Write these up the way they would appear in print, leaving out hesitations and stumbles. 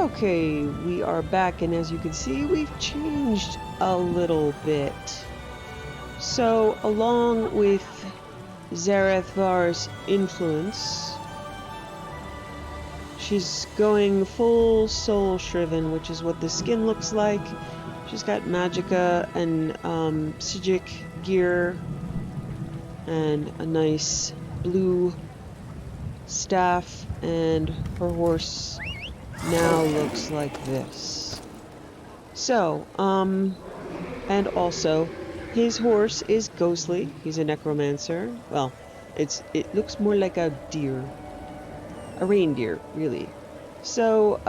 Okay, we are back, and as you can see, we've changed a little bit. So, along with Zerith-var's influence, she's going full soul shriven, which is what the skin looks like. She's got magicka and Psijic gear and a nice blue staff, and her horse now looks like this. So, and also, his horse is ghostly. He's a necromancer. Well, it looks more like a deer. A reindeer, really. So,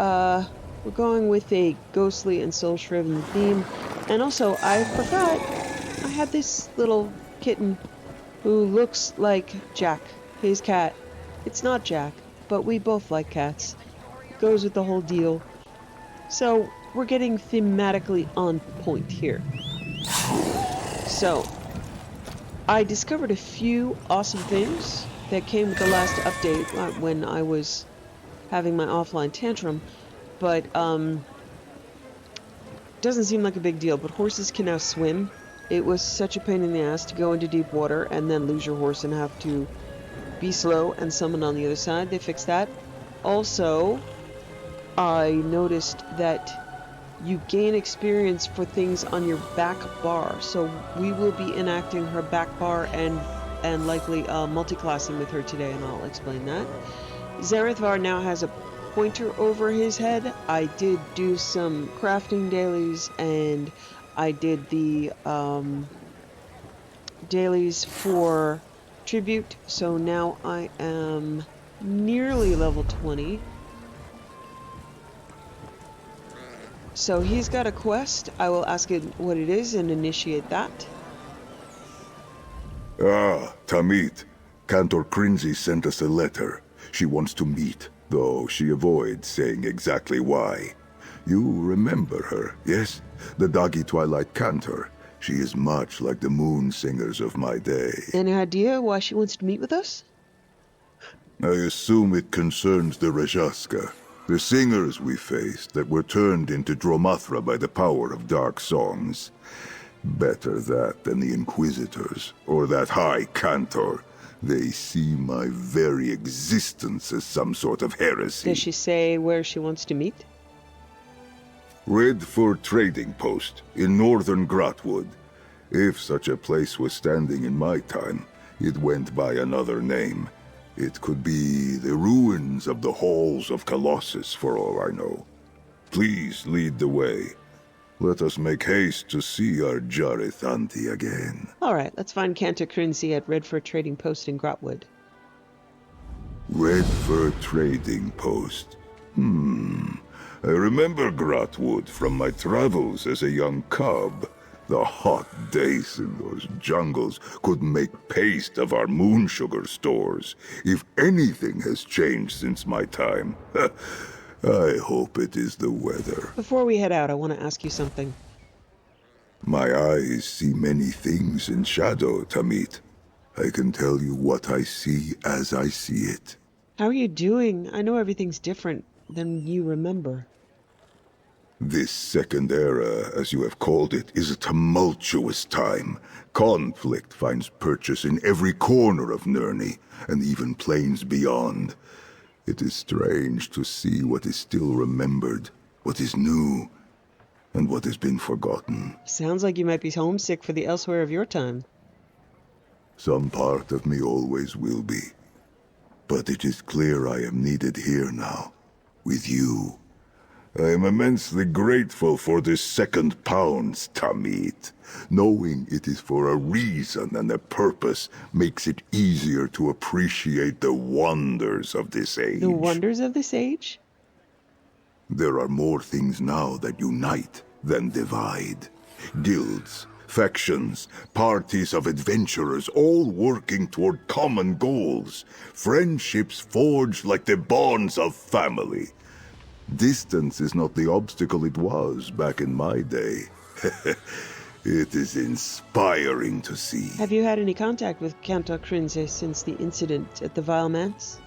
we're going with a ghostly and soul-shriven theme. And also, I forgot, I had this little kitten who looks like Jack, his cat. It's not Jack, but we both like cats. It goes with the whole deal. So, we're getting thematically on point here. So, I discovered a few awesome things that came with the last update when I was having my offline tantrum, but doesn't seem like a big deal, but horses can now swim. It was such a pain in the ass to go into deep water and then lose your horse and have to be slow and summon on the other side. They fixed that. Also, I noticed that you gain experience for things on your back bar, so we will be enacting her back bar and likely multi-classing with her today, and I'll explain that. Zerith-var now has a pointer over his head. I did do some crafting dailies, and I did the dailies for tribute, so now I am nearly level 20. So he's got a quest. I will ask him what it is and initiate that. Ah, Tamit. Cantor Crinzy sent us a letter. She wants to meet, though she avoids saying exactly why. You remember her, yes? The doggy Twilight Cantor. She is much like the moon singers of my day. Any idea why she wants to meet with us? I assume it concerns the Rajaska, the singers we faced that were turned into Dromathra by the power of dark songs. Better that than the Inquisitors, or that High Cantor. They see my very existence as some sort of heresy. Does she say where she wants to meet? Redford Trading Post, in northern Grotwood. If such a place was standing in my time, it went by another name. It could be the ruins of the Halls of Colossus, for all I know. Please lead the way. Let us make haste to see our Jareth auntie again. Alright, let's find Cantor Crinzy at Redford Trading Post in Grotwood. Redford Trading Post. I remember Grotwood from my travels as a young cub. The hot days in those jungles could make paste of our moon sugar stores. If anything has changed since my time, I hope it is the weather. Before we head out, I want to ask you something. My eyes see many things in shadow, Tamit. I can tell you what I see as I see it. How are you doing? I know everything's different than you remember. This second era, as you have called it, is a tumultuous time. Conflict finds purchase in every corner of Nirni, and even planes beyond. It is strange to see what is still remembered, what is new, and what has been forgotten. Sounds like you might be homesick for the elsewhere of your time. Some part of me always will be. But it is clear I am needed here now, with you. I am immensely grateful for this second pounds, Tamit. Knowing it is for a reason and a purpose makes it easier to appreciate the wonders of this age. The wonders of this age? There are more things now that unite than divide. Guilds, factions, parties of adventurers, all working toward common goals. Friendships forged like the bonds of family. Distance is not the obstacle it was back in my day. It is inspiring to see. Have you had any contact with Cantor Crinzy since the incident at the Vile Manse?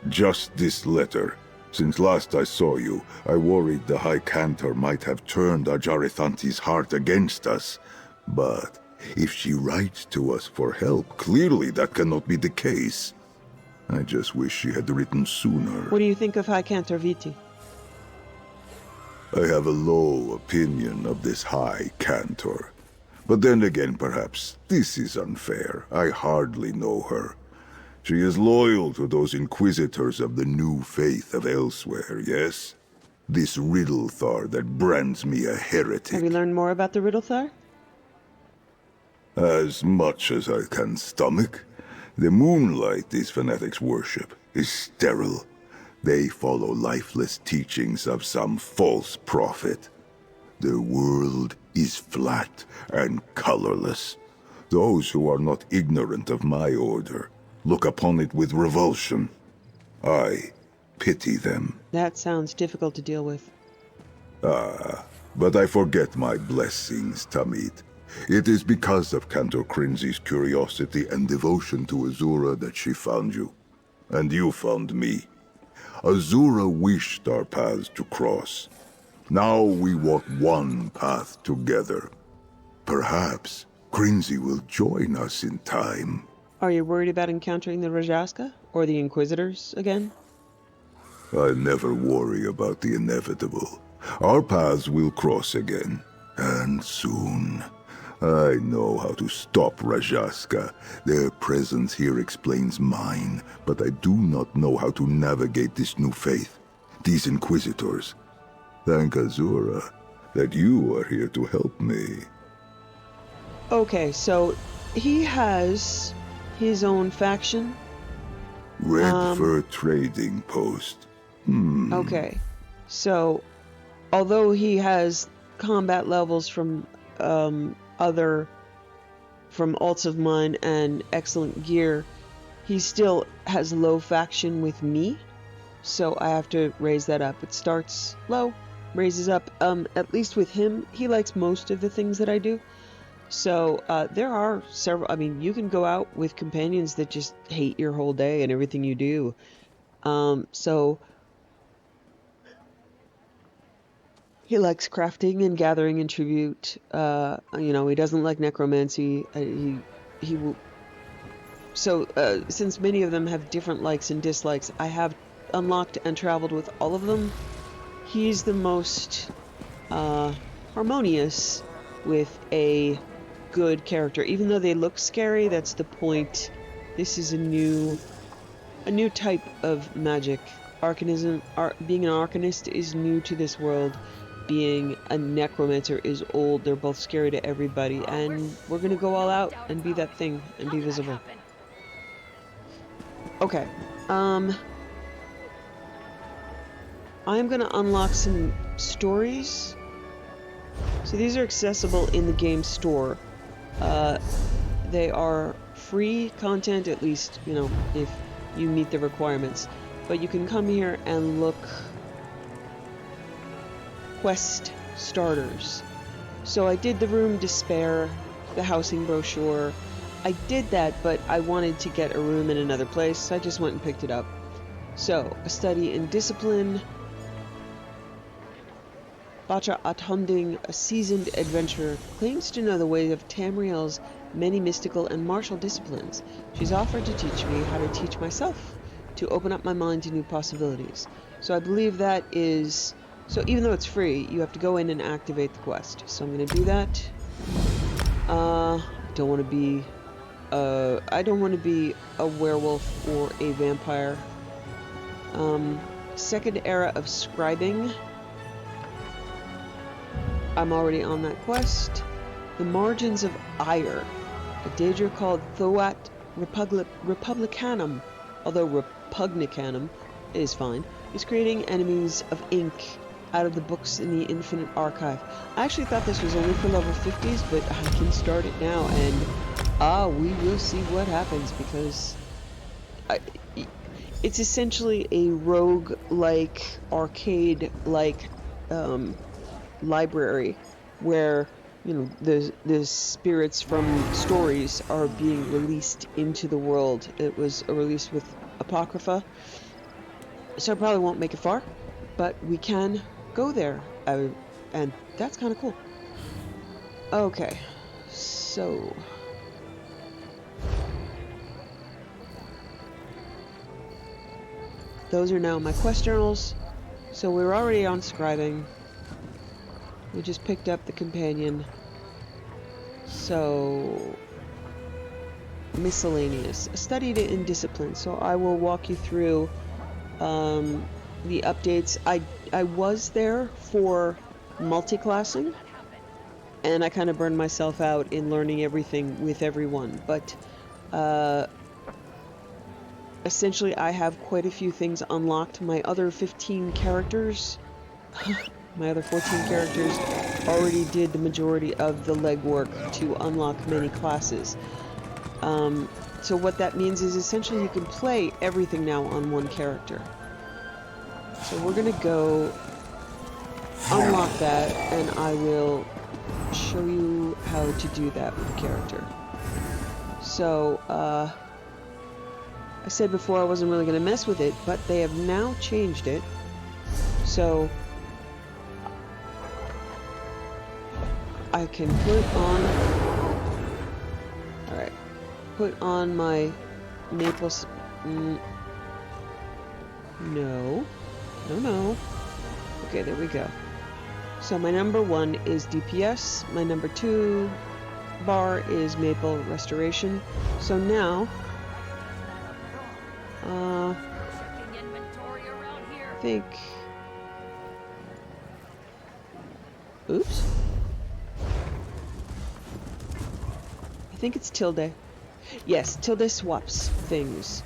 Just this letter. Since last I saw you, I worried the High Cantor might have turned Ajarithanti's heart against us. But if she writes to us for help, clearly that cannot be the case. I just wish she had written sooner. What do you think of High Cantor Viti? I have a low opinion of this High Cantor. But then again, perhaps this is unfair. I hardly know her. She is loyal to those inquisitors of the new faith of elsewhere, yes? This Zerith-var that brands me a heretic. Have you learned more about the Zerith-var? As much as I can stomach. The moonlight these fanatics worship is sterile. They follow lifeless teachings of some false prophet. The world is flat and colorless. Those who are not ignorant of my order look upon it with revulsion. I pity them. That sounds difficult to deal with. But I forget my blessings, Tamid. It is because of Cantor Crinzy's curiosity and devotion to Azura that she found you. And you found me. Azura wished our paths to cross. Now we walk one path together. Perhaps Crinzy will join us in time. Are you worried about encountering the Rajaska? Or the Inquisitors again? I never worry about the inevitable. Our paths will cross again. And soon. I know how to stop Rajaska. Their presence here explains mine, but I do not know how to navigate this new faith. These Inquisitors. Thank Azura that you are here to help me. Okay, so he has his own faction. Red Fur Trading Post. Okay, so although he has combat levels from alts of mine and excellent gear, he still has low faction with me, so I have to raise that up. It starts low, raises up. At least with him, he likes most of the things that I do. So there are several. I mean, you can go out with companions that just hate your whole day and everything you do. So he likes crafting and gathering in tribute. You know, he doesn't like necromancy. He will. So since many of them have different likes and dislikes, I have unlocked and traveled with all of them. He's the most harmonious with a good character, even though they look scary. That's the point. This is a new type of magic. Arcanism. Being an arcanist is new to this world. Being a necromancer is old. They're both scary to everybody, and we're gonna go all out and be that thing and be visible. Okay. I am gonna unlock some stories. So these are accessible in the game store. They are free content, at least, you know, if you meet the requirements. But you can come here and look. Quest starters. So I did the Room Despair, the housing brochure. I did that, but I wanted to get a room in another place, so I just went and picked it up. So, a study in discipline. Bacha Athunding, a seasoned adventurer, claims to know the way of Tamriel's many mystical and martial disciplines. She's offered to teach me how to teach myself, to open up my mind to new possibilities. So I believe that is... So even though it's free, you have to go in and activate the quest. So I'm going to do that. I don't want to be a werewolf or a vampire. Second era of scribing. I'm already on that quest. The Margins of Ire. A Daedra called Thoat Republicanum, although Repugnicanum is fine, is creating enemies of ink out of the books in the Infinite Archive. I actually thought this was only for level 50s, but I can start it now, and we will see what happens, because it's essentially a rogue-like, arcade-like library where, you know, the spirits from stories are being released into the world. It was a release with Apocrypha. So I probably won't make it far, but we can go there, and that's kind of cool. Okay, so those are now my quest journals. So we're already on scribing. We just picked up the companion. So miscellaneous, studied in discipline. So I will walk you through the updates. I was there for multi-classing, and I kind of burned myself out in learning everything with everyone. But essentially, I have quite a few things unlocked. My other 15 characters, my other 14 characters, already did the majority of the legwork to unlock many classes. So what that means is essentially you can play everything now on one character. So we're gonna go unlock that, and I will show you how to do that with the character. So, I said before I wasn't really gonna mess with it, but they have now changed it. So I can put on, alright, put on my maple, no. Okay, there we go. So my number 1 is DPS, my number 2 bar is maple restoration. So now, I think, oops. I think it's tilde. Yes, tilde swaps things.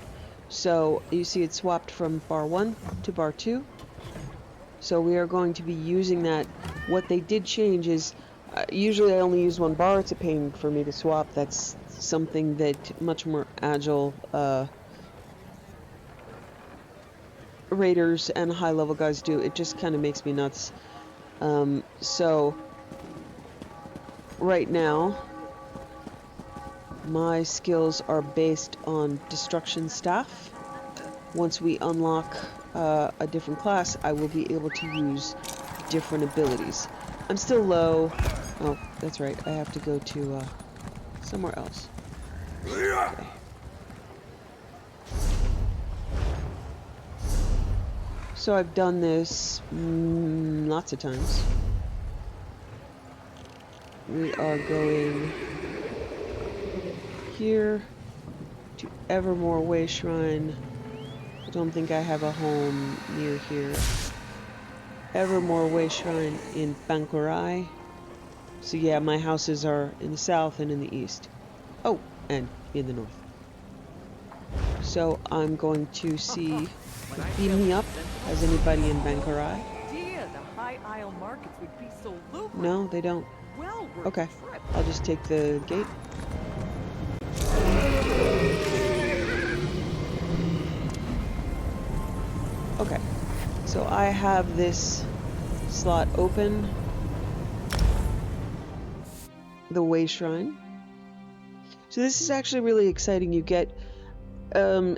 So you see it swapped from bar 1 to bar 2. So we are going to be using that. What they did change is, usually I only use 1 bar. It's a pain for me to swap. That's something that much more agile raiders and high-level guys do. It just kind of makes me nuts. So right now, my skills are based on destruction staff. Once we unlock a different class, I will be able to use different abilities. I'm still low. Oh, that's right. I have to go to somewhere else. Okay. So I've done this lots of times. We are going here to Evermore Way Shrine. I don't think I have a home near here. Evermore Way Shrine in Bankurai. So yeah, my houses are in the south and in the east. Oh, and in the north. So I'm going to see, beam me up. Has anybody in Bankurai? No, they don't. Okay, I'll just take the gate. Okay, so I have this slot open. The Way Shrine. So this is actually really exciting. You get, I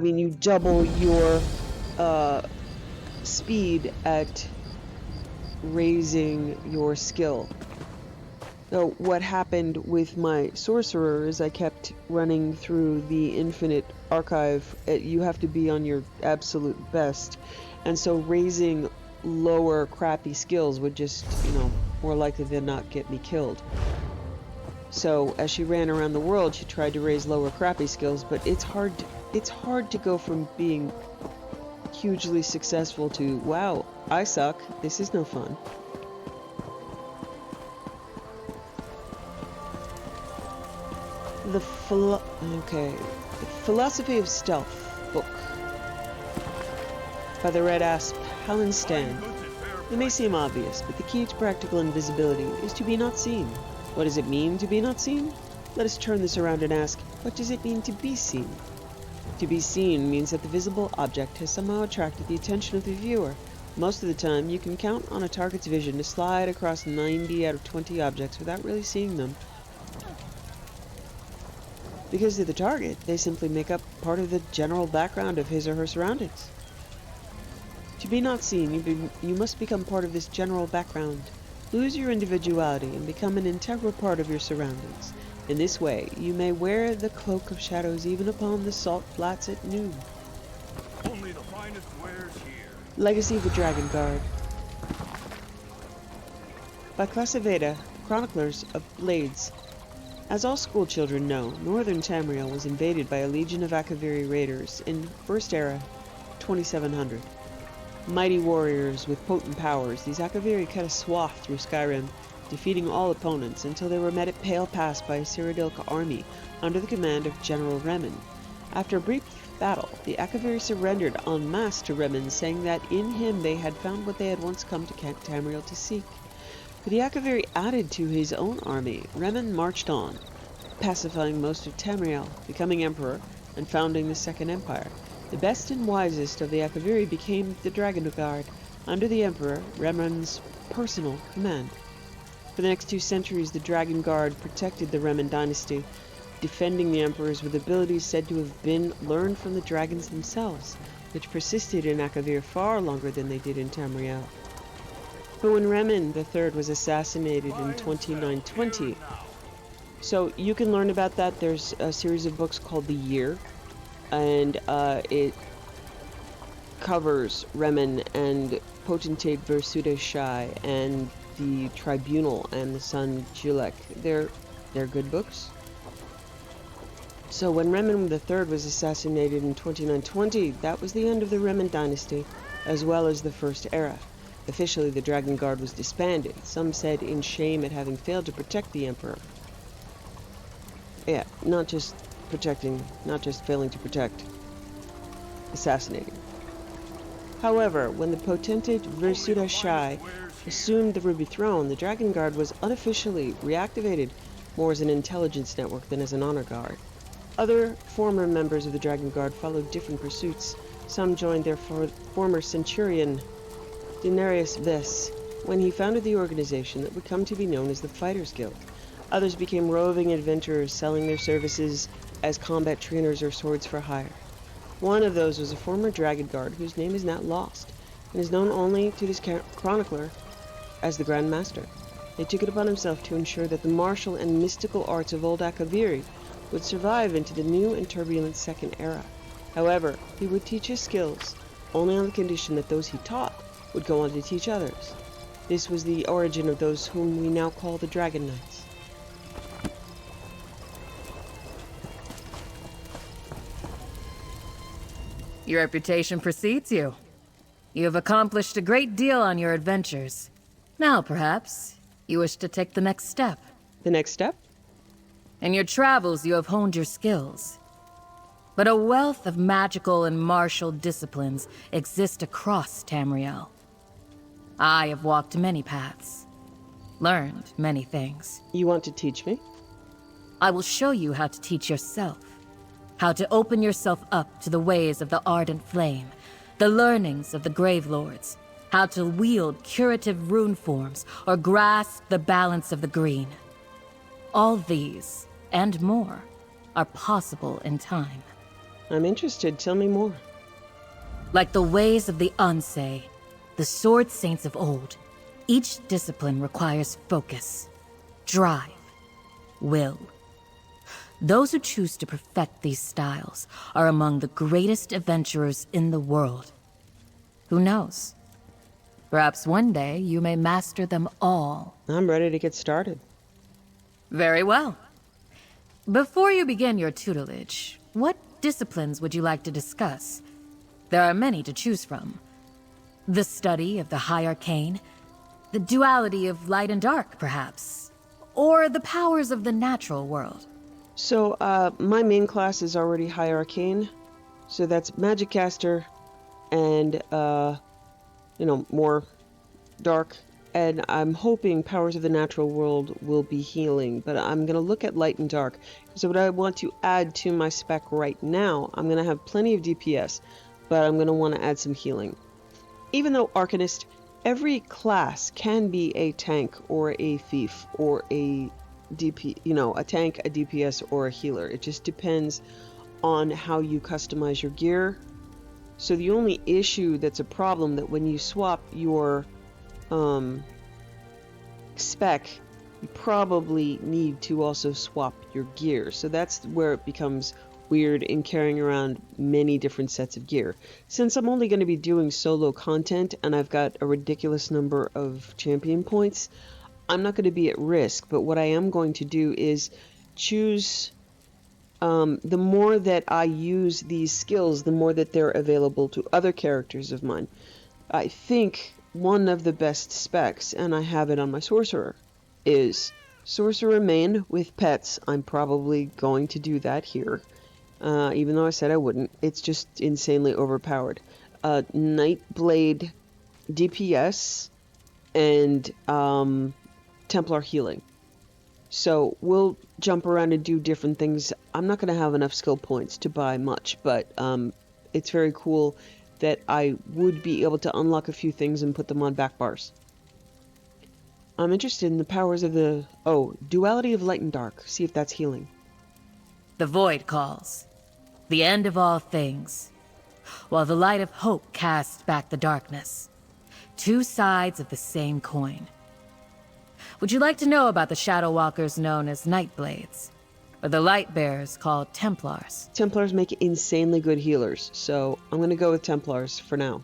mean, you double your speed at raising your skill. So what happened with my sorcerer is I kept running through the infinite archive. You have to be on your absolute best, and so raising lower crappy skills would just, you know, more likely than not get me killed. So as she ran around the world, she tried to raise lower crappy skills, but it's hard to go from being hugely successful to, wow, I suck, this is no fun. The Philosophy of Stealth book by the Red Asp, Helen Stan. It may seem obvious, but the key to practical invisibility is to be not seen. What does it mean to be not seen? Let us turn this around and ask, what does it mean to be seen? To be seen means that the visible object has somehow attracted the attention of the viewer. Most of the time, you can count on a target's vision to slide across 90 out of 20 objects without really seeing them. Because they're the target, they simply make up part of the general background of his or her surroundings. To be not seen, you must become part of this general background. Lose your individuality and become an integral part of your surroundings. In this way, you may wear the cloak of shadows even upon the salt flats at noon. Only the finest wares here. Legacy of the Dragon Guard. By Klasaveda, Chroniclers of Blades. As all schoolchildren know, northern Tamriel was invaded by a legion of Akaviri raiders in First Era 2700. Mighty warriors with potent powers, these Akaviri cut a swath through Skyrim, defeating all opponents until they were met at Pale Pass by a Cyrodiilka army under the command of General Remen. After a brief battle, the Akaviri surrendered en masse to Remen, saying that in him they had found what they had once come to Tamriel to seek. But the Akaviri added to his own army. Remen marched on, pacifying most of Tamriel, becoming emperor, and founding the Second Empire. The best and wisest of the Akaviri became the Dragon Guard, under the Emperor, Remen's personal command. For the next 2 centuries, the Dragon Guard protected the Remen dynasty, defending the emperors with abilities said to have been learned from the dragons themselves, which persisted in Akavir far longer than they did in Tamriel. But when Remen III was assassinated in 2920, so you can learn about that. There's a series of books called The Year, and it covers Remen and Potentate Versuda Shai and the Tribunal and the son Julek. They're good books. So when Remen III was assassinated in 2920, that was the end of the Remen dynasty, as well as the First Era. Officially, the Dragon Guard was disbanded, some said in shame at having failed to protect the Emperor. Yeah, not just failing to protect, assassinating. However, when the Potentate Versuda Shai assumed the Ruby Throne, the Dragon Guard was unofficially reactivated more as an intelligence network than as an honor guard. Other former members of the Dragon Guard followed different pursuits. Some joined their former centurion, Denarius Ves, when he founded the organization that would come to be known as the Fighters Guild. Others became roving adventurers, selling their services as combat trainers or swords for hire. One of those was a former Dragon Guard whose name is now lost, and is known only to this chronicler as the Grand Master. He took it upon himself to ensure that the martial and mystical arts of old Akaviri would survive into the new and turbulent Second Era. However, he would teach his skills only on the condition that those he taught would go on to teach others. This was the origin of those whom we now call the Dragon Knights. Your reputation precedes you. You have accomplished a great deal on your adventures. Now, perhaps, you wish to take the next step. The next step? In your travels, you have honed your skills. But a wealth of magical and martial disciplines exist across Tamriel. I have walked many paths, learned many things. You want to teach me? I will show you how to teach yourself. How to open yourself up to the ways of the Ardent Flame, the learnings of the Grave Lords, how to wield curative rune forms or grasp the balance of the green. All these, and more, are possible in time. I'm interested. Tell me more. Like the ways of the Unsay, the Sword Saints of old, each discipline requires focus, drive, will. Those who choose to perfect these styles are among the greatest adventurers in the world. Who knows? Perhaps one day you may master them all. I'm ready to get started. Very well. Before you begin your tutelage, what disciplines would you like to discuss? There are many to choose from. The study of the high arcane, the duality of light and dark, perhaps, or the powers of the natural world. So, my main class is already High Arcane, so that's Magic Caster and, more dark, and I'm hoping Powers of the Natural World will be healing, but I'm going to look at Light and Dark, so what I want to add to my spec right now, I'm going to have plenty of DPS, but I'm going to want to add some healing. Even though Arcanist, every class can be a tank or a thief or a a tank, a DPS, or a healer. It just depends on how you customize your gear So the only issue that's a problem that when you swap your spec, you probably need to also swap your gear. So that's where it becomes weird in carrying around many different sets of gear. Since I'm only going to be doing solo content and I've got a ridiculous number of champion points, I'm not going to be at risk. But what I am going to do is choose, the more that I use these skills, the more that they're available to other characters of mine. I think one of the best specs, and I have it on my sorcerer, is Sorcerer Main with pets. I'm probably going to do that here. Even though I said I wouldn't. It's just insanely overpowered. Nightblade DPS and Templar healing. So we'll jump around and do different things. I'm not going to have enough skill points to buy much, but it's very cool that I would be able to unlock a few things and put them on back bars. I'm interested in the powers of the... Oh, duality of light and dark. See if that's healing. The void calls, the end of all things, while the light of hope casts back the darkness. Two sides of the same coin. Would you like to know about the Shadow Walkers known as Nightblades? Or the Light Bearers called Templars? Templars make insanely good healers, so I'm going to go with Templars for now.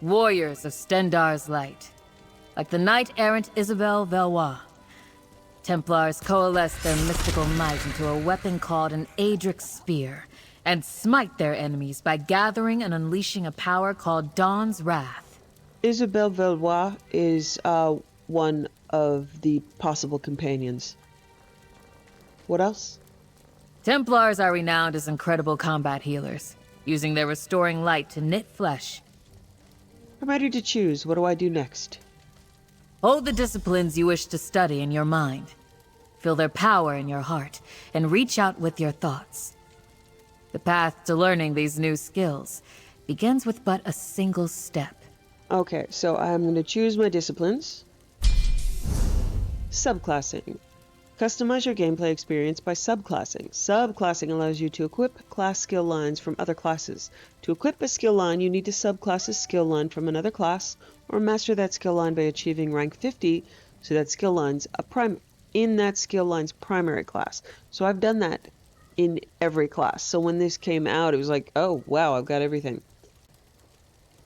Warriors of Stendarr's light. Like the knight-errant Isabelle Valois, Templars coalesce their mystical might into a weapon called an Aedric Spear, and smite their enemies by gathering and unleashing a power called Dawn's Wrath. Isabelle Valois is one of the possible companions. What else? Templars are renowned as incredible combat healers, using their restoring light to knit flesh. I'm ready to choose. What do I do next? Hold the disciplines you wish to study in your mind. Feel their power in your heart, and reach out with your thoughts. The path to learning these new skills begins with but a single step. Okay, so I'm going to choose my disciplines. Subclassing. Customize your gameplay experience by subclassing. Subclassing allows you to equip class skill lines from other classes. To equip a skill line, you need to subclass a skill line from another class, or master that skill line by achieving rank 50, so that skill line's in that skill line's primary class. So I've done that in every class. So when this came out, it was like, oh wow, I've got everything.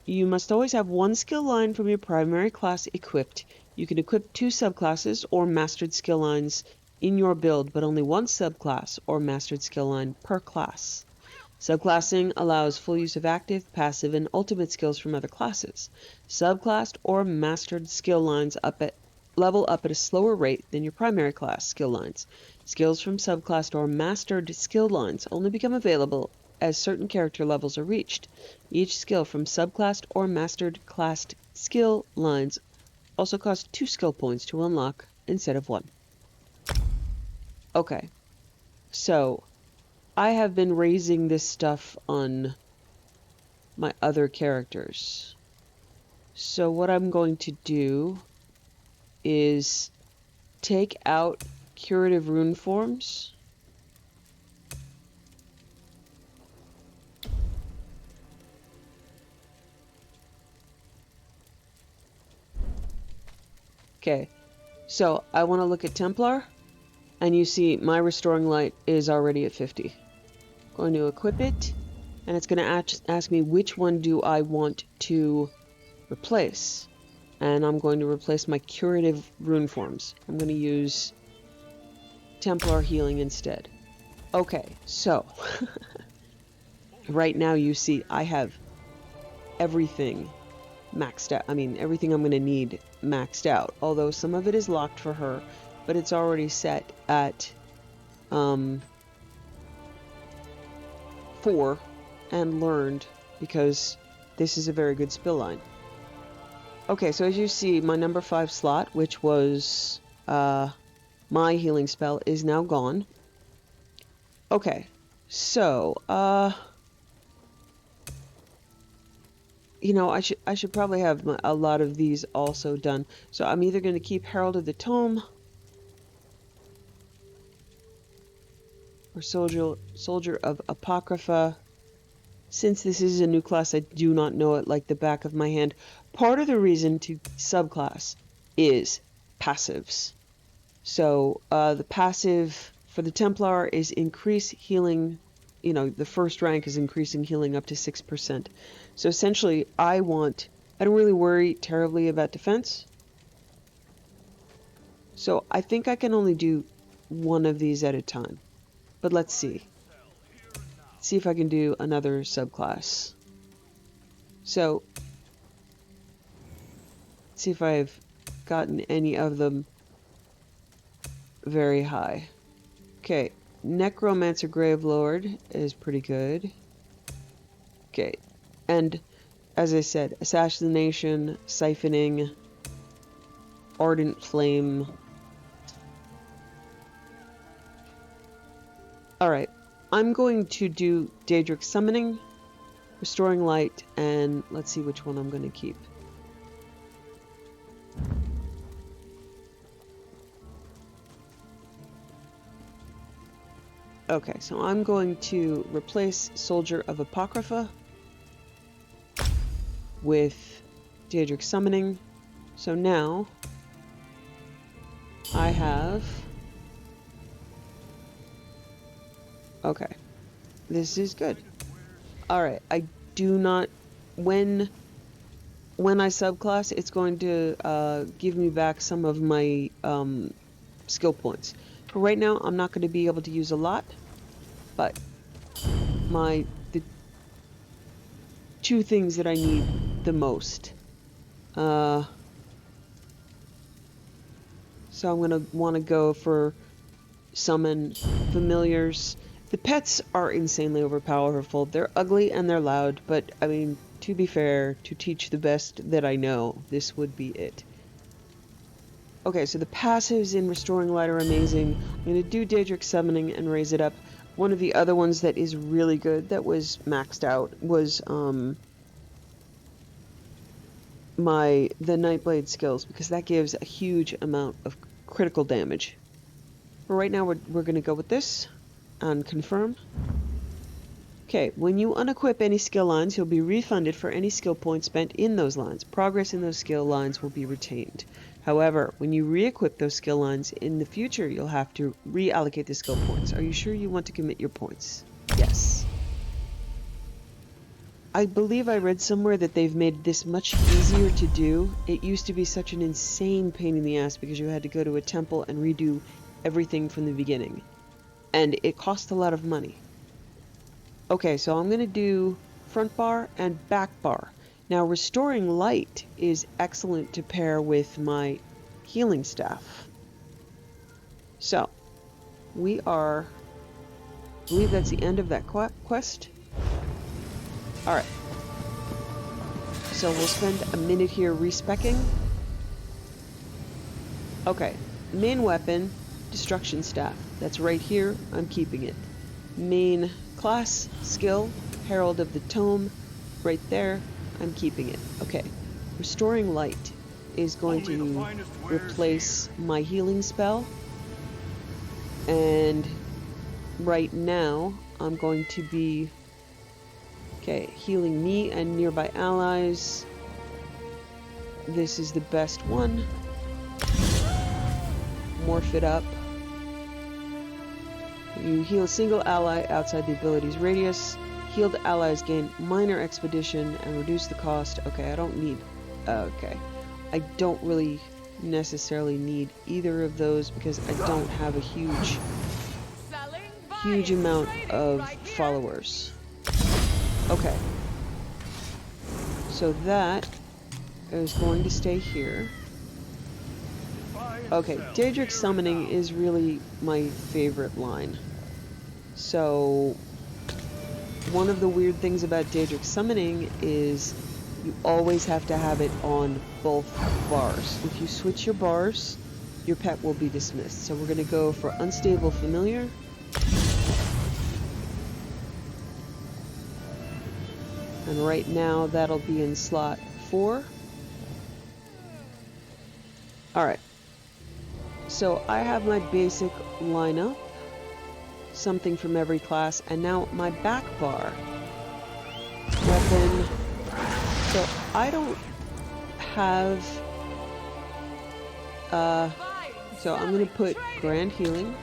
You must always have one skill line from your primary class equipped. You can equip 2 subclasses or mastered skill lines in your build, but only one subclass or mastered skill line per class. Subclassing allows full use of active, passive, and ultimate skills from other classes. Subclassed or mastered skill lines level up at a slower rate than your primary class skill lines. Skills from subclassed or mastered skill lines only become available as certain character levels are reached. Each skill from subclassed or mastered classed skill lines also costs 2 skill points to unlock instead of 1. Okay, so I have been raising this stuff on my other characters. So what I'm going to do is take out curative rune forms. Okay, so I want to look at Templar. And you see my restoring light is already at 50. Going to equip it, and it's going to ask me which one do I want to replace. And I'm going to replace my curative rune forms. I'm going to use Templar healing instead. Okay, so right now you see I have everything maxed out. I mean, everything I'm going to need maxed out. Although some of it is locked for her, but it's already set at 4 and learned because this is a very good spill line. Okay, so as you see, my number 5 slot, which was my healing spell, is now gone. Okay, so you know, I should probably have a lot of these also done. So I'm either going to keep Herald of the Tome or Soldier of Apocrypha, since this is a new class, I do not know it like the back of my hand. Part of the reason to subclass is passives. So the passive for the Templar is increase healing. You know, the first rank is increasing healing up to 6%. So essentially, I don't really worry terribly about defense. So I think I can only do one of these at a time. But let's see. See if I can do another subclass. So, see if I've gotten any of them very high. Okay, Necromancer Gravelord is pretty good. Okay, and as I said, Assassination, Siphoning, Ardent Flame. Alright, I'm going to do Daedric Summoning, Restoring Light, and let's see which one I'm going to keep. Okay, so I'm going to replace Soldier of Apocrypha with Daedric Summoning. So now I have... Okay, this is good. Alright, I do not... When I subclass, it's going to give me back some of my skill points. But right now, I'm not going to be able to use a lot, but the two things that I need the most. So I'm going to want to go for summon familiars. The pets are insanely overpowerful. They're ugly and they're loud, but I mean, to be fair, to teach the best that I know, this would be it. Okay, so the passives in Restoring Light are amazing. I'm going to do Daedric Summoning and raise it up. One of the other ones that is really good, that was maxed out, was the Nightblade skills, because that gives a huge amount of critical damage. But right now we're going to go with this and confirm. Okay, when you unequip any skill lines, you'll be refunded for any skill points spent in those lines. Progress in those skill lines will be retained. However, when you re-equip those skill lines in the future, you'll have to reallocate the skill points. Are you sure you want to commit your points? Yes. I believe I read somewhere that they've made this much easier to do. It used to be such an insane pain in the ass because you had to go to a temple and redo everything from the beginning. And it cost a lot of money. Okay, so I'm going to do front bar and back bar. Now, Restoring Light is excellent to pair with my healing staff. So, I believe that's the end of that quest. Alright. So we'll spend a minute here respecking. Okay, main weapon, Destruction Staff. That's right here, I'm keeping it. Main class, skill, Herald of the Tome, right there, I'm keeping it. Okay, Restoring Light is going to replace my healing spell. And right now, I'm going to be, healing me and nearby allies. This is the best one. Morph it up. You heal a single ally outside the ability's radius. Healed allies gain minor expedition and reduce the cost. Okay, I don't need... Okay. I don't really necessarily need either of those because I don't have a huge amount of followers. Okay. So that is going to stay here. Okay, Daedric Summoning is really my favorite line. So, one of the weird things about Daedric Summoning is you always have to have it on both bars. If you switch your bars, your pet will be dismissed. So we're going to go for Unstable Familiar. And right now that'll be in slot 4. Alright. So I have my basic lineup, something from every class, and now my back bar I don't have... so I'm going to put Grand Healing.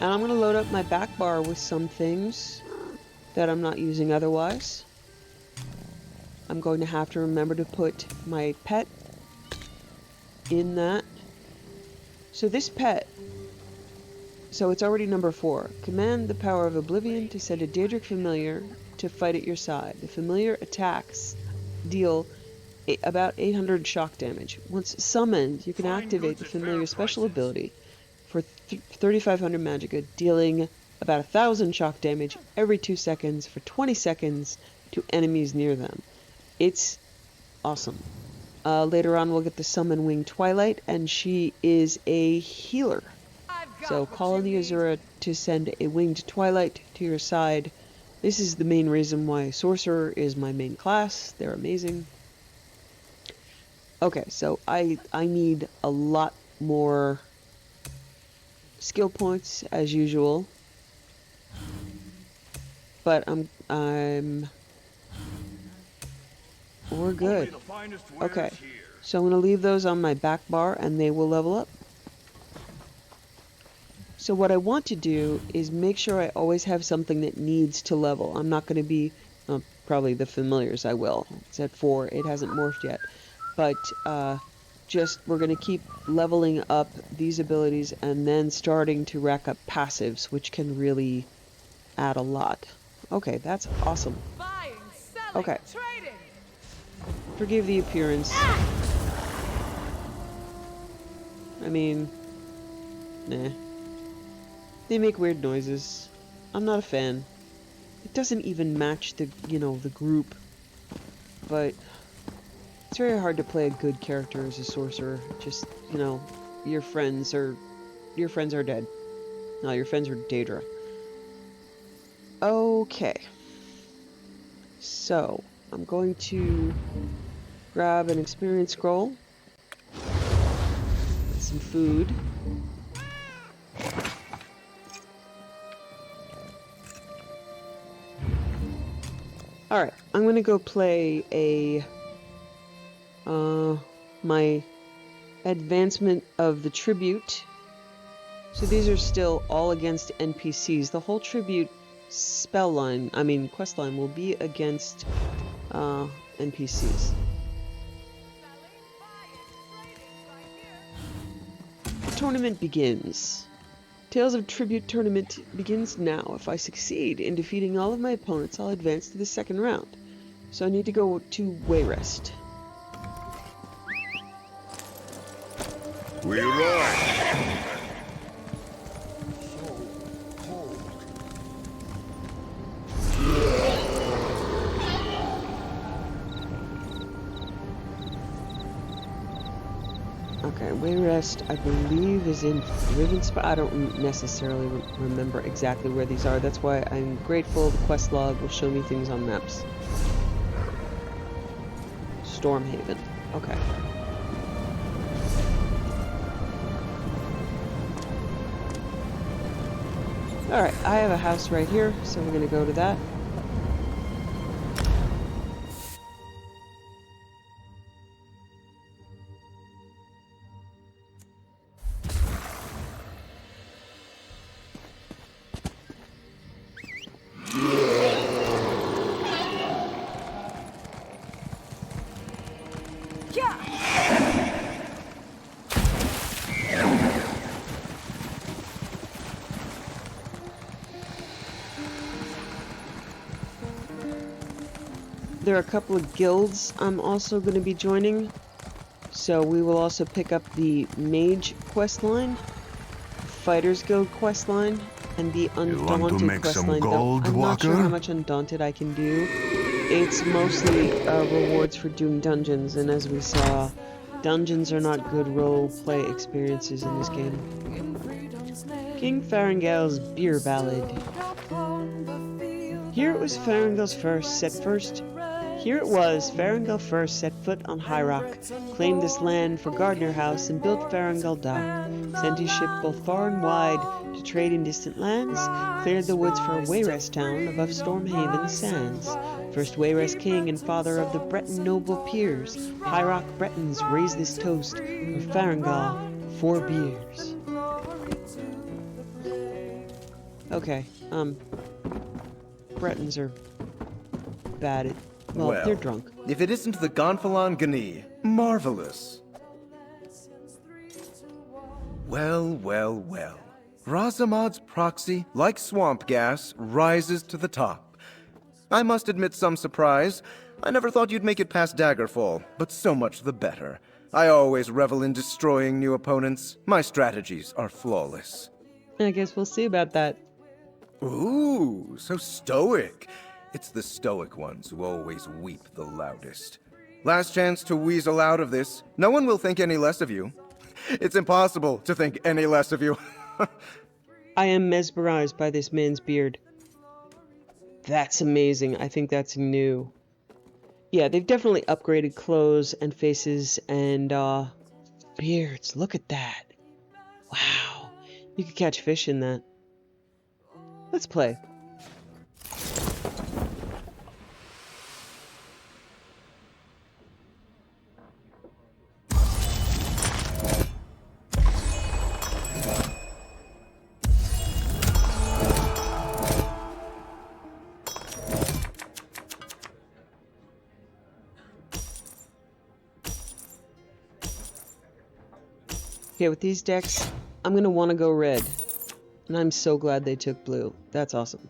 And I'm going to load up my back bar with some things that I'm not using otherwise. I'm going to have to remember to put my pet in that. So this pet, so it's already number 4. Command the power of Oblivion to send a Daedric familiar to fight at your side. The familiar attacks deal about 800 shock damage. Once summoned, you can activate the familiar special ability for 3,500 magicka, dealing about 1,000 shock damage every 2 seconds for 20 seconds to enemies near them. It's awesome. Later on, we'll get the Summon Winged Twilight, and she is a healer. So call on the Azura to send a Winged Twilight to your side. This is the main reason why Sorcerer is my main class. They're amazing. Okay, so I need a lot more skill points as usual, but we're good. Okay, so I'm gonna leave those on my back bar and they will level up. So what I want to do is make sure I always have something that needs to level. I'm not going to be, probably the familiars I will. It's at 4, it hasn't morphed yet. But just, we're going to keep leveling up these abilities and then starting to rack up passives, which can really add a lot. Okay, that's awesome. Okay. Forgive the appearance. I mean, nah. They make weird noises. I'm not a fan. It doesn't even match the, the group. But it's very hard to play a good character as a sorcerer. Just, your friends are dead. No, your friends are Daedra. Okay. So, I'm going to grab an experience scroll. And some food. Alright, I'm gonna go play my advancement of the tribute. So these are still all against NPCs. The whole tribute quest line will be against NPCs. The tournament begins. Tales of Tribute Tournament begins now. If I succeed in defeating all of my opponents, I'll advance to the second round. So I need to go to Wayrest. We rush! Okay, Wayrest, I believe, is in Rivenspire. I don't necessarily remember exactly where these are. That's why I'm grateful the quest log will show me things on maps. Stormhaven. Okay. Alright, I have a house right here, so we're gonna go to that. There are a couple of guilds I'm also going to be joining, so we will also pick up the Mage questline, Fighters Guild questline, and the Undaunted questline. I'm not sure how much Undaunted I can do. It's mostly rewards for doing dungeons, and as we saw, dungeons are not good role-play experiences in this game. King Farengal's Beer Ballad. Here it was Farengal first set foot on High Rock, claimed this land for Gardner House, and built Farengal Dock. Sent his ship both far and wide to trade in distant lands, cleared the woods for a Wayrest town above Stormhaven's sands. First Wayrest king and father of the Breton noble peers, High Rock Bretons raise this toast for Farengal 4 beers. Okay, Bretons are bad at... Well, they're drunk. If it isn't the Gonfalon Gni, marvelous. Well. Razamod's proxy, like swamp gas, rises to the top. I must admit some surprise. I never thought you'd make it past Daggerfall, but so much the better. I always revel in destroying new opponents. My strategies are flawless. I guess we'll see about that. Ooh, so stoic. It's the stoic ones who always weep the loudest. Last chance to weasel out of this. No one will think any less of you. It's impossible to think any less of you. I am mesmerized by this man's beard. That's amazing. I think that's new. Yeah, they've definitely upgraded clothes and faces and beards. Look at that. Wow. You could catch fish in that. Let's play. Okay, with these decks, I'm going to want to go red. And I'm so glad they took blue. That's awesome.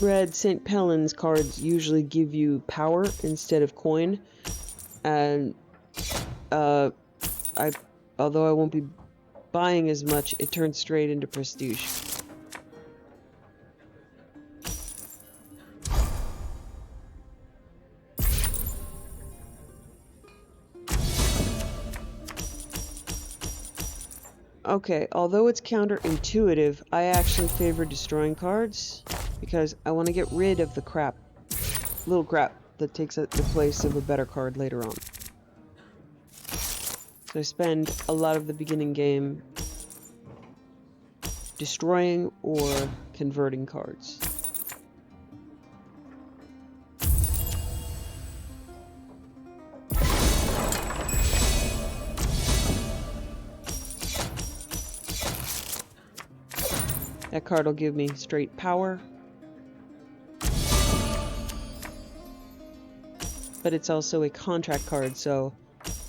Red St. Pellin's cards usually give you power instead of coin. And although I won't be buying as much, it turns straight into prestige. Okay, although it's counterintuitive, I actually favor destroying cards because I want to get rid of the crap, little crap that takes the place of a better card later on. So I spend a lot of the beginning game destroying or converting cards. That card will give me straight power. But it's also a contract card, so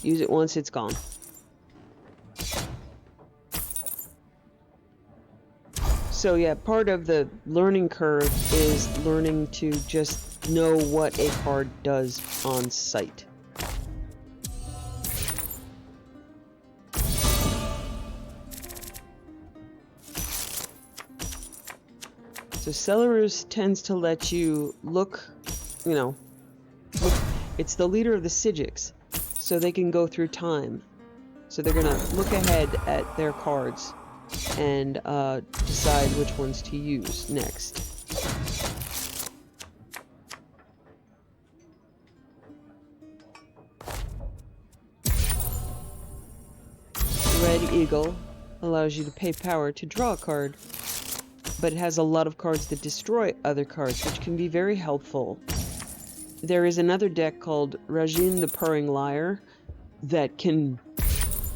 use it once, it's gone. So yeah, part of the learning curve is learning to just know what a card does on sight. So Celarus tends to let you look, it's the leader of the Psijics, so they can go through time. So they're gonna look ahead at their cards and decide which ones to use next. Red Eagle allows you to pay power to draw a card, but it has a lot of cards that destroy other cards, which can be very helpful. There is another deck called Rajin the Purring Liar that can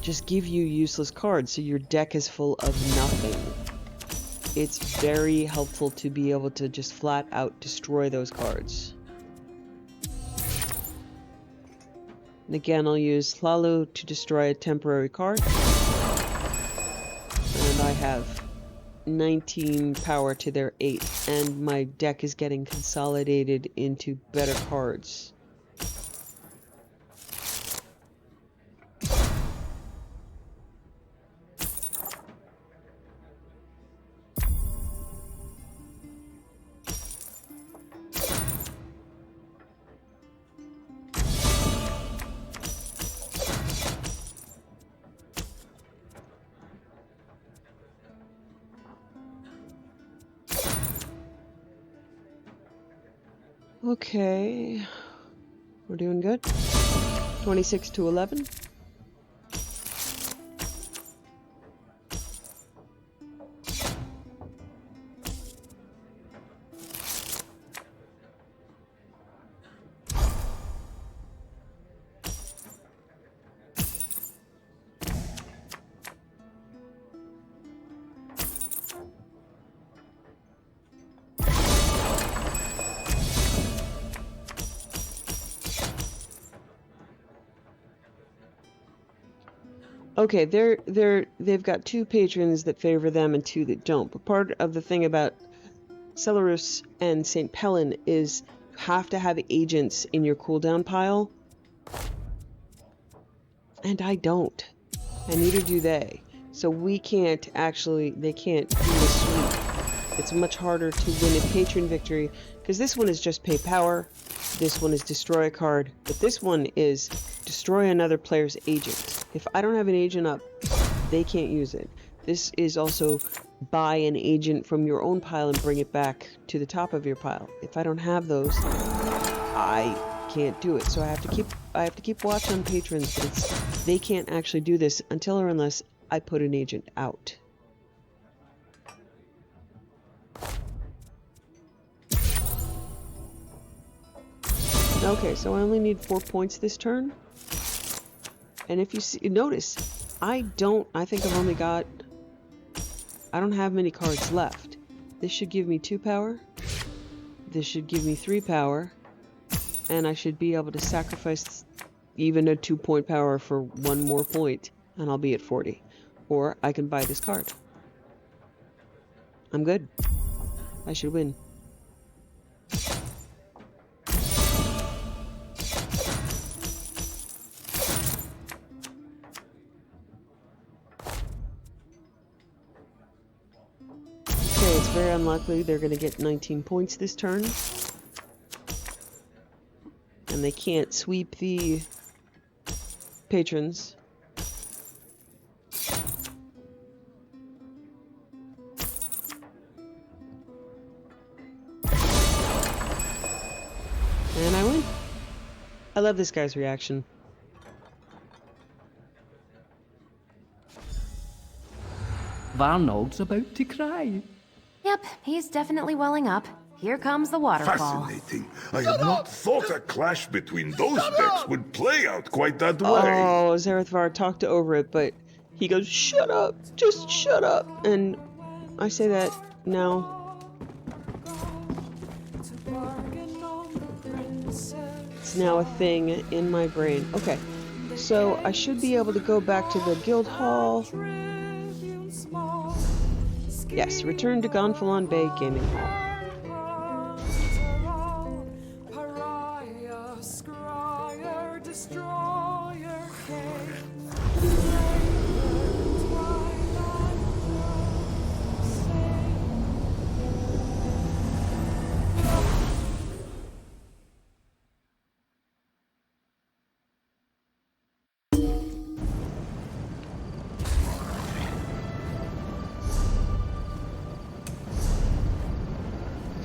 just give you useless cards, so your deck is full of nothing. It's very helpful to be able to just flat out destroy those cards. And again, I'll use Hlalu to destroy a temporary card. And I have 19 power to their 8, and my deck is getting consolidated into better cards. Okay. We're doing good. 26 to 11. Okay, they've got 2 patrons that favor them and 2 that don't. But part of the thing about Celarus and St. Pellin is you have to have agents in your cooldown pile. And I don't. And neither do they. So we can't actually, they can't do the sweep. It's much harder to win a patron victory, because this one is just pay power, this one is destroy a card, but this one is destroy another player's agent. If I don't have an agent up, they can't use it. This is also buy an agent from your own pile and bring it back to the top of your pile. If I don't have those, I can't do it. So I have to keep watch on patrons, but they can't actually do this until or unless I put an agent out. Okay, so I only need 4 points this turn. And if you see, notice, I don't have many cards left. This should give me 2 power. This should give me 3 power. And I should be able to sacrifice even a 2-point power for 1 more point, and I'll be at 40. Or I can buy this card. I'm good. I should win. Okay, it's very unlikely they're going to get 19 points this turn. And they can't sweep the patrons. And I win. I love this guy's reaction. Varnog's about to cry. Yep, he's definitely welling up. Here comes the waterfall. Fascinating. I had not thought a clash between those decks would play out quite that way. Oh, Zerith-var talked over it, but he goes, "Shut up! Just shut up!" And I say that now. It's now a thing in my brain. Okay, so I should be able to go back to the guild hall. Yes, return to Gonfalon Bay Gaming Hall.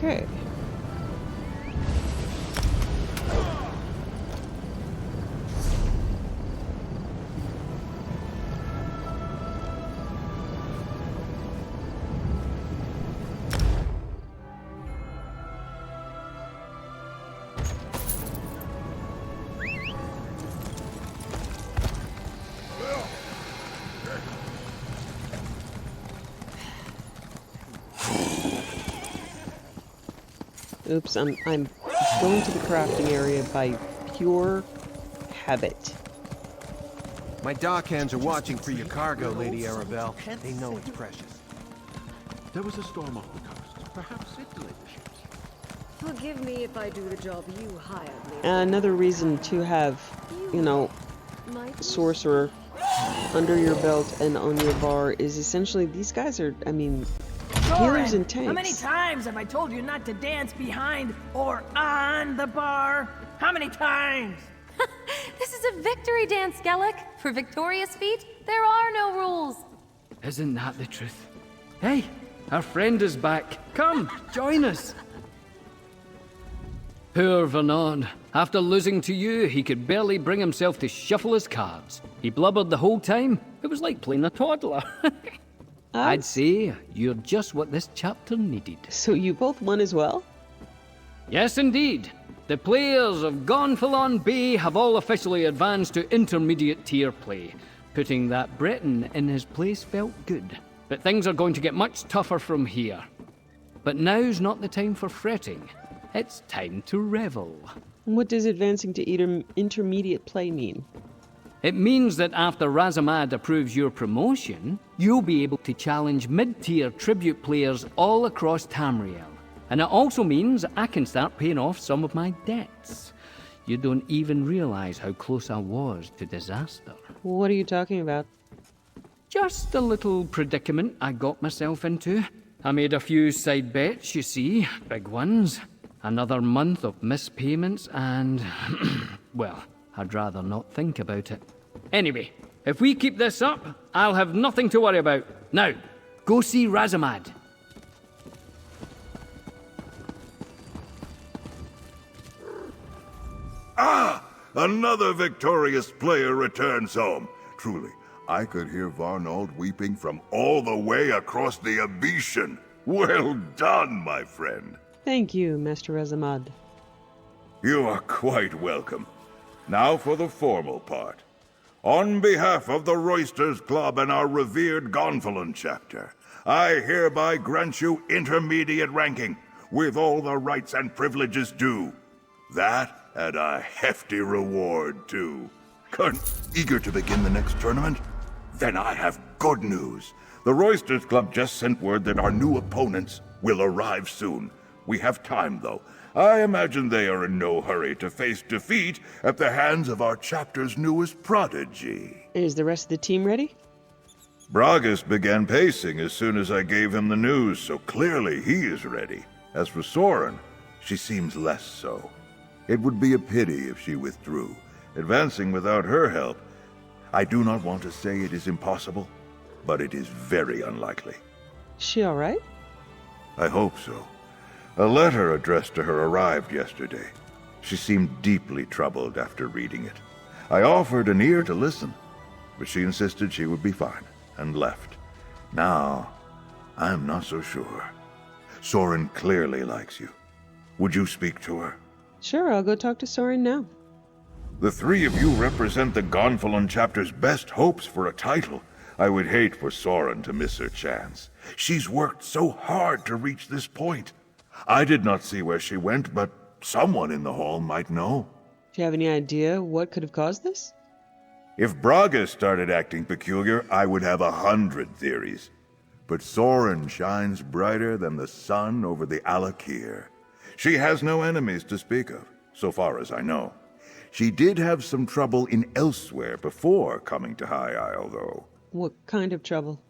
Okay. Oops, I'm going to the crafting area by pure habit. My dockhands are watching for your cargo, Lady Arabelle. They know it's precious. There was a storm off the coast. Perhaps it delayed the ships. Forgive me if I do the job you hired me. Another reason to have, you know, sorcerer under your belt and on your bar is essentially these guys are, I mean, healers and tanks. How many times have I told you not to dance behind or on the bar? How many times? This is a victory dance, Skellic. For victorious feet, there are no rules. Isn't that the truth? Hey, our friend is back. Come, join us. Poor Vernon. After losing to you, he could barely bring himself to shuffle his cards. He blubbered the whole time. It was like playing a toddler. I'd say you're just what this chapter needed. So you both won as well? Yes, indeed. The players of Gonfalon Bay have all officially advanced to intermediate tier play. Putting that Breton in his place felt good. But things are going to get much tougher from here. But now's not the time for fretting. It's time to revel. What does advancing to intermediate play mean? It means that after Razamad approves your promotion, you'll be able to challenge mid-tier tribute players all across Tamriel. And it also means I can start paying off some of my debts. You don't even realize how close I was to disaster. What are you talking about? Just a little predicament I got myself into. I made a few side bets, you see, big ones. Another month of missed payments and... well, I'd rather not think about it. Anyway, if we keep this up, I'll have nothing to worry about. Now, go see Razamad. Ah! Another victorious player returns home. Truly, I could hear Varnold weeping from all the way across the Abyssion. Well done, my friend. Thank you, Master Razamad. You are quite welcome. Now for the formal part. On behalf of the Roysters Club and our revered Gonfalon chapter, I hereby grant you intermediate ranking, with all the rights and privileges due. That and a hefty reward, too. Eager to begin the next tournament? Then I have good news. The Roysters Club just sent word that our new opponents will arrive soon. We have time, though. I imagine they are in no hurry to face defeat at the hands of our chapter's newest prodigy. Is the rest of the team ready? Bragas began pacing as soon as I gave him the news, so clearly he is ready. As for Soren, she seems less so. It would be a pity if she withdrew. Advancing without her help, I do not want to say it is impossible, but it is very unlikely. She all right? I hope so. A letter addressed to her arrived yesterday. She seemed deeply troubled after reading it. I offered an ear to listen, but she insisted she would be fine, and left. Now, I'm not so sure. Soren clearly likes you. Would you speak to her? Sure, I'll go talk to Soren now. The three of you represent the Gonfalon chapter's best hopes for a title. I would hate for Soren to miss her chance. She's worked so hard to reach this point. I did not see where she went, but someone in the hall might know. Do you have any idea what could have caused this? If Braga started acting peculiar, I would have 100 theories. But Soren shines brighter than the sun over the Alakir. She has no enemies to speak of, so far as I know. She did have some trouble in Elsewhere before coming to High Isle, though. What kind of trouble?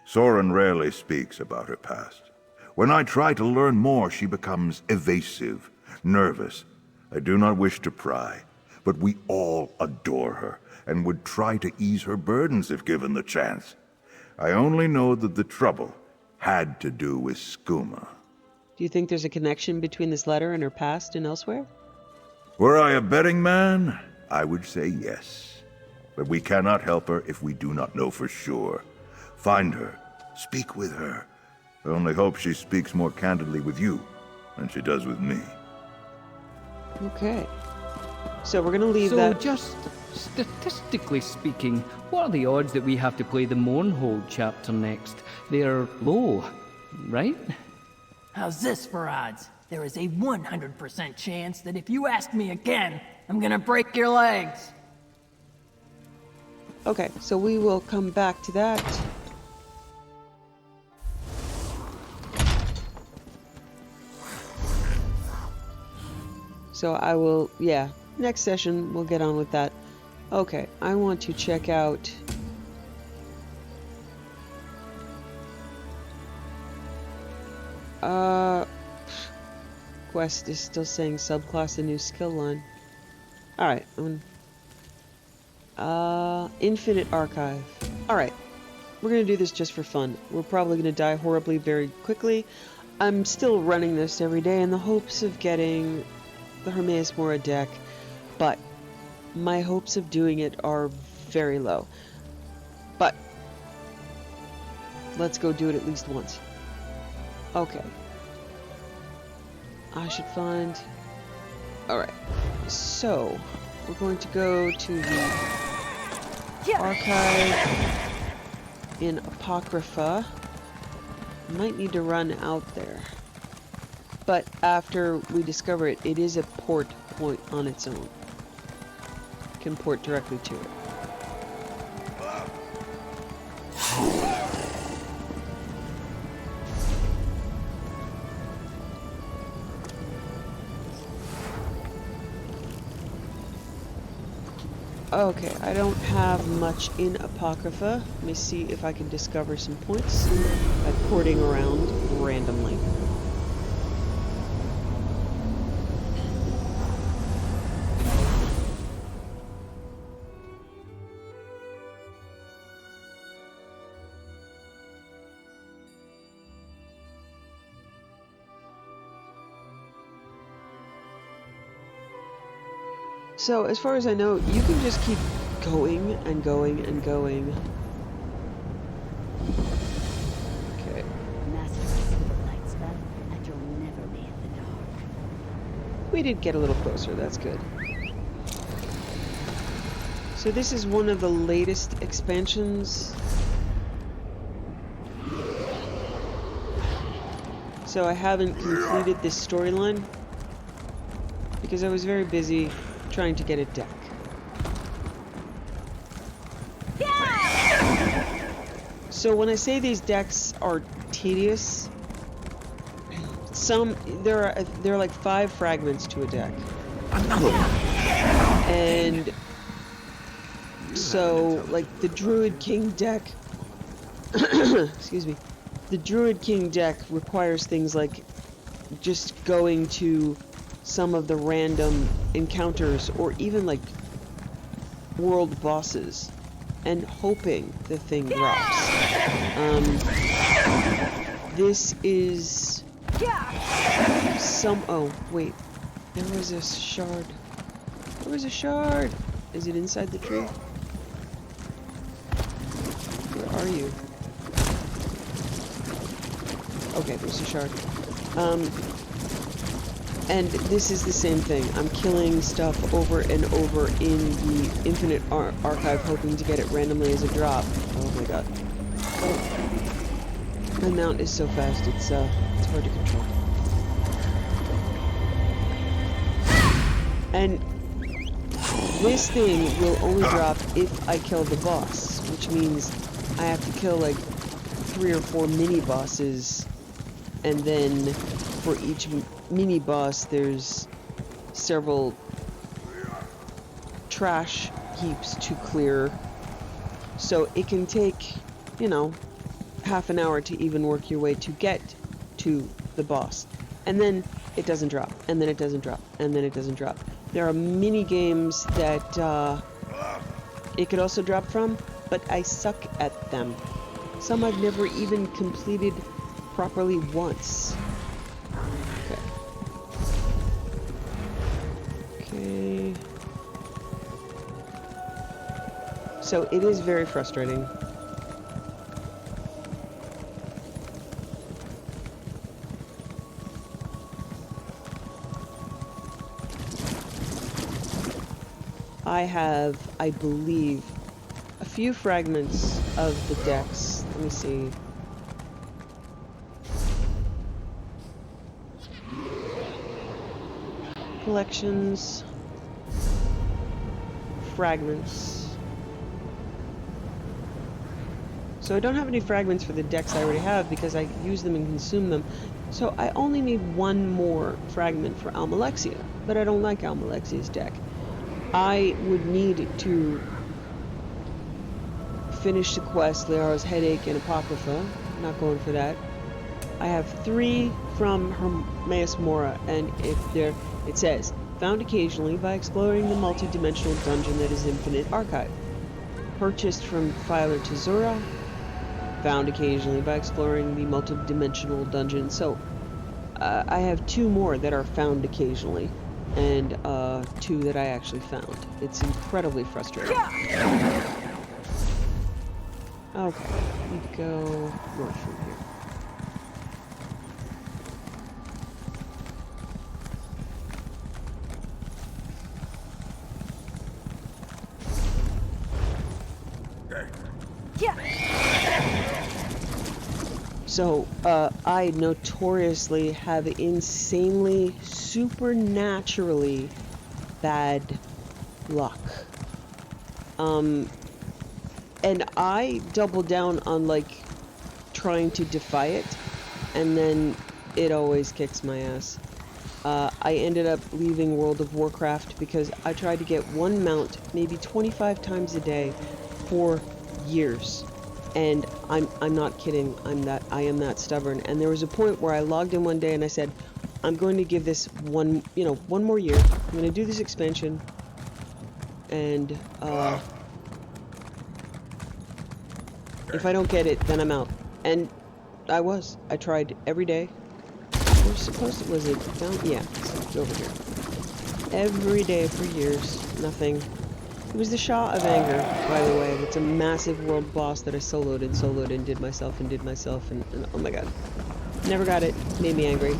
Soren rarely speaks about her past. When I try to learn more, she becomes evasive, nervous. I do not wish to pry, but we all adore her and would try to ease her burdens if given the chance. I only know that the trouble had to do with skooma. Do you think there's a connection between this letter and her past and Elsewhere? Were I a betting man, I would say yes. But we cannot help her if we do not know for sure. Find her, speak with her. I only hope she speaks more candidly with you than she does with me. Okay. So we're gonna leave that... So just statistically speaking, what are the odds that we have to play the Mournhold chapter next? They're low, right? How's this for odds? There is a 100% chance that if you ask me again, I'm gonna break your legs. Okay, so we will come back to that. So I will, yeah, next session we'll get on with that. Okay, I want to check out... Quest is still saying subclass a new skill line. Alright, Infinite Archive. Alright, we're gonna do this just for fun. We're probably gonna die horribly very quickly. I'm still running this every day in the hopes of getting the Hermaeus Mora deck, but my hopes of doing it are very low. But let's go do it at least once. Okay. I should find... Alright. So, we're going to go to the archive in Apocrypha. Might need to run out there. But after we discover it, it is a port point on its own. Can port directly to it. Okay, I don't have much in Apocrypha. Let me see if I can discover some points by porting around randomly. So, as far as I know, you can just keep going and going and going. Okay. We did get a little closer, that's good. So this is one of the latest expansions. So I haven't completed this storyline because I was very busy trying to get a deck. Yeah! So when I say these decks are tedious, there are like 5 fragments to a deck. Another one. And so like the Druid King deck excuse me. The Druid King deck requires things like just going to some of the random encounters or even like world bosses and hoping the thing drops. This is oh wait, there was a shard. There was a shard. Is it inside the tree? Where are you? Okay, there's a shard. And this is the same thing. I'm killing stuff over and over in the Infinite Archive, hoping to get it randomly as a drop. Oh my god. Oh. My mount is so fast, it's hard to control. And this thing will only drop if I kill the boss, which means I have to kill like 3 or 4 mini-bosses, and then for each mini-boss there's several trash heaps to clear. So it can take, you know, half an hour to even work your way to get to the boss. And then it doesn't drop, and then it doesn't drop, and then it doesn't drop. There are mini games that it could also drop from, but I suck at them. Some I've never even completed properly once. Okay. Okay. So it is very frustrating. I have, I believe, a few fragments of the decks. Let me see. Collections. Fragments. So I don't have any fragments for the decks I already have because I use them and consume them. So I only need one more fragment for Almalexia, but I don't like Almalexia's deck. I would need to finish the quest, Liara's Headache and Apocrypha. Not going for that. I have 3 from Hermaeus Mora, and it says, found occasionally by exploring the multi-dimensional dungeon that is Infinite Archive. Purchased from Filer Tesura, found occasionally by exploring the multi-dimensional dungeon. So, I have 2 more that are found occasionally. and 2 that I actually found. It's incredibly frustrating. Okay, we go north from here. So, I notoriously have insanely, supernaturally bad luck. And I double down on, like, trying to defy it, and then it always kicks my ass. I ended up leaving World of Warcraft because I tried to get one mount maybe 25 times a day for years. And I'm not kidding. I am that stubborn. And there was a point where I logged in one day and I said, I'm going to give this one more year. I'm going to do this expansion. And if I don't get it, then I'm out. And I tried every day. We're supposed to, was it down? Yeah, it's over here. Every day for years, nothing. It was the Shah of Anger, by the way. It's a massive world boss that I soloed and did myself, and oh my god. Never got it. Made me angry.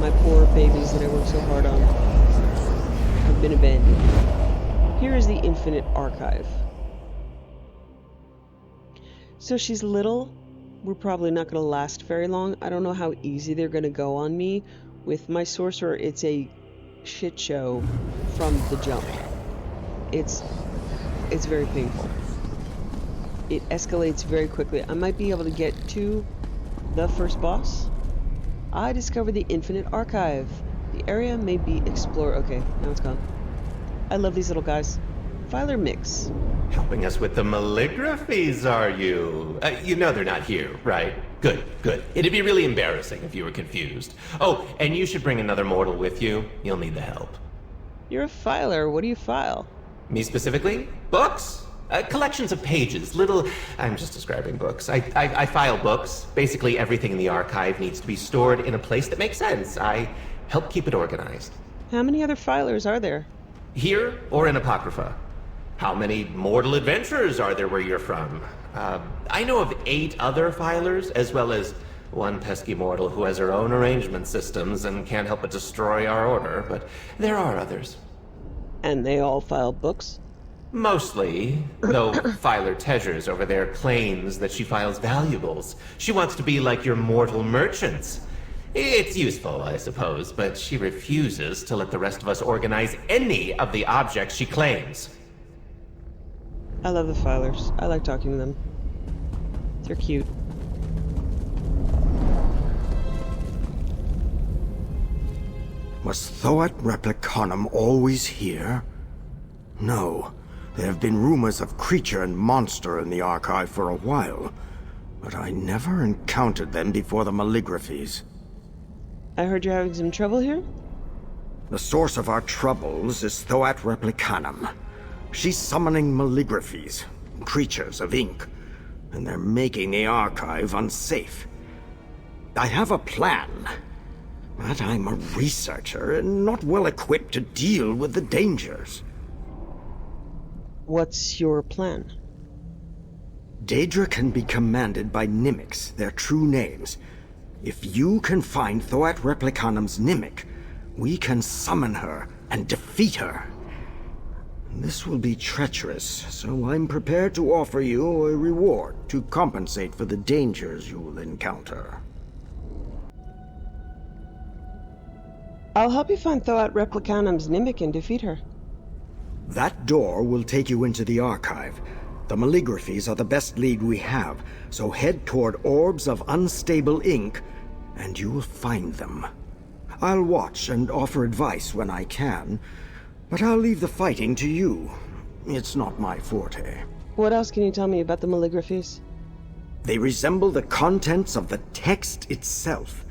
My poor babies that I worked so hard on have been abandoned. Here is the Infinite Archive. So she's little. We're probably not going to last very long. I don't know how easy they're going to go on me. With my sorcerer, it's a shit show from the jump. It's very painful. It escalates very quickly. I might be able to get to the first boss. I discovered the Infinite Archive. The area may be explored. Okay, now it's gone. I love these little guys. Filer mix. Helping us with the malligraphies, are you? You know they're not here, right? Good, good. It'd be really embarrassing if you were confused. Oh, and you should bring another mortal with you. You'll need the help. You're a filer. What do you file? Me specifically? Books? Collections of pages. I'm just describing books. I file books. Basically everything in the archive needs to be stored in a place that makes sense. I help keep it organized. How many other filers are there? Here or in Apocrypha? How many mortal adventurers are there where you're from? I know of 8 other filers, as well as one pesky mortal who has her own arrangement systems and can't help but destroy our order, but there are others. And they all file books? Mostly, though Filer Tezzers over there claims that she files valuables. She wants to be like your mortal merchants. It's useful, I suppose, but she refuses to let the rest of us organize any of the objects she claims. I love the filers. I like talking to them. They're cute. Was Thoat Replicanum always here? No. There have been rumors of creature and monster in the archive for a while, but I never encountered them before the malligraphies. I heard you're having some trouble here? The source of our troubles is Thoat Replicanum. She's summoning malligraphies, creatures of ink, and they're making the archive unsafe. I have a plan, but I'm a researcher and not well equipped to deal with the dangers. What's your plan? Daedra can be commanded by Nimics, their true names. If you can find Thoat Replicanum's Nimic, we can summon her and defeat her. This will be treacherous, so I'm prepared to offer you a reward to compensate for the dangers you will encounter. I'll help you find Thoat Replicanum's Nimic and defeat her. That door will take you into the archive. The malligraphies are the best lead we have, so head toward orbs of unstable ink, and you will find them. I'll watch and offer advice when I can, but I'll leave the fighting to you. It's not my forte. What else can you tell me about the malligraphies? They resemble the contents of the text itself.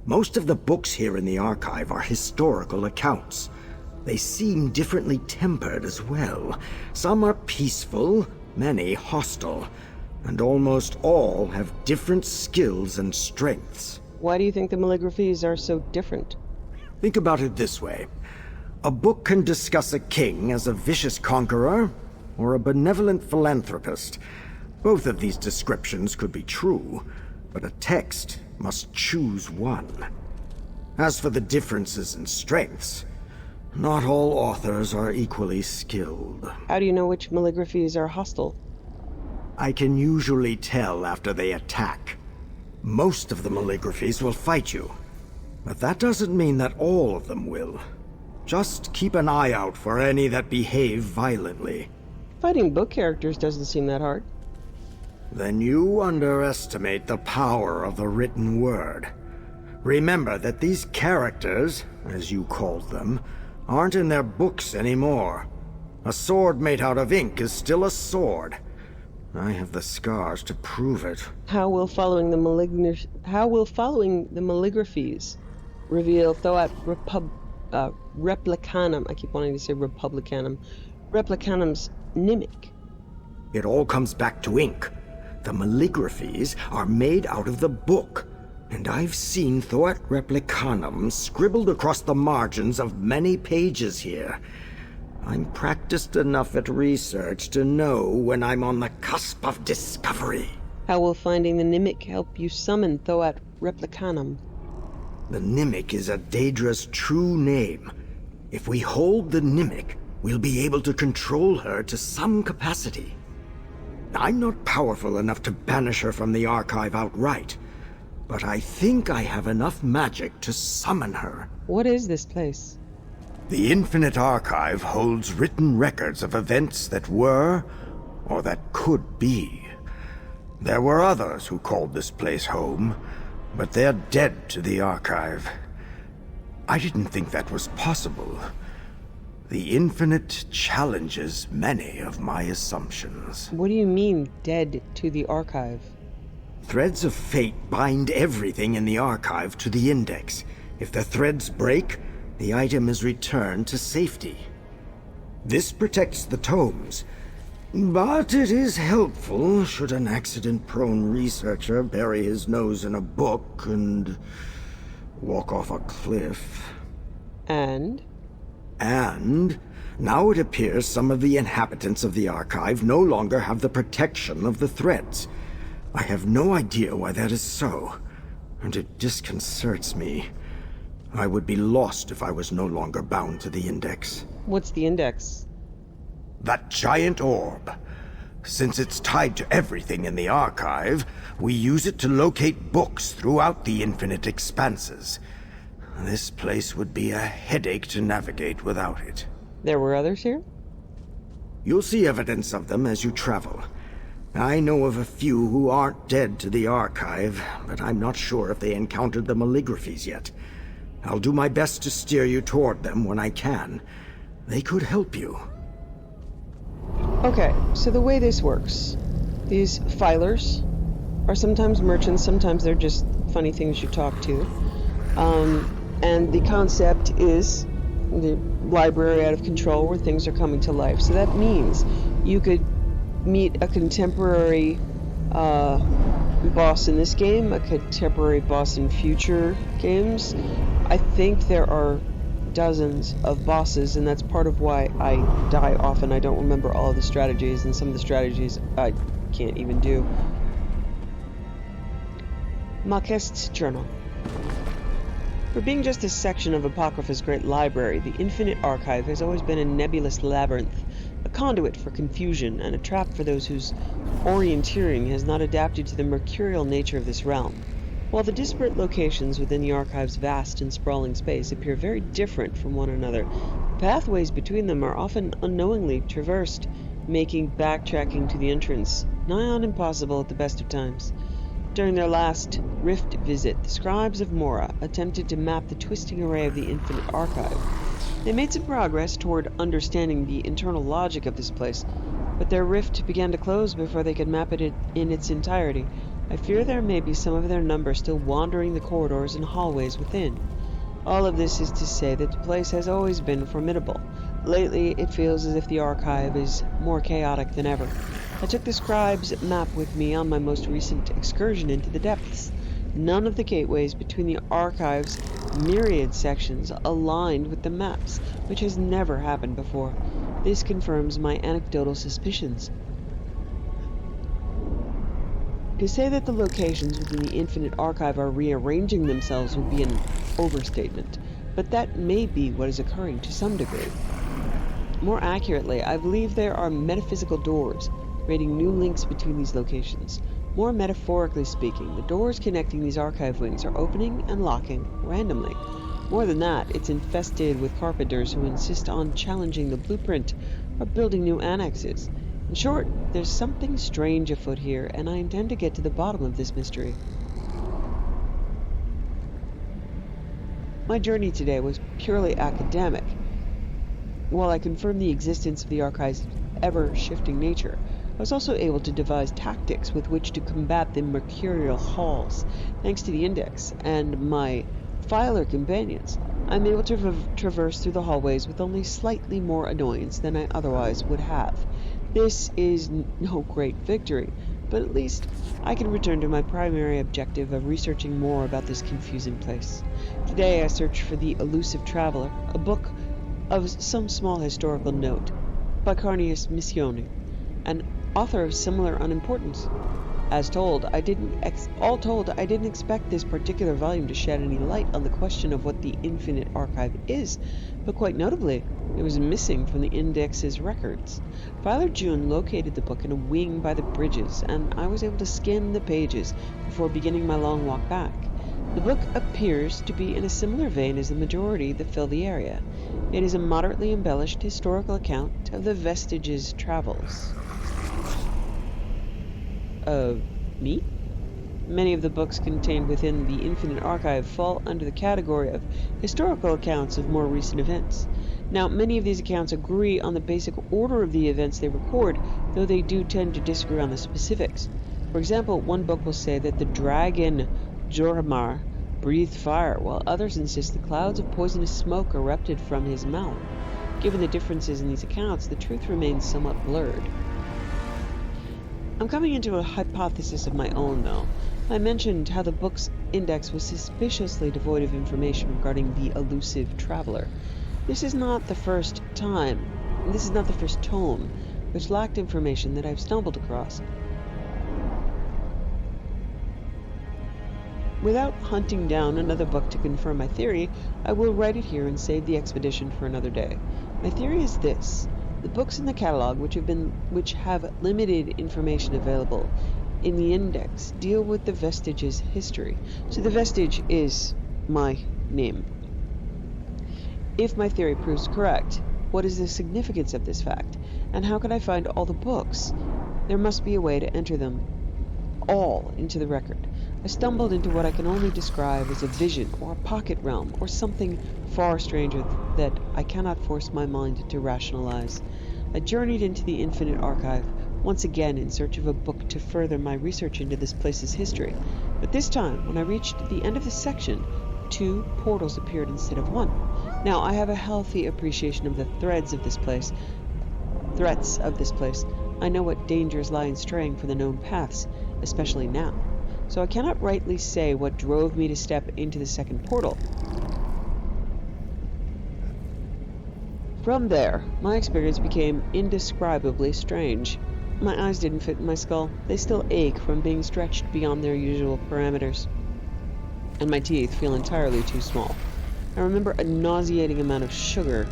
Most of the books here in the archive are historical accounts. They seem differently tempered as well. Some are peaceful, many hostile, and almost all have different skills and strengths. Why do you think the malligraphies are so different? Think about it this way. A book can discuss a king as a vicious conqueror or a benevolent philanthropist. Both of these descriptions could be true, but a text must choose one. As for the differences in strengths, not all authors are equally skilled. How do you know which malligraphies are hostile? I can usually tell after they attack. Most of the malligraphies will fight you, but that doesn't mean that all of them will. Just keep an eye out for any that behave violently. Fighting book characters doesn't seem that hard. Then you underestimate the power of the written word. Remember that these characters, as you called them, aren't in their books anymore. A sword made out of ink is still a sword. I have the scars to prove it. How will following the malligraphies reveal Thoat Replicanum? I keep wanting to say Republicanum. Replicanum's mimic. It all comes back to ink. The malligraphies are made out of the book, and I've seen Thoat Replicanum scribbled across the margins of many pages here. I'm practiced enough at research to know when I'm on the cusp of discovery. How will finding the Nimic help you summon Thoat Replicanum? The Nimic is a Daedra's true name. If we hold the Nimic, we'll be able to control her to some capacity. I'm not powerful enough to banish her from the Archive outright, but I think I have enough magic to summon her. What is this place? The Infinite Archive holds written records of events that were, or that could be. There were others who called this place home, but they're dead to the Archive. I didn't think that was possible. The Infinite challenges many of my assumptions. What do you mean, dead to the Archive? Threads of fate bind everything in the Archive to the Index. If the threads break, the item is returned to safety. This protects the tomes, but it is helpful should an accident-prone researcher bury his nose in a book and walk off a cliff. And now it appears some of the inhabitants of the Archive no longer have the protection of the threads. I have no idea why that is so, and it disconcerts me. I would be lost if I was no longer bound to the Index. What's the Index? That giant orb. Since it's tied to everything in the Archive, we use it to locate books throughout the infinite expanses. This place would be a headache to navigate without it. There were others here? You'll see evidence of them as you travel. I know of a few who aren't dead to the Archive, but I'm not sure if they encountered the malligraphies yet. I'll do my best to steer you toward them when I can. They could help you. Okay, so the way this works, these filers are sometimes merchants, sometimes they're just funny things you talk to. And the concept is the library out of control where things are coming to life. So that means you could meet a contemporary boss in this game, a contemporary boss in future games. I think there are dozens of bosses, and that's part of why I die often. I don't remember all of the strategies, and some of the strategies I can't even do. Malkest's Journal. For being just a section of Apocrypha's great library, the Infinite Archive has always been a nebulous labyrinth, a conduit for confusion, and a trap for those whose orienteering has not adapted to the mercurial nature of this realm. While the disparate locations within the Archive's vast and sprawling space appear very different from one another, the pathways between them are often unknowingly traversed, making backtracking to the entrance nigh on impossible at the best of times. During their last Rift visit, the scribes of Mora attempted to map the twisting array of the Infinite Archive. They made some progress toward understanding the internal logic of this place, but their rift began to close before they could map it in its entirety. I fear there may be some of their number still wandering the corridors and hallways within. All of this is to say that the place has always been formidable. Lately, it feels as if the Archive is more chaotic than ever. I took the scribe's map with me on my most recent excursion into the depths. None of the gateways between the archive's myriad sections aligned with the maps, which has never happened before. This confirms my anecdotal suspicions. To say that the locations within the Infinite Archive are rearranging themselves would be an overstatement, but that may be what is occurring to some degree. More accurately, I believe there are metaphysical doors, creating new links between these locations. More metaphorically speaking, the doors connecting these archive wings are opening and locking randomly. More than that, it's infested with carpenters who insist on challenging the blueprint or building new annexes. In short, there's something strange afoot here, and I intend to get to the bottom of this mystery. My journey today was purely academic. While I confirmed the existence of the archive's ever-shifting nature, I was also able to devise tactics with which to combat the mercurial halls. Thanks to the Index and my filer companions, I'm able to traverse through the hallways with only slightly more annoyance than I otherwise would have. This is no great victory, but at least I can return to my primary objective of researching more about this confusing place. Today I searched for The Elusive Traveler, a book of some small historical note, by Carnius Missione, an author of similar unimportance. All told, I didn't expect this particular volume to shed any light on the question of what the Infinite Archive is, but quite notably, it was missing from the Index's records. Filer June located the book in a wing by the bridges, and I was able to skim the pages before beginning my long walk back. The book appears to be in a similar vein as the majority that fill the area. It is a moderately embellished historical account of the Vestiges' travels. Of me? Many of the books contained within the Infinite Archive fall under the category of historical accounts of more recent events. Now, many of these accounts agree on the basic order of the events they record, though they do tend to disagree on the specifics. For example, one book will say that the dragon Jormar breathed fire, while others insist the clouds of poisonous smoke erupted from his mouth. Given the differences in these accounts, the truth remains somewhat blurred. I'm coming into a hypothesis of my own, though. I mentioned how the book's index was suspiciously devoid of information regarding the elusive traveler. This is not the first tome which lacked information that I've stumbled across. Without hunting down another book to confirm my theory, I will write it here and save the expedition for another day. My theory is this. The books in the catalog which have limited information available in the index deal with the Vestiges' history. So the Vestige is my name. If my theory proves correct, what is the significance of this fact? And how can I find all the books? There must be a way to enter them all into the record. I stumbled into what I can only describe as a vision or a pocket realm or something far stranger that I cannot force my mind to rationalize. I journeyed into the Infinite Archive, once again in search of a book to further my research into this place's history. But this time, when I reached the end of the section, 2 portals appeared instead of 1. Now, I have a healthy appreciation of the threats of this place. I know what dangers lie in straying from the known paths, especially now. So I cannot rightly say what drove me to step into the second portal. From there, my experience became indescribably strange. My eyes didn't fit in my skull. They still ache from being stretched beyond their usual parameters. And my teeth feel entirely too small. I remember a nauseating amount of sugar.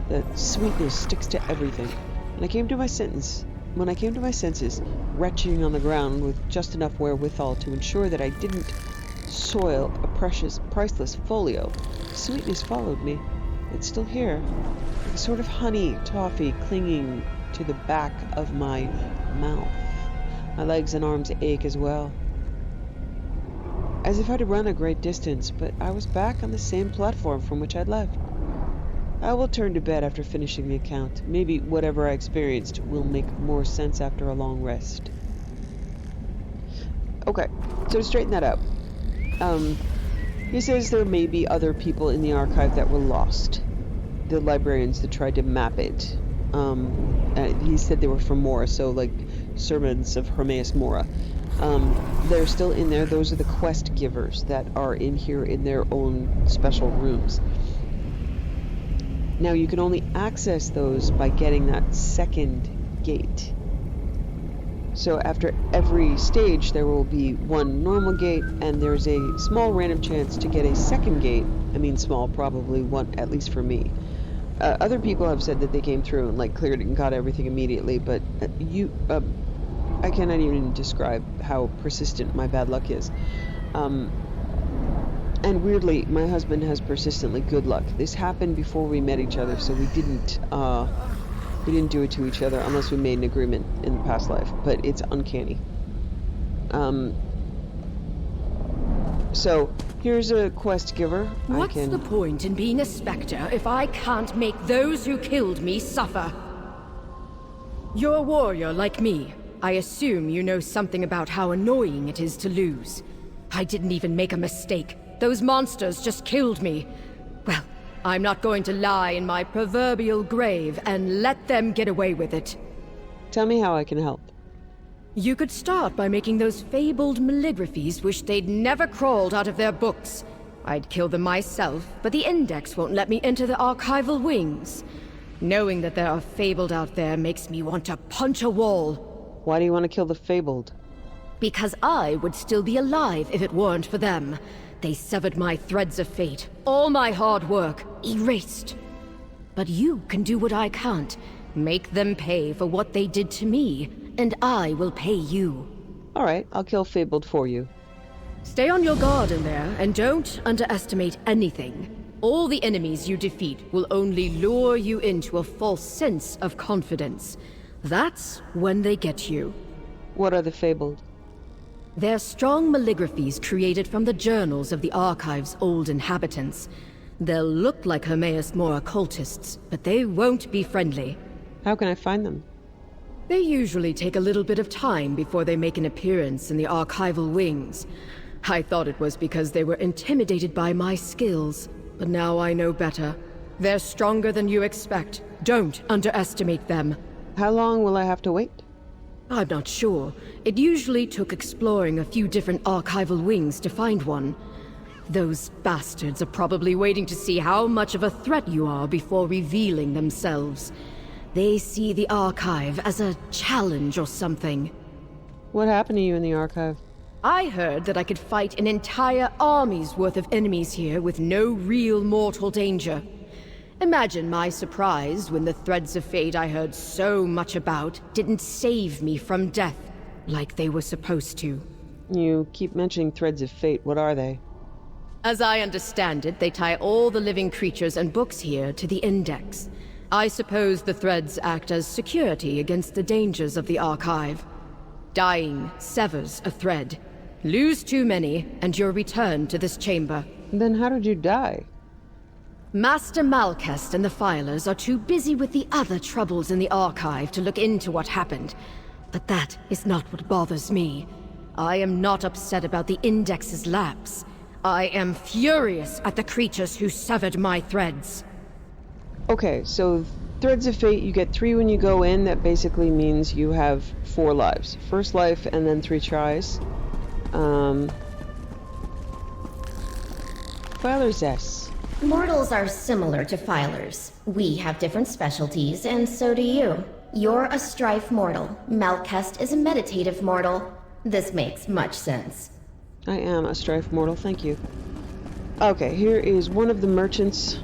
The sweetness sticks to everything. When I came to my senses, retching on the ground with just enough wherewithal to ensure that I didn't soil a priceless folio, sweetness followed me. It's still here, like a sort of honey toffee clinging to the back of my mouth. My legs and arms ache as well, as if I'd run a great distance, but I was back on the same platform from which I'd left. I will turn to bed after finishing the account. Maybe whatever I experienced will make more sense after a long rest. Okay, so to straighten that out, he says there may be other people in the archive that were lost. The librarians that tried to map it. He said they were from Mora, so like servants of Hermaeus Mora. They're still in there. Those are the quest givers that are in here in their own special rooms. Now you can only access those by getting that second gate. So after every stage there will be one normal gate, and there's a small random chance to get a second gate. I mean small, probably one, at least for me. Other people have said that they came through and like cleared it and got everything immediately, but I cannot even describe how persistent my bad luck is. And weirdly, my husband has persistently good luck. This happened before we met each other, so we didn't do it to each other unless we made an agreement in the past life. But it's uncanny. So here's a quest giver. What's the point in being a spectre if I can't make those who killed me suffer? You're a warrior like me. I assume you know something about how annoying it is to lose. I didn't even make a mistake. Those monsters just killed me. Well, I'm not going to lie in my proverbial grave and let them get away with it. Tell me how I can help. You could start by making those fabled malligraphies wish they'd never crawled out of their books. I'd kill them myself, but the Index won't let me enter the archival wings. Knowing that there are fabled out there makes me want to punch a wall. Why do you want to kill the fabled? Because I would still be alive if it weren't for them. They severed my threads of fate, all my hard work, erased. But you can do what I can't. Make them pay for what they did to me, and I will pay you. Alright, I'll kill fabled for you. Stay on your guard in there, and don't underestimate anything. All the enemies you defeat will only lure you into a false sense of confidence. That's when they get you. What are the fabled? They're strong malligraphies created from the journals of the Archive's old inhabitants. They'll look like Hermaeus Mora cultists, but they won't be friendly. How can I find them? They usually take a little bit of time before they make an appearance in the archival wings. I thought it was because they were intimidated by my skills, but now I know better. They're stronger than you expect. Don't underestimate them. How long will I have to wait? I'm not sure. It usually took exploring a few different archival wings to find one. Those bastards are probably waiting to see how much of a threat you are before revealing themselves. They see the Archive as a challenge or something. What happened to you in the Archive? I heard that I could fight an entire army's worth of enemies here with no real mortal danger. Imagine my surprise when the threads of fate I heard so much about didn't save me from death, like they were supposed to. You keep mentioning threads of fate. What are they? As I understand it, they tie all the living creatures and books here to the Index. I suppose the threads act as security against the dangers of the Archive. Dying severs a thread. Lose too many, and you're returned to this chamber. Then how did you die? Master Malkest and the Filers are too busy with the other troubles in the Archive to look into what happened. But that is not what bothers me. I am not upset about the Index's lapse. I am furious at the creatures who severed my threads. Okay, so threads of fate, you get 3 when you go in. That basically means you have 4 lives. First life and then 3 tries. Filer's S. Mortals are similar to Filers. We have different specialties, and so do you. You're a strife mortal. Malkest is a meditative mortal. This makes much sense. I am a strife mortal, thank you. Okay, here is one of the merchants.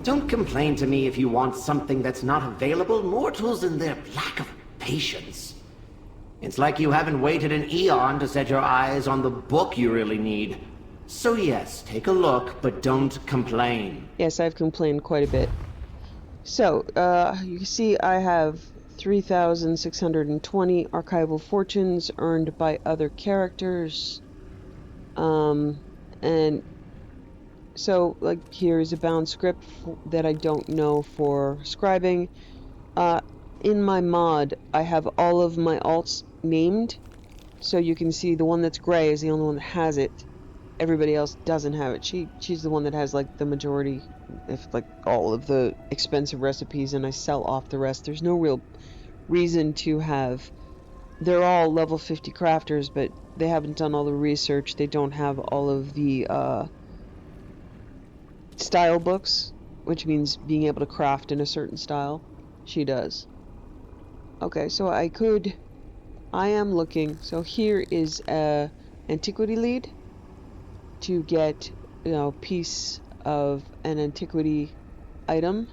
Don't complain to me if you want something that's not available. Mortals and their lack of patience. It's like you haven't waited an eon to set your eyes on the book you really need. So yes, take a look, but don't complain. Yes, I've complained quite a bit. So, you can see I have 3,620 archival fortunes earned by other characters. And so, like, here's a bound script that I don't know for scribing. In my mod, I have all of my alts named, so you can see the one that's gray is the only one that has it. Everybody else doesn't have it. She's the one that has like the majority, if like all of the expensive recipes, and I sell off the rest. There's no real reason to have they're all level 50 crafters, but they haven't done all the research. They don't have all of the style books, which means being able to craft in a certain style. She does. Okay, so I am looking. So here is a antiquity lead to get, you know, piece of an antiquity item,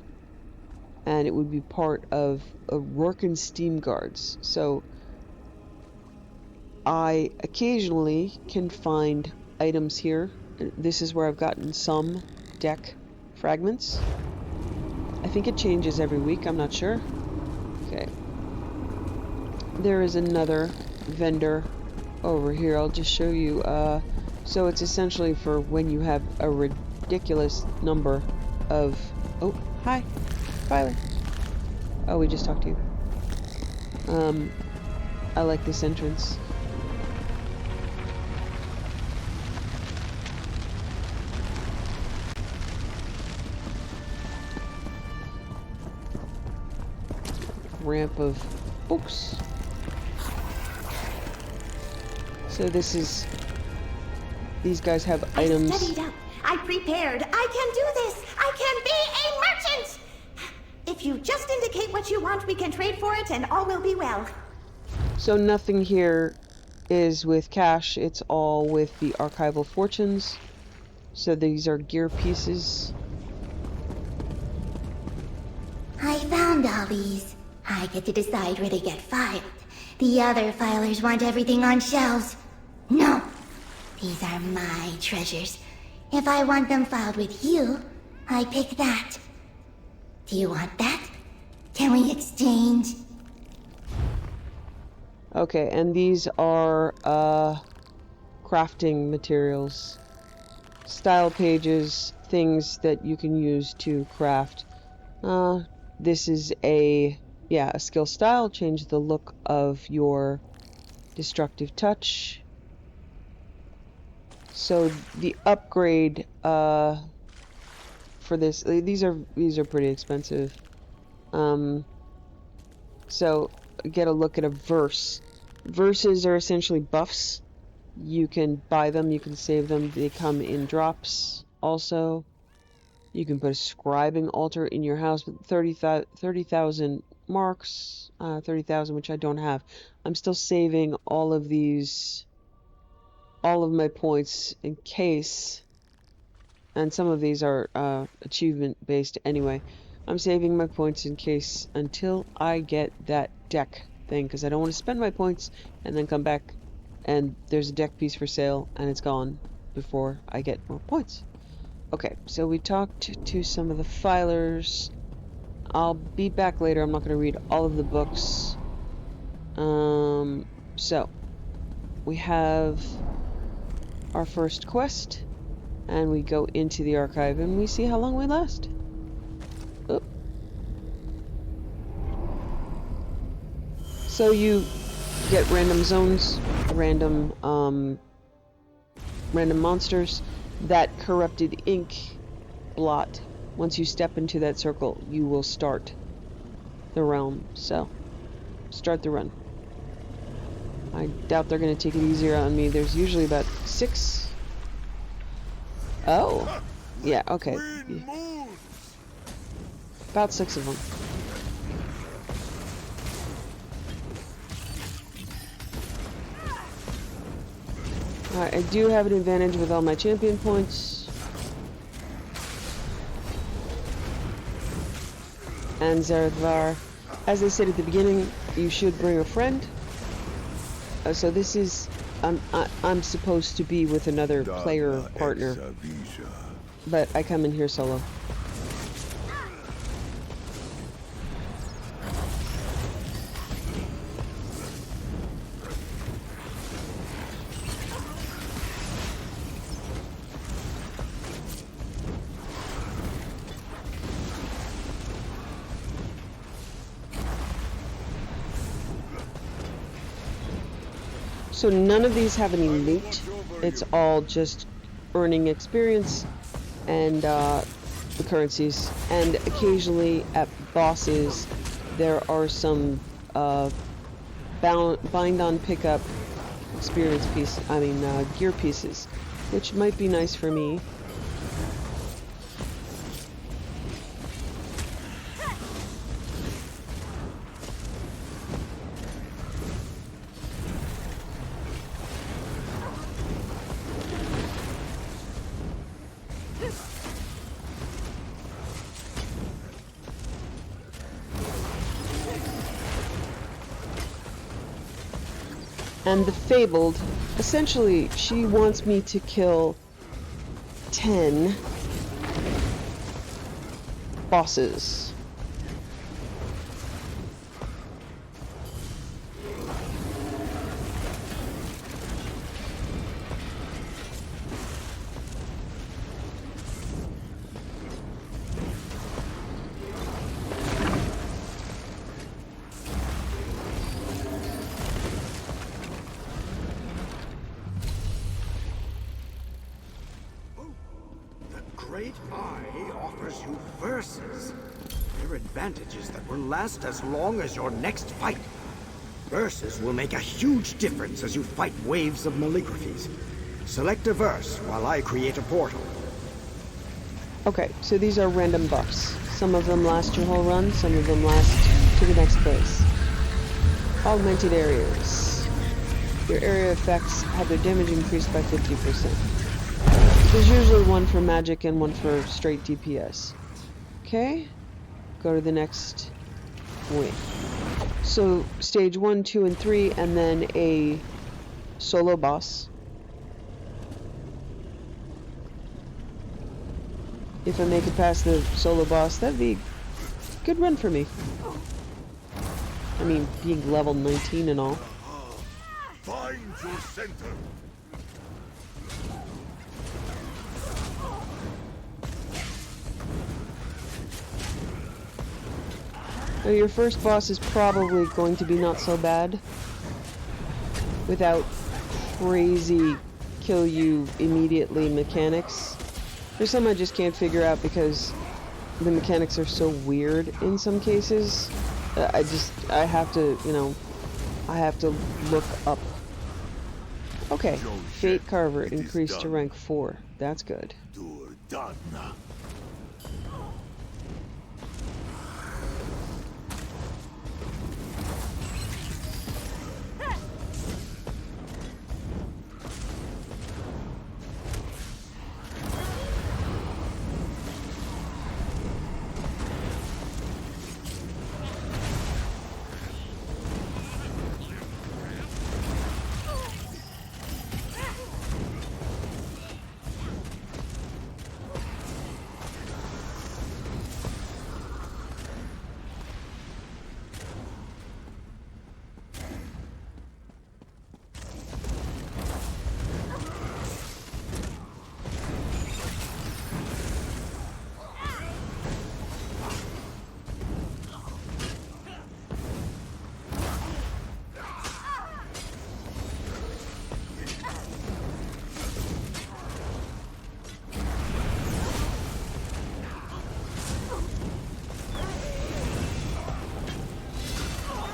and it would be part of a work and steam guards. So I occasionally can find items here. This is where I've gotten some deck fragments. I think it changes every week, I'm not sure. Okay. There is another vendor over here. I'll just show you. So it's essentially for when you have a ridiculous number of... Oh, hi, Tyler. Oh, we just talked to you. I like this entrance. Ramp of books. So this is... These guys have items. I studied up. I prepared. I can do this. I can be a merchant! If you just indicate what you want, we can trade for it and all will be well. So nothing here is with cash. It's all with the archival fortunes. So these are gear pieces. I found all these. I get to decide where they get filed. The other filers want everything on shelves. No. These are my treasures. If I want them filed with you, I pick that. Do you want that? Can we exchange? Okay, and these are crafting materials. Style pages, things that you can use to craft. This is a skill style. Change the look of your destructive touch. So the upgrade for this, these are pretty expensive. So get a look at a verse. Verses are essentially buffs. You can buy them, you can save them. They come in drops also. You can put a scribing altar in your house with 30,000 marks, 30,000, which I don't have. I'm still saving all of these, all of my points in case, and some of these are achievement based anyway. I'm saving my points in case until I get that deck thing, because I don't want to spend my points and then come back and there's a deck piece for sale and it's gone before I get more points. Okay, so we talked to some of the filers. I'll be back later. I'm not going to read all of the books. So we have our first quest, and we go into the archive and we see how long we last. Oop. So you get random zones, random monsters. That corrupted ink blot, once you step into that circle, you will start the realm. So, start the run. I doubt they're going to take it easier on me. There's usually about 6. Oh, yeah, okay. About 6 of them. Alright, I do have an advantage with all my champion points. And Zerith-var. As I said at the beginning, you should bring a friend. So this is... I'm supposed to be with another player partner. But I come in here solo. So none of these have any loot. It's all just earning experience and the currencies. And occasionally at bosses, there are some bind on pickup experience piece, gear pieces, which might be nice for me. And the Fabled, essentially, she wants me to kill 10 bosses. Great Eye offers you verses. Their advantages that will last as long as your next fight. Verses will make a huge difference as you fight waves of maligraphies. Select a verse while I create a portal. Okay, so these are random buffs. Some of them last your whole run, some of them last to the next place. Augmented areas. Your area effects have their damage increased by 50%. There's usually one for magic and one for straight DPS. Okay, go to the next wing. So stage 1, 2, and 3, and then a solo boss. If I make it past the solo boss, that'd be a good run for me. I mean, being level 19 and all. Find your center. So your first boss is probably going to be not so bad without crazy kill you immediately mechanics. There's some I just can't figure out because the mechanics are so weird in some cases. I have to, I have to look up. Okay, Fate Carver increased to rank 4. That's good. Done.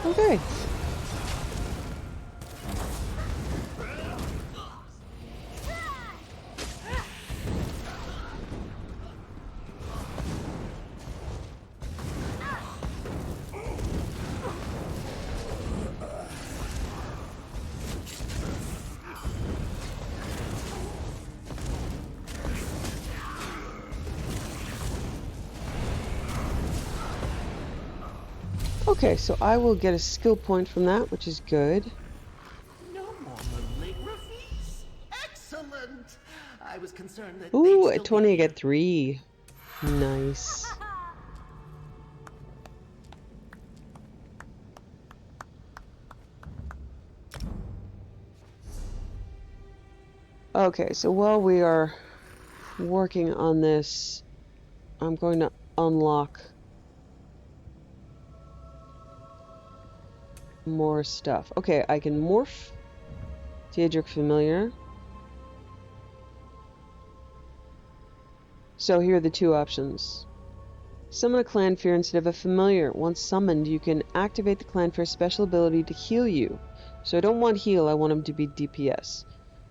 Okay. Okay, so I will get a skill point from that, which is good. No more maligraphies? Excellent! I was concerned that Ooh, at 20 I get 3. Nice. Okay, so while we are working on this, I'm going to unlock more stuff. Okay, I can morph Daedric Familiar. So here are the two options. Summon a clan fear instead of a familiar. Once summoned, you can activate the clan fear's special ability to heal you. So I don't want heal, I want him to be DPS.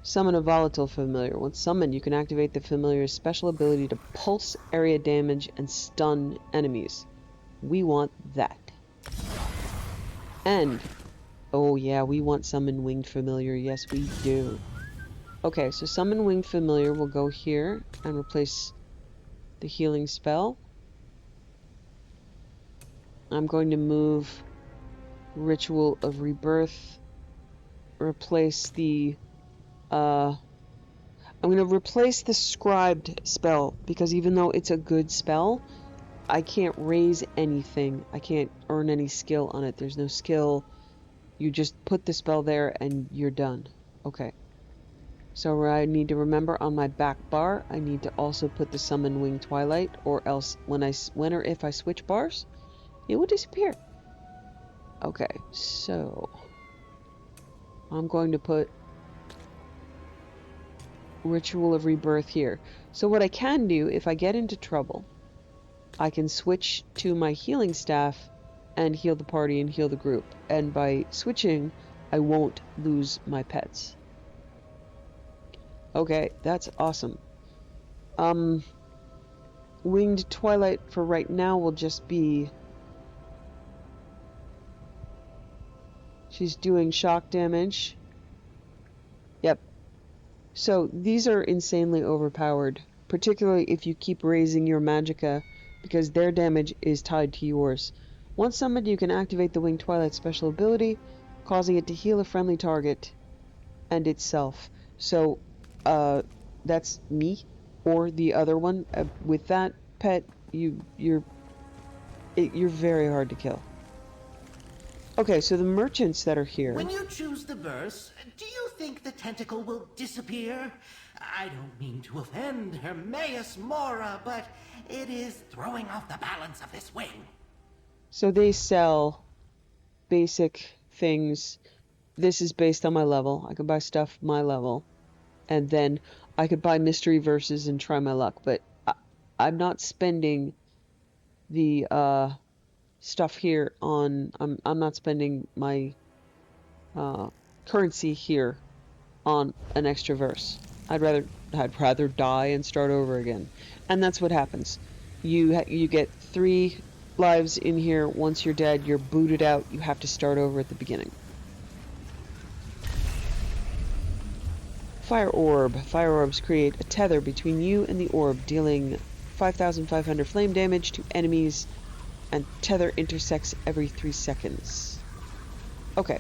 Summon a volatile familiar. Once summoned, you can activate the familiar's special ability to pulse area damage and stun enemies. We want that. And, oh yeah, we want summon winged familiar. Yes, we do. Okay, so summon winged familiar will go here and replace the healing spell. I'm going to move Ritual of Rebirth, replace the, I'm going to replace the Scribed spell, because even though it's a good spell, I can't raise anything. I can't earn any skill on it. There's no skill. You just put the spell there and you're done. Okay. So I need to remember on my back bar, I need to also put the Summon Wing Twilight, or else when or if I switch bars, it will disappear. Okay, so I'm going to put Ritual of Rebirth here. So what I can do, if I get into trouble, I can switch to my healing staff and heal the party and heal the group. And by switching, I won't lose my pets. Okay, that's awesome. Winged Twilight for right now will just be... She's doing shock damage. Yep. So these are insanely overpowered, particularly if you keep raising your magicka, because their damage is tied to yours. Once summoned, you can activate the Winged Twilight special ability, causing it to heal a friendly target and itself. So, that's me, or the other one. With that pet, you're very hard to kill. Okay, so the merchants that are here... When you choose the verse, do you think the tentacle will disappear? I don't mean to offend Hermaeus Mora, but it is throwing off the balance of this wing. So they sell basic things. This is based on my level. I could buy stuff my level. And then I could buy mystery verses and try my luck. But I'm not spending the stuff here on... I'm not spending my currency here on an extra verse. I'd rather die and start over again. And that's what happens. You get 3 lives in here. Once you're dead, you're booted out. You have to start over at the beginning. Fire Orb. Fire orbs create a tether between you and the orb, dealing 5,500 flame damage to enemies, and tether intersects every 3 seconds. Okay.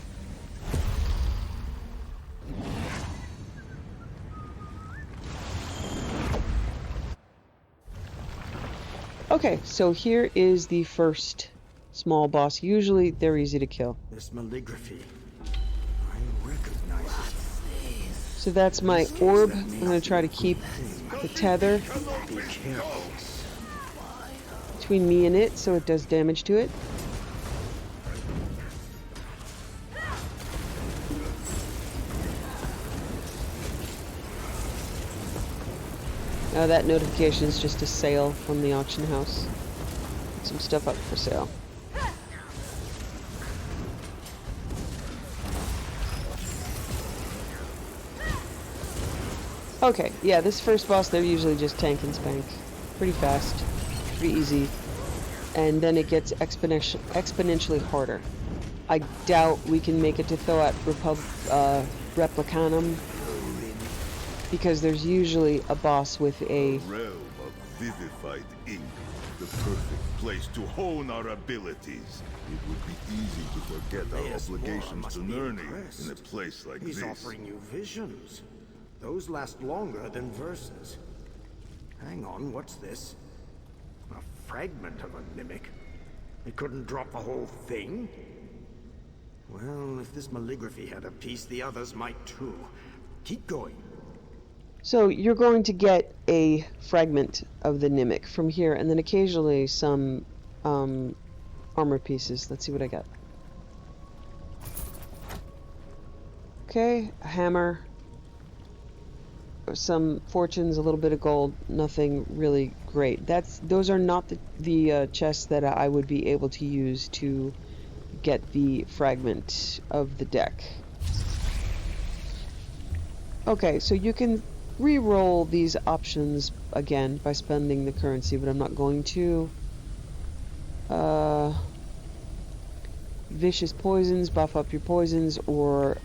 Okay, so here is the first small boss. Usually they're easy to kill. This malligraphy, I recognize it. So that's my orb. I'm going to try to keep the tether between me and it so it does damage to it. Now that notification is just a sale from the auction house. Some stuff up for sale. Okay, yeah, this first boss, they're usually just tank and spank. Pretty fast, pretty easy. And then it gets exponentially harder. I doubt we can make it to Thoat Replicanum, because there's usually a boss with a... realm of vivified ink, the perfect place to hone our abilities. It would be easy to forget our obligations to learning in a place like this. He's offering you visions. Those last longer than verses. Hang on, what's this? A fragment of a mimic. It couldn't drop the whole thing? Well, if this malligraphy had a piece, the others might too. Keep going. So you're going to get a fragment of the Nimic from here, and then occasionally some armor pieces. Let's see what I got. Okay, a hammer, some fortunes, a little bit of gold, nothing really great. Those are not the chests that I would be able to use to get the fragment of the deck. Okay, so you can re-roll these options again by spending the currency, but I'm not going to. Vicious poisons, buff up your poisons, or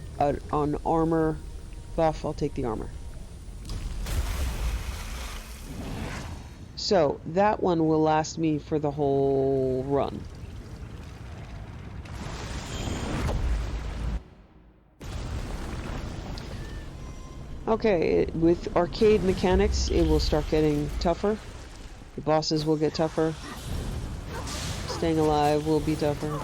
on armor buff, I'll take the armor. So that one will last me for the whole run. Okay, with arcade mechanics, it will start getting tougher. The bosses will get tougher. Staying alive will be tougher.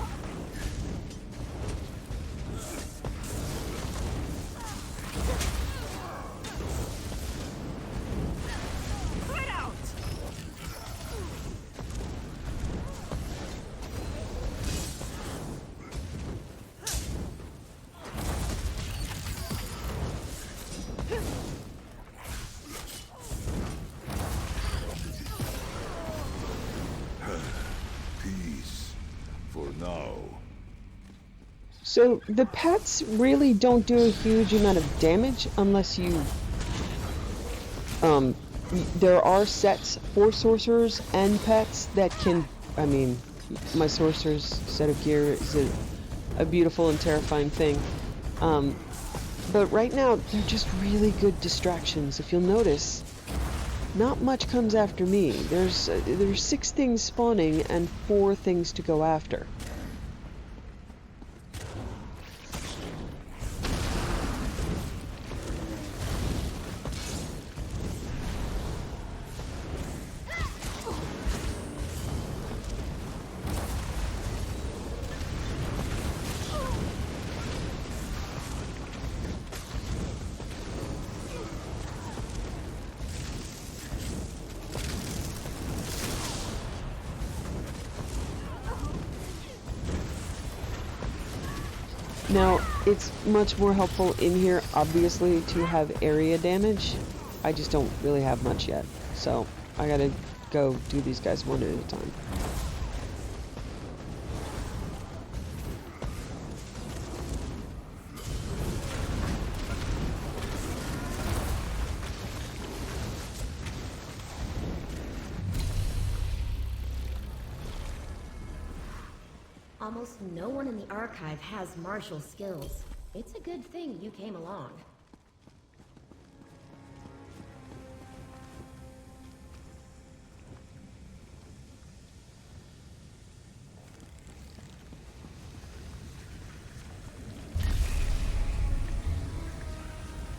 So the pets really don't do a huge amount of damage unless you there are sets for sorcerers and pets that can, I mean, my sorcerer's set of gear is a beautiful and terrifying thing. But right now they're just really good distractions. If you'll notice, not much comes after me. There's 6 things spawning and 4 things to go after. Now, it's much more helpful in here, obviously, to have area damage. I just don't really have much yet, so I gotta go do these guys one at a time. Almost no one in the archive has martial skills. It's a good thing you came along.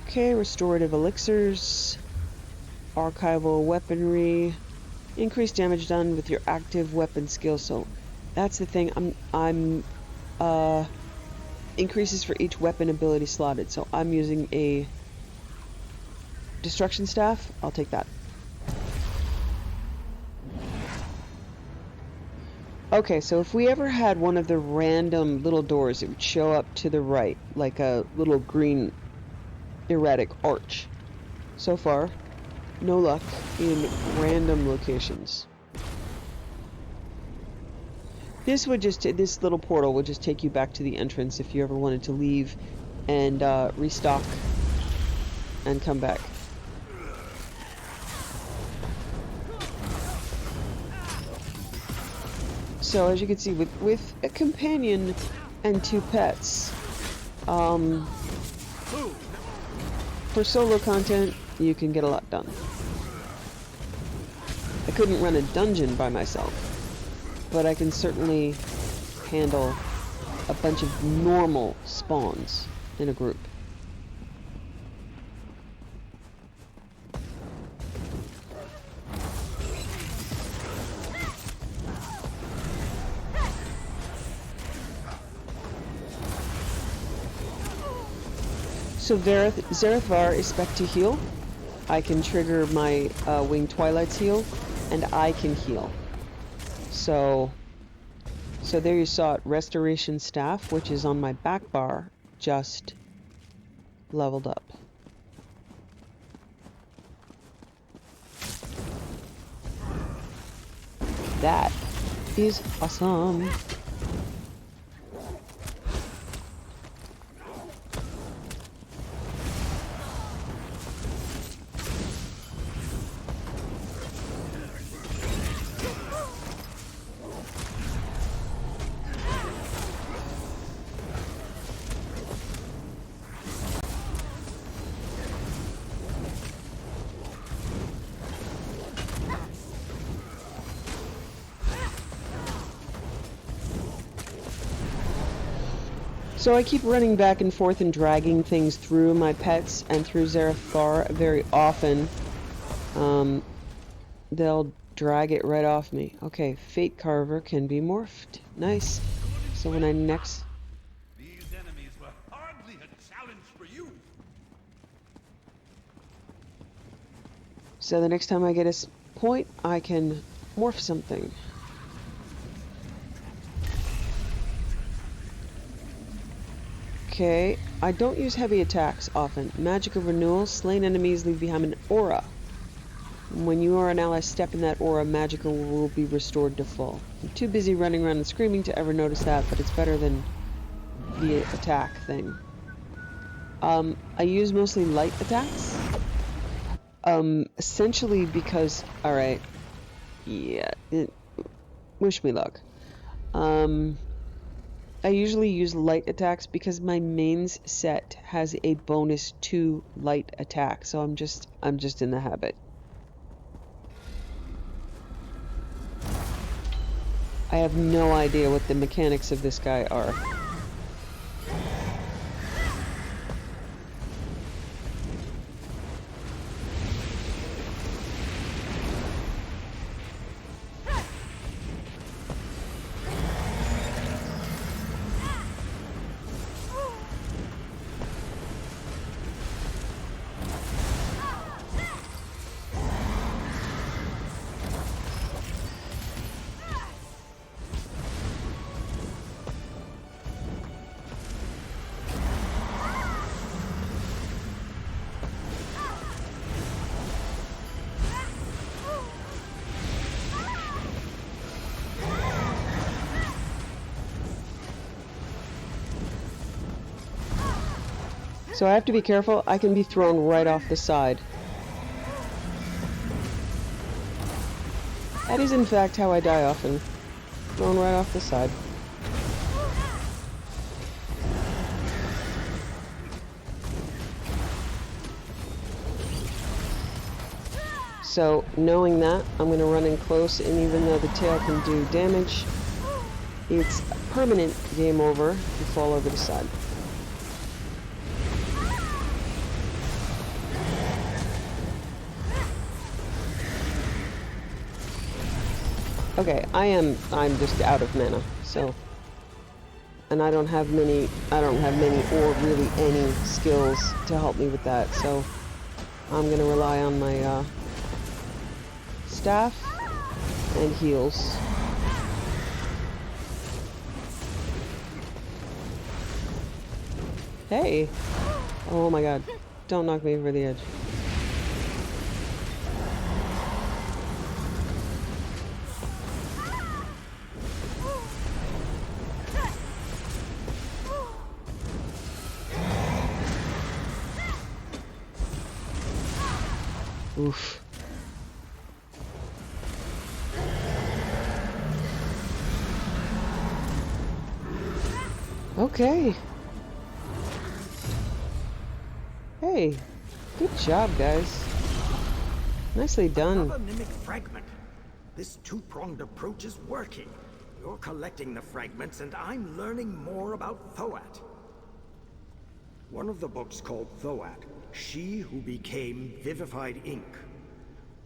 Okay, restorative elixirs, archival weaponry, increased damage done with your active weapon skill. So that's the thing. Increases for each weapon ability slotted. So I'm using a destruction staff. I'll take that. Okay, so if we ever had one of the random little doors, it would show up to the right, like a little green erratic arch. So far, no luck in random locations. This little portal would just take you back to the entrance if you ever wanted to leave and restock and come back. So as you can see, with a companion and 2 pets, for solo content, you can get a lot done. I couldn't run a dungeon by myself, but I can certainly handle a bunch of normal spawns in a group. So Zerith-var is spec to heal. I can trigger my Winged Twilight's heal, and I can heal. So there you saw it, Restoration Staff, which is on my back bar, just leveled up. that is awesome. So I keep running back and forth and dragging things through my pets and through Zerith-var very often. They'll drag it right off me. Okay, Fate Carver can be morphed. Nice. So when I next... These enemies were hardly a challenge for you. So the next time I get a point, I can morph something. Okay, I don't use heavy attacks often. Magic of renewal, slain enemies leave behind an aura. When you or an ally step in that aura, magic will be restored to full. I'm too busy running around and screaming to ever notice that, but it's better than the attack thing. I use mostly light attacks. Essentially because, alright, yeah, wish me luck. I usually use light attacks because my mains set has a bonus to light attack, so I'm just in the habit. I have no idea what the mechanics of this guy are. So I have to be careful. I can be thrown right off the side. That is in fact how I die often. Thrown right off the side. So knowing that, I'm going to run in close, and even though the tail can do damage, it's a permanent game over if you fall over the side. Okay, I'm just out of mana, so, and I don't have many or really any skills to help me with that, so I'm gonna rely on my staff and heals. Hey! Oh my god, don't knock me over the edge. Oof. Okay. Hey, good job, guys. Nicely done. Another mimic fragment. This two-pronged approach is working. You're collecting the fragments, and I'm learning more about Thoat. One of the books called Thoat, She Who Became Vivified Ink.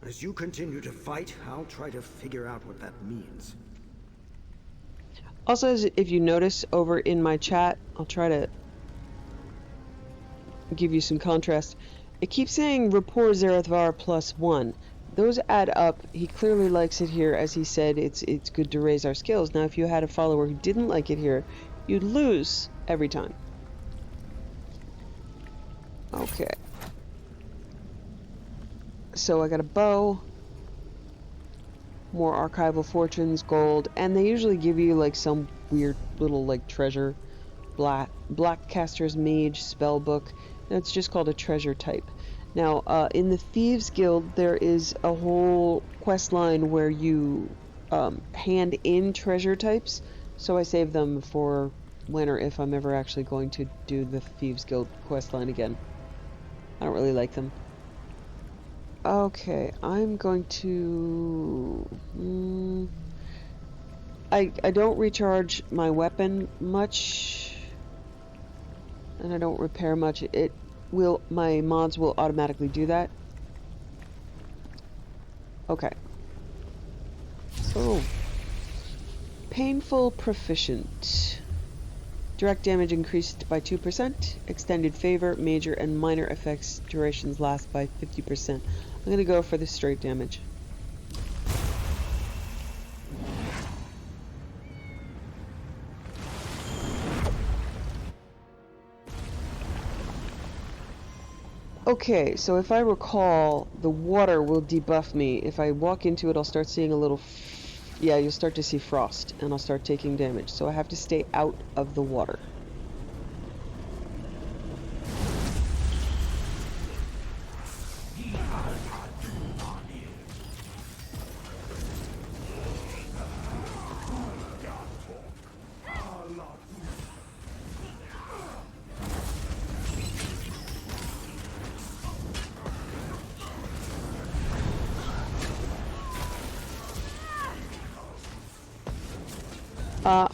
As you continue to fight, I'll try to figure out what that means. Also, if you notice over in my chat, I'll try to give you some contrast. It keeps saying rapport Zerith-var +1. Those add up. He clearly likes it here, as he said it's good to raise our skills. Now, if you had a follower who didn't like it here, you'd lose every time. Okay. So I got a bow. more archival fortunes, gold, and they usually give you like some weird little like treasure. Blackcaster's Mage spellbook. That's just called a treasure type. Now, in the Thieves Guild, there is a whole quest line where you hand in treasure types. So I save them for when or if I'm ever actually going to do the Thieves Guild quest line again. I don't really like them. Okay, I'm going to... I don't recharge my weapon much, and I don't repair much. My mods will automatically do that. Okay. Oh. Painful Proficient. Direct damage increased by 2%. Extended favor, major, and minor effects durations last by 50%. I'm going to go for the straight damage. Okay, so if I recall, the water will debuff me. If I walk into it, I'll start seeing a little... yeah, you'll start to see frost, and I'll start taking damage. So I have to stay out of the water.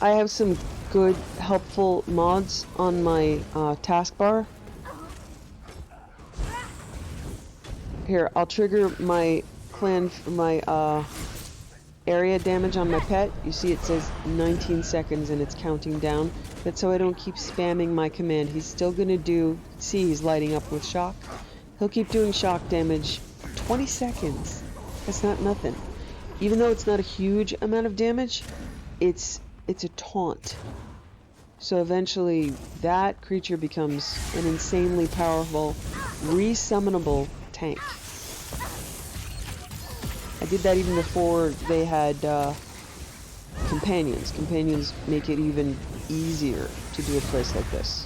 I have some good, helpful mods on my taskbar. Here, I'll trigger my area damage on my pet. You see it says 19 seconds and it's counting down. That's so I don't keep spamming my command. He's still gonna do... see, he's lighting up with shock. He'll keep doing shock damage 20 seconds. That's not nothing. Even though it's not a huge amount of damage, it's a taunt. So eventually that creature becomes an insanely powerful, resummonable tank. I did that even before they had companions. Companions make it even easier to do a place like this.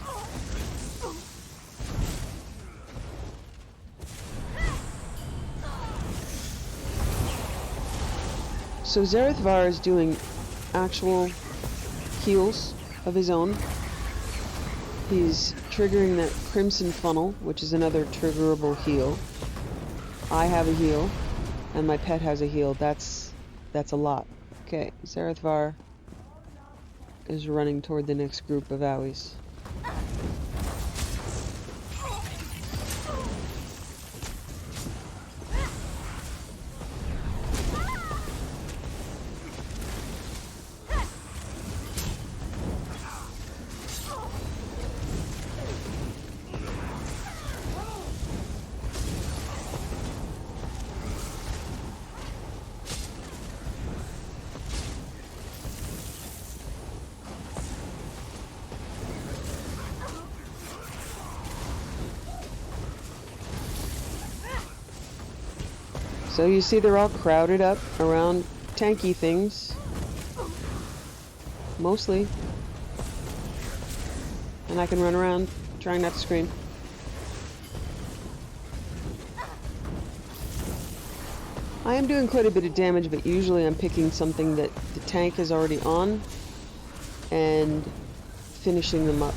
So Zerith-var is doing actual heals of his own. He's triggering that Crimson Funnel, which is another triggerable heal. I have a heal, and my pet has a heal. That's a lot. Okay, Zerith-var is running toward the next group of owies. So you see they're all crowded up around tanky things. Mostly. And I can run around trying not to scream. I am doing quite a bit of damage, but usually I'm picking something that the tank is already on and finishing them up.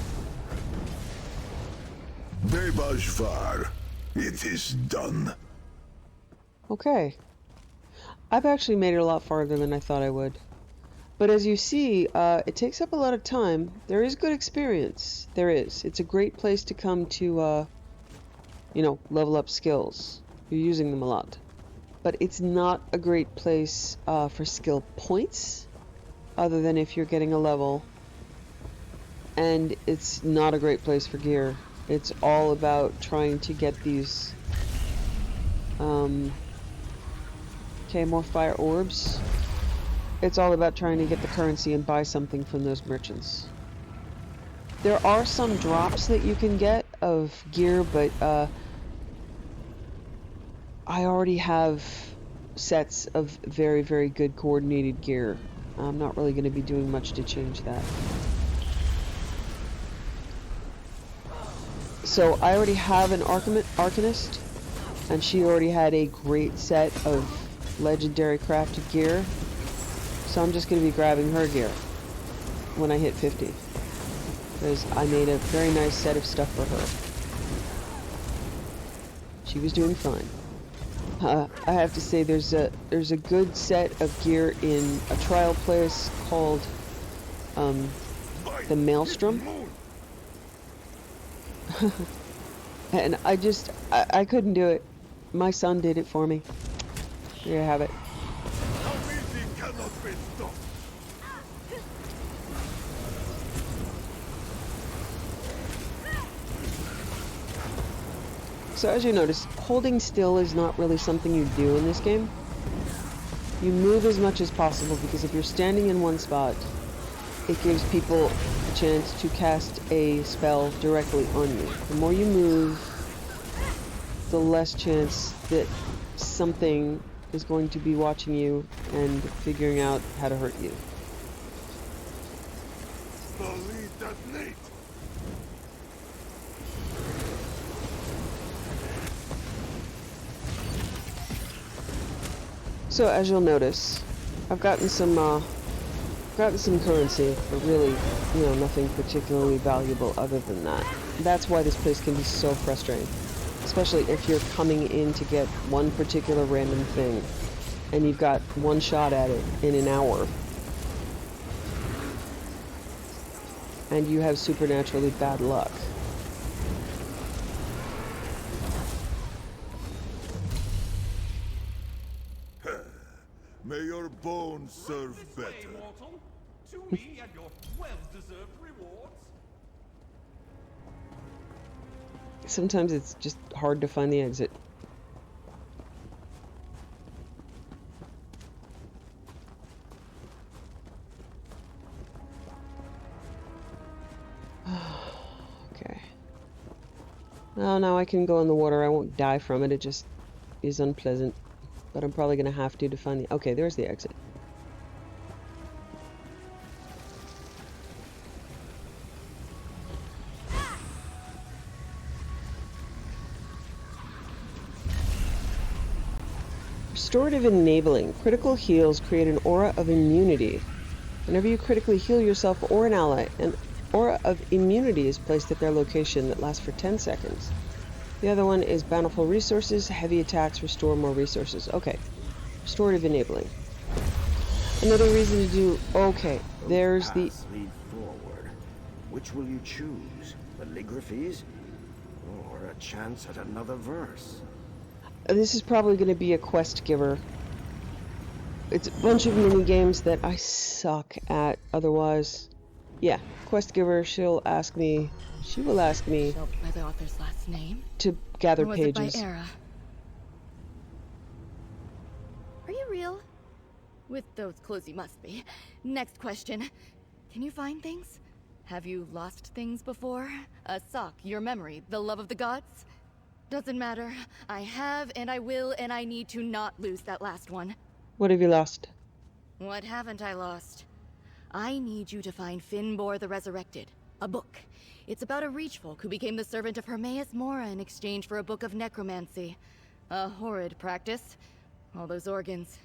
Zerith-var, it is done. Okay. I've actually made it a lot farther than I thought I would. But as you see, it takes up a lot of time. There is good experience. There is. It's a great place to come to, you know, level up skills. You're using them a lot. But it's not a great place for skill points, other than if you're getting a level. And it's not a great place for gear. It's all about trying to get these... okay, more fire orbs. It's all about trying to get the currency and buy something from those merchants. There are some drops that you can get of gear, but I already have sets of very, very good coordinated gear. I'm not really going to be doing much to change that. So I already have an Arcanist, and she already had a great set of legendary crafted gear. So I'm just going to be grabbing her gear when I hit 50. Because I made a very nice set of stuff for her. She was doing fine. I have to say there's a good set of gear in a trial place called the Maelstrom. And I couldn't do it. My son did it for me. There you have it. So as you notice, holding still is not really something you do in this game. You move as much as possible because if you're standing in one spot, it gives people a chance to cast a spell directly on you. The more you move, the less chance that something is going to be watching you and figuring out how to hurt you. So as you'll notice, I've gotten some currency, but really, nothing particularly valuable other than that. That's why this place can be so frustrating, especially if you're coming in to get one particular random thing, and you've got one shot at it in an hour, and you have supernaturally bad luck. May your bones serve better. To me and your well-deserved rewards. Sometimes it's just hard to find the exit. Okay. Oh, now I can go in the water. I won't die from it. It just is unpleasant. But I'm probably going to have to find the... Okay, there's the exit. Restorative enabling. Critical heals create an aura of immunity. Whenever you critically heal yourself or an ally, an aura of immunity is placed at their location that lasts for 10 seconds. The other one is bountiful resources. Heavy attacks restore more resources. Okay. Restorative enabling. Another reason to do... Okay. There's the... Lead forward. Which will you choose? Calligraphies? Or a chance at another verse? This is probably going to be a quest giver. It's a bunch of mini games that I suck at otherwise. Yeah. Quest giver. She will ask me... By the author's last name? To gather or was pages. It by era? Are you real? With those clothes you must be. Next question. Can you find things? Have you lost things before? A sock, your memory, the love of the gods? Doesn't matter. I have and I will and I need to not lose that last one. What have you lost? What haven't I lost? I need you to find Finnbor the Resurrected. A book. It's about a reachfolk who became the servant of Hermaeus Mora in exchange for a book of necromancy. A horrid practice. All those organs.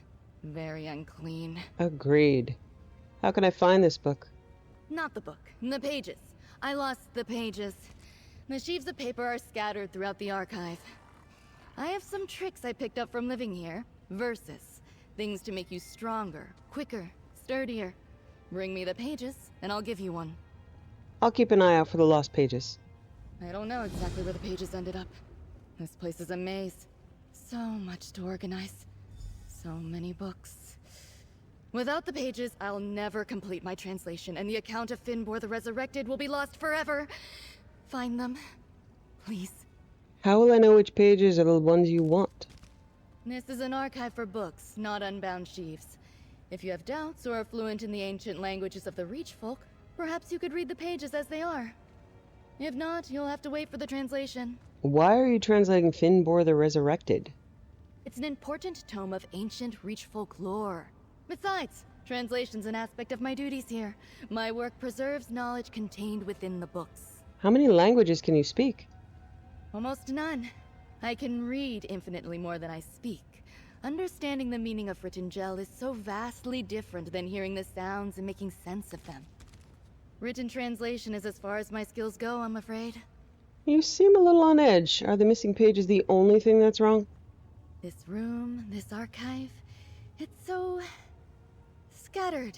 Very unclean. Agreed. How can I find this book? Not the book. The pages. I lost the pages. The sheaves of paper are scattered throughout the archive. I have some tricks I picked up from living here. Verses. Things to make you stronger, quicker, sturdier. Bring me the pages, and I'll give you one. I'll keep an eye out for the lost pages. I don't know exactly where the pages ended up. This place is a maze. So much to organize. So many books. Without the pages, I'll never complete my translation, and the account of Finnbor the Resurrected will be lost forever. Find them, please. How will I know which pages are the ones you want? This is an archive for books, not unbound sheaves. If you have doubts or are fluent in the ancient languages of the Reachfolk, perhaps you could read the pages as they are. If not, you'll have to wait for the translation. Why are you translating Finnbor the Resurrected? It's an important tome of ancient Reach folklore. Besides, translation's an aspect of my duties here. My work preserves knowledge contained within the books. How many languages can you speak? Almost none. I can read infinitely more than I speak. Understanding the meaning of written gel is so vastly different than hearing the sounds and making sense of them. Written translation is as far as my skills go, I'm afraid. You seem a little on edge. Are the missing pages the only thing that's wrong? This room, this archive, it's so scattered.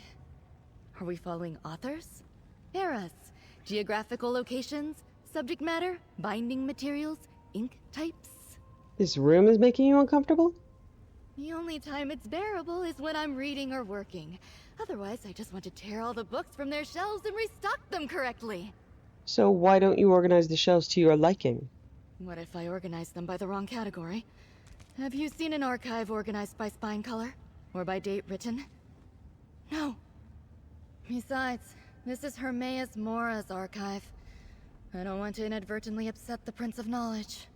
Are we following authors? Eras, geographical locations, subject matter, binding materials, ink types? This room is making you uncomfortable? The only time it's bearable is when I'm reading or working. Otherwise, I just want to tear all the books from their shelves and restock them correctly. So why don't you organize the shelves to your liking? What if I organize them by the wrong category? Have you seen an archive organized by spine color? Or by date written? No. Besides, this is Hermaeus Mora's archive. I don't want to inadvertently upset the Prince of Knowledge.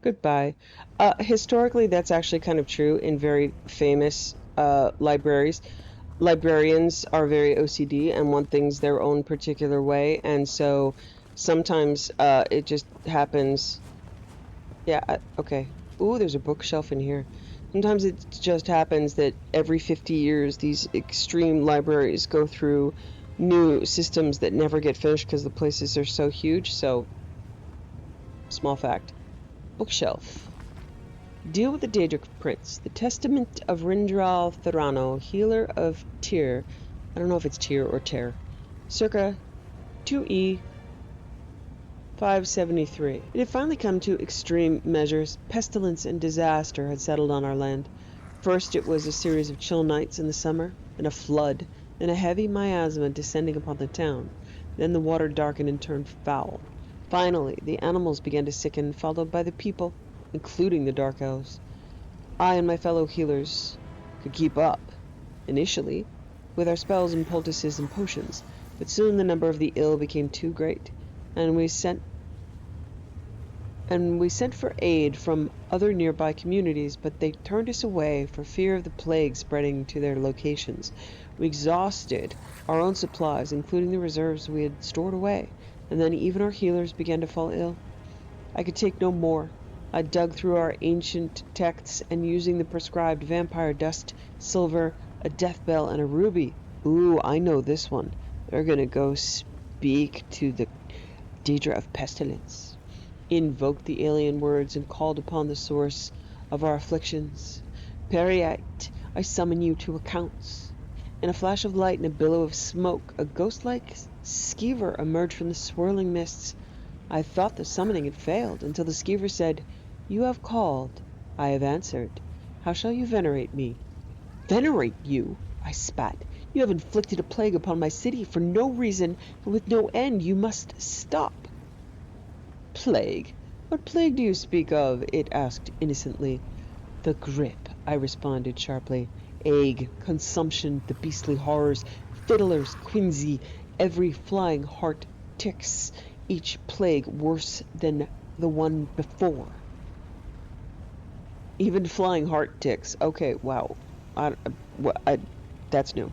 Goodbye. Historically, that's actually kind of true in very famous libraries. Librarians are very OCD and want things their own particular way, and so sometimes it just happens. Yeah, okay. Ooh, there's a bookshelf in here. Sometimes it just happens that every 50 years these extreme libraries go through new systems that never get finished because the places are so huge. So, small fact. Bookshelf. Deal with the Daedric Prince. The Testament of Rindral Thorano, healer of Tyr. I don't know if it's Tyr or Tyr. Circa 2E 573. It had finally come to extreme measures. Pestilence and disaster had settled on our land. First it was a series of chill nights in the summer, and a flood, and a heavy miasma descending upon the town. Then the water darkened and turned foul. Finally, the animals began to sicken, followed by the people, including the Dark Elves. I and my fellow healers could keep up, initially, with our spells and poultices and potions, but soon the number of the ill became too great, and we sent for aid from other nearby communities, but they turned us away for fear of the plague spreading to their locations. We exhausted our own supplies, including the reserves we had stored away, and then even our healers began to fall ill. I could take no more. I dug through our ancient texts, and using the prescribed vampire dust, silver, a death bell, and a ruby. Ooh, I know this one. They're gonna go speak to the Daedra of Pestilence. Invoked the alien words and called upon the source of our afflictions. Periite, I summon you to accounts. In a flash of light and a billow of smoke, a ghost-like skeever emerged from the swirling mists. I thought the summoning had failed, until the skeever said, "You have called. I have answered. How shall you venerate me?" "Venerate you?" I spat. "You have inflicted a plague upon my city for no reason and with no end. You must stop." "Plague? What plague do you speak of?" it asked innocently. "The grip," I responded sharply. "Ague, consumption, the beastly horrors, fiddlers, quinsy, every flying heart ticks, each plague worse than the one before." Even flying heart ticks. Okay, wow. That's new.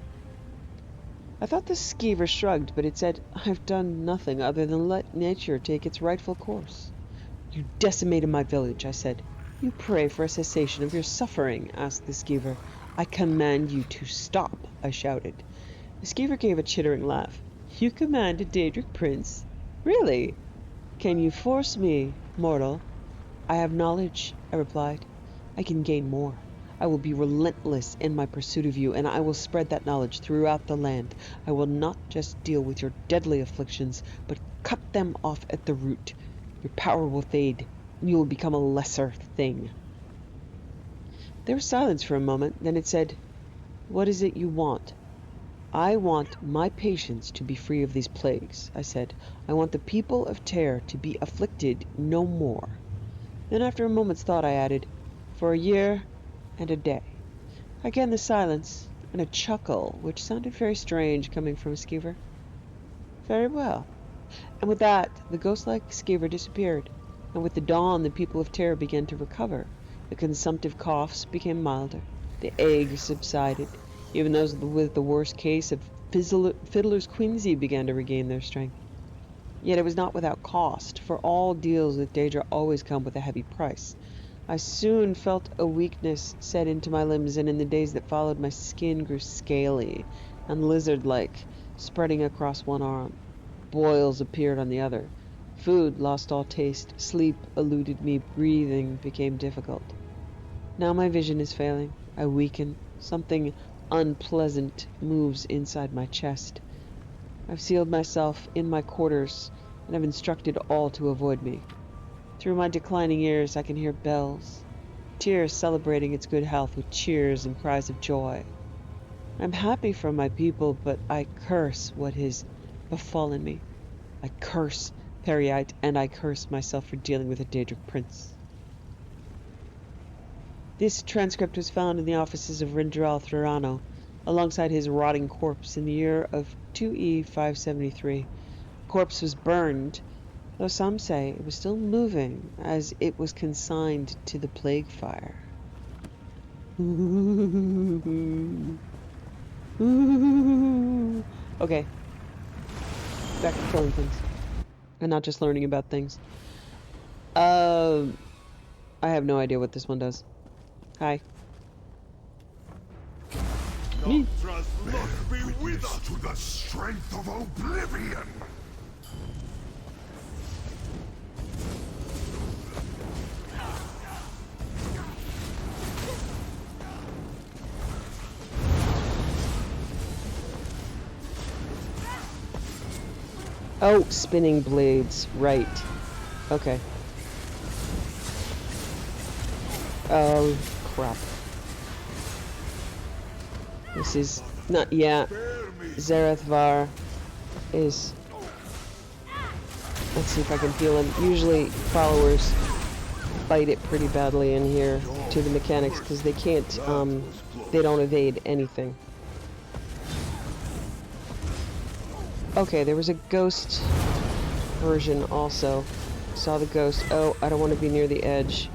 I thought the skeever shrugged, but it said, "I've done nothing other than let nature take its rightful course." "You decimated my village," I said. "You pray for a cessation of your suffering?" asked the skeever. "I command you to stop," I shouted. The skeever gave a chittering laugh. "You command a Daedric prince? Really? Can you force me, mortal?" "I have knowledge," I replied. "I can gain more. I will be relentless in my pursuit of you, and I will spread that knowledge throughout the land. I will not just deal with your deadly afflictions, but cut them off at the root. Your power will fade, and you will become a lesser thing." There was silence for a moment, then it said, "What is it you want?" "I want my patients to be free of these plagues," I said. "I want the people of Tyr to be afflicted no more." Then after a moment's thought I added, "For a year and a day." Again the silence, and a chuckle, which sounded very strange coming from a skeever. "Very well." And with that, the ghost-like skeever disappeared, and with the dawn the people of Tyr began to recover. The consumptive coughs became milder. The ague subsided. Even those with the worst case of fiddler's quinsy began to regain their strength. Yet it was not without cost, for all deals with Daedra always come with a heavy price. I soon felt a weakness set into my limbs, and in the days that followed, my skin grew scaly and lizard-like, spreading across one arm. Boils appeared on the other. Food lost all taste. Sleep eluded me. Breathing became difficult. Now my vision is failing. I weaken. Something unpleasant moves inside my chest. I've sealed myself in my quarters and have instructed all to avoid me. Through my declining years, I can hear bells, tears celebrating its good health with cheers and cries of joy. I'm happy for my people, but I curse what has befallen me. I curse Periite, and I curse myself for dealing with a Daedric prince. This transcript was found in the offices of Rindraal Thurano, alongside his rotting corpse in the year of 2E 573. The corpse was burned, though some say it was still moving, as it was consigned to the plague fire. Okay. Back to killing things. And not just learning about things. I have no idea what this one does. Hi. Me. Bear witness to the strength of oblivion. Oh, spinning blades. Right. Okay. Oh, crap. This is not... Yeah. Zerith-var is... Let's see if I can feel him. Usually followers fight it pretty badly in here to the mechanics because they can't, they don't evade anything. Okay, there was a ghost version also. Saw the ghost. Oh, I don't want to be near the edge.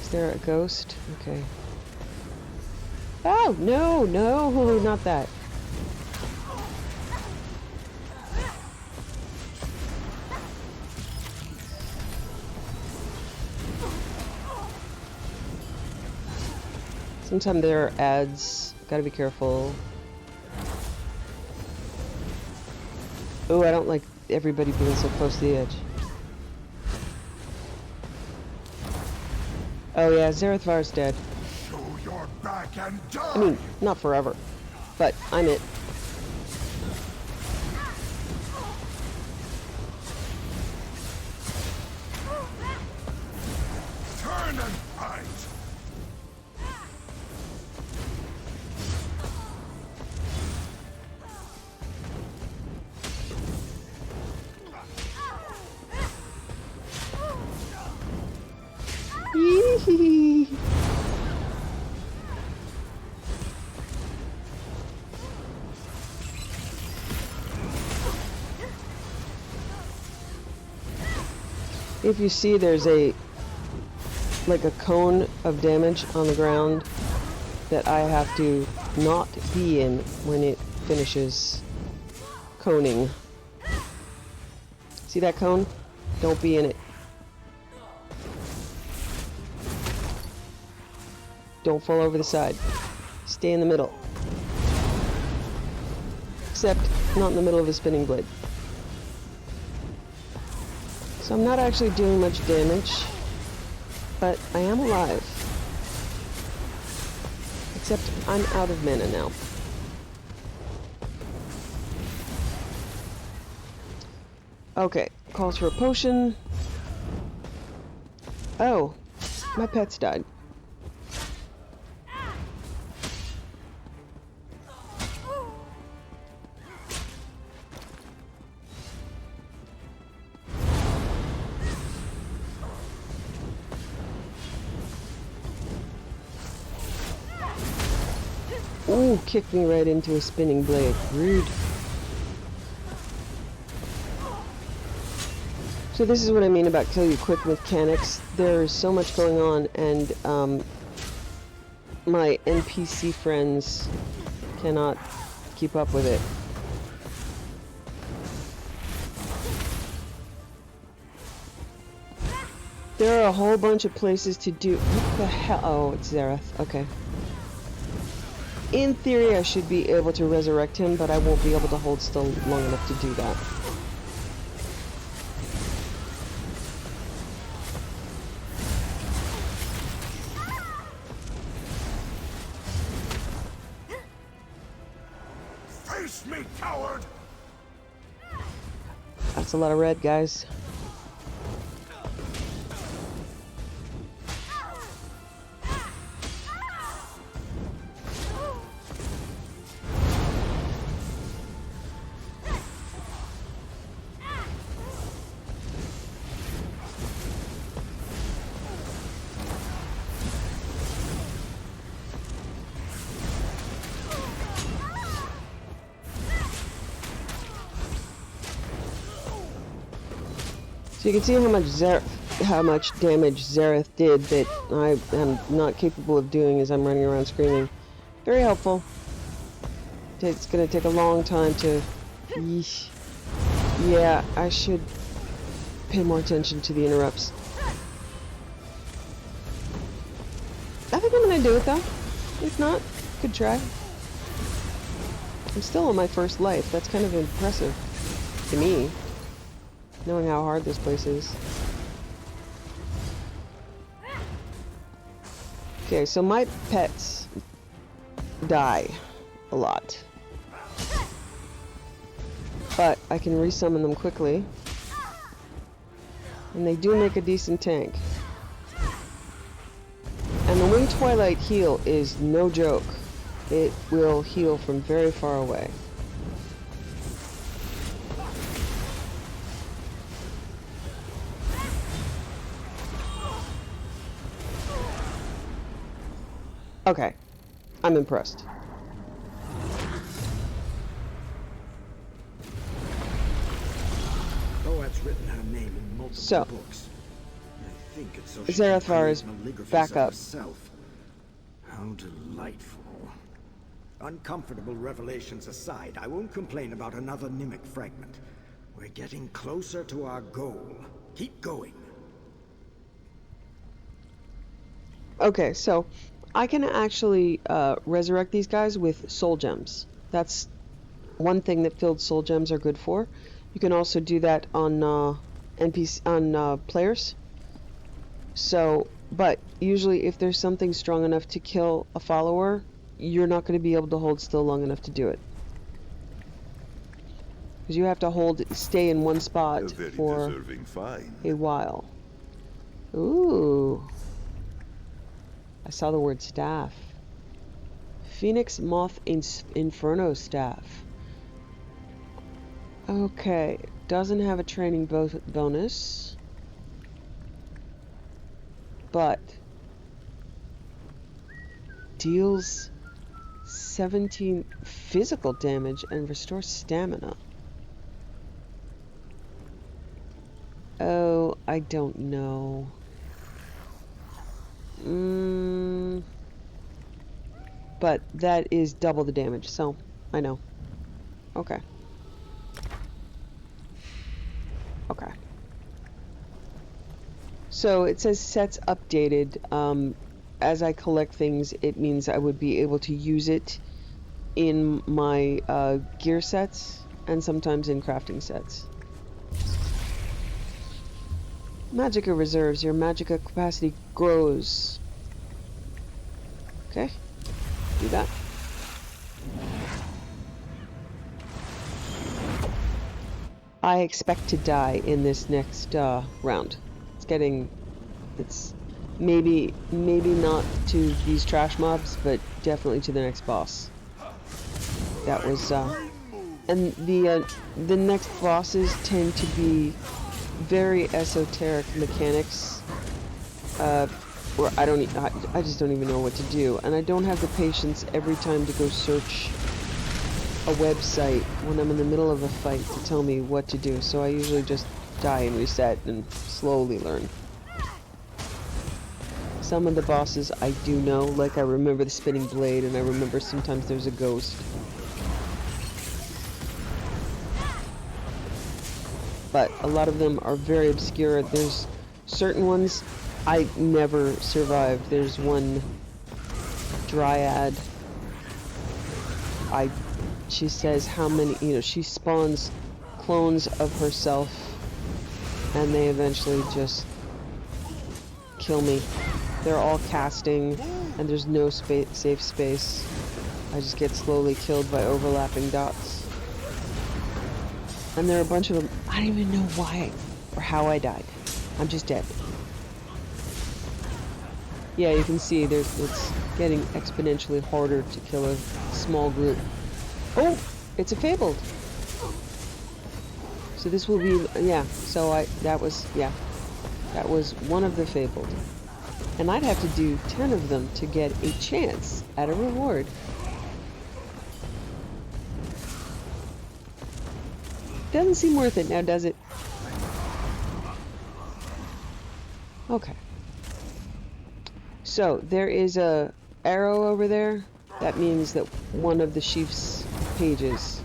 Is there a ghost? Okay. Oh, no, no, not that. Sometimes there are ads. Gotta be careful. Oh, I don't like everybody being so close to the edge. Oh yeah, Zerith-var's dead. Show your back and die. I mean, not forever, but I'm it. Turn and fight. If you see there's a like a cone of damage on the ground that I have to not be in when it finishes coning. See that cone? Don't be in it. Don't fall over the side. Stay in the middle. Except not in the middle of a spinning blade. So I'm not actually doing much damage, but I am alive. Except I'm out of mana now. Okay, calls for a potion. Oh, my pets died. Ooh, kicked me right into a spinning blade. Rude. So this is what I mean about kill you quick mechanics. There's so much going on, and my NPC friends cannot keep up with it. There are a whole bunch of places to do. What the hell? Oh, it's Zerith. Okay. In theory, I should be able to resurrect him, but I won't be able to hold still long enough to do that. Face me, coward! That's a lot of red, guys. So you can see how much damage Zerith did that I am not capable of doing as I'm running around screaming. Very helpful. It's gonna take a long time to... Yeesh. Yeah, I should pay more attention to the interrupts. I think I'm gonna do it though. If not, good try. I'm still on my first life. That's kind of impressive to me, knowing how hard this place is. Okay, so my pets die a lot. But I can resummon them quickly. And they do make a decent tank. And the Winged Twilight heal is no joke. It will heal from very far away. Okay, I'm impressed. Poet's written her name in multiple books. I think it's so Zerith-var is back up. How delightful. Uncomfortable revelations aside, I won't complain about another Nimic fragment. We're getting closer to our goal. Keep going. Okay, so I can actually resurrect these guys with soul gems. That's one thing that filled soul gems are good for. You can also do that on players. So, but usually if there's something strong enough to kill a follower, you're not going to be able to hold still long enough to do it. Because you have to stay in one spot for a while. Ooh. I saw the word staff. Phoenix Moth Inferno staff. Okay, doesn't have a training bonus, but deals 17 physical damage and restores stamina. Oh, I don't know. But that is double the damage, so I know. Okay. Okay. So it says sets updated. As I collect things, it means I would be able to use it in my gear sets and sometimes in crafting sets. Magicka reserves. Your Magicka capacity grows. Okay. Do that. I expect to die in this next round. It's maybe not to these trash mobs, but definitely to the next boss. That was and the next bosses tend to be very esoteric mechanics where I just don't even know what to do, and I don't have the patience every time to go search a website when I'm in the middle of a fight to tell me what to do, so I usually just die and reset and slowly learn. Some of the bosses I do know, like I remember the spinning blade, and I remember sometimes there's a ghost. But a lot of them are very obscure. There's certain ones I never survived. There's one dryad. She says how many, she spawns clones of herself, and they eventually just kill me. They're all casting, and there's no safe space. I just get slowly killed by overlapping dots. And there are a bunch of them. I don't even know why or how I died. I'm just dead. Yeah, you can see it's getting exponentially harder to kill a small group. Oh, it's a fabled. So this will be, yeah, so that was one of the fabled. And I'd have to do 10 of them to get a chance at a reward. Doesn't seem worth it now, does it? Okay. So, there is a arrow over there. That means that one of the sheaf's pages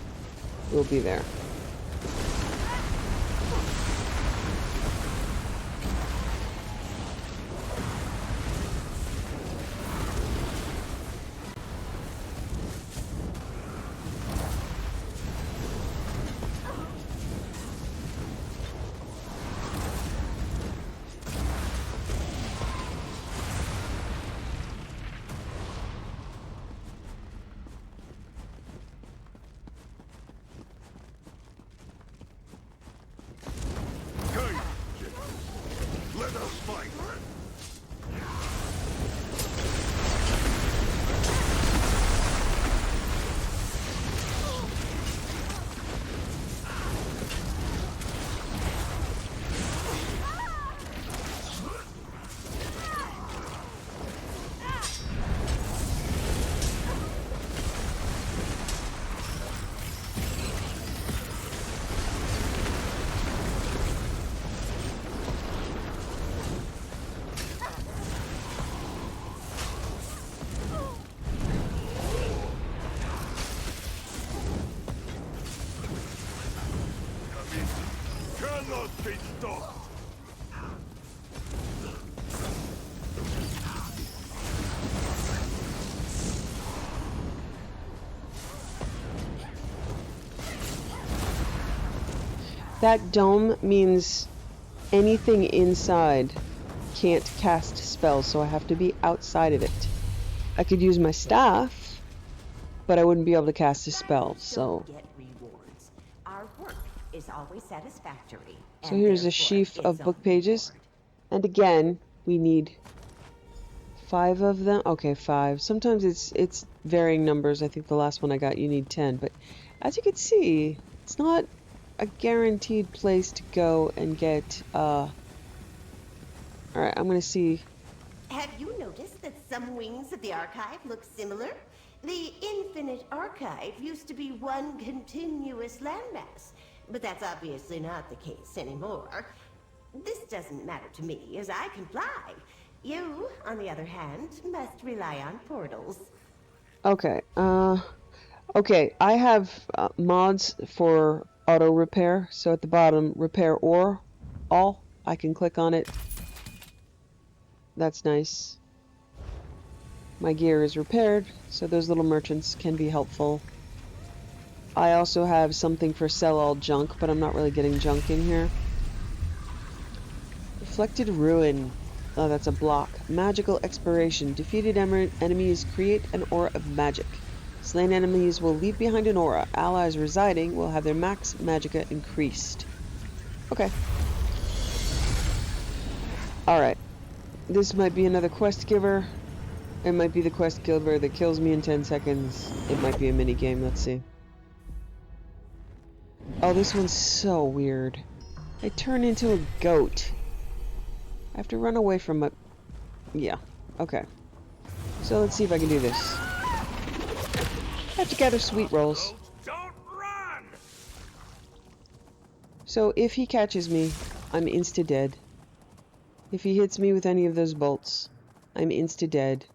will be there. Let us fight! Cannot be stopped! That dome means anything inside can't cast spells, so I have to be outside of it. I could use my staff, but I wouldn't be able to cast a spell, so... Get rewards. Our work is always satisfactory. So here's a sheaf of book pages. And again, we need 5 of them. Okay, 5. Sometimes it's varying numbers. I think the last one I got, you need 10. But as you can see, it's not a guaranteed place to go and get... Alright, I'm gonna see... Have you noticed that some wings of the archive look similar? The Infinite Archive used to be one continuous landmass, but that's obviously not the case anymore. This doesn't matter to me, as I can fly. You, on the other hand, must rely on portals. Okay, okay, I have mods for auto repair, so at the bottom, repair or all, I can click on it. That's nice. My gear is repaired, so those little merchants can be helpful. I also have something for sell all junk, but I'm not really getting junk in here. Reflected Ruin. Oh, that's a block. Magical Expiration. Defeated enemies create an aura of magic. Slain enemies will leave behind an aura. Allies residing will have their max magicka increased. Okay. Alright. This might be another quest giver. It might be the quest giver that kills me in 10 seconds. It might be a mini game. Let's see. Oh, this one's so weird. I turn into a goat. I have to run away from a... Yeah. Okay. So let's see if I can do this. I have to gather sweet rolls. Don't run! So if he catches me, I'm insta-dead. If he hits me with any of those bolts, I'm insta-dead.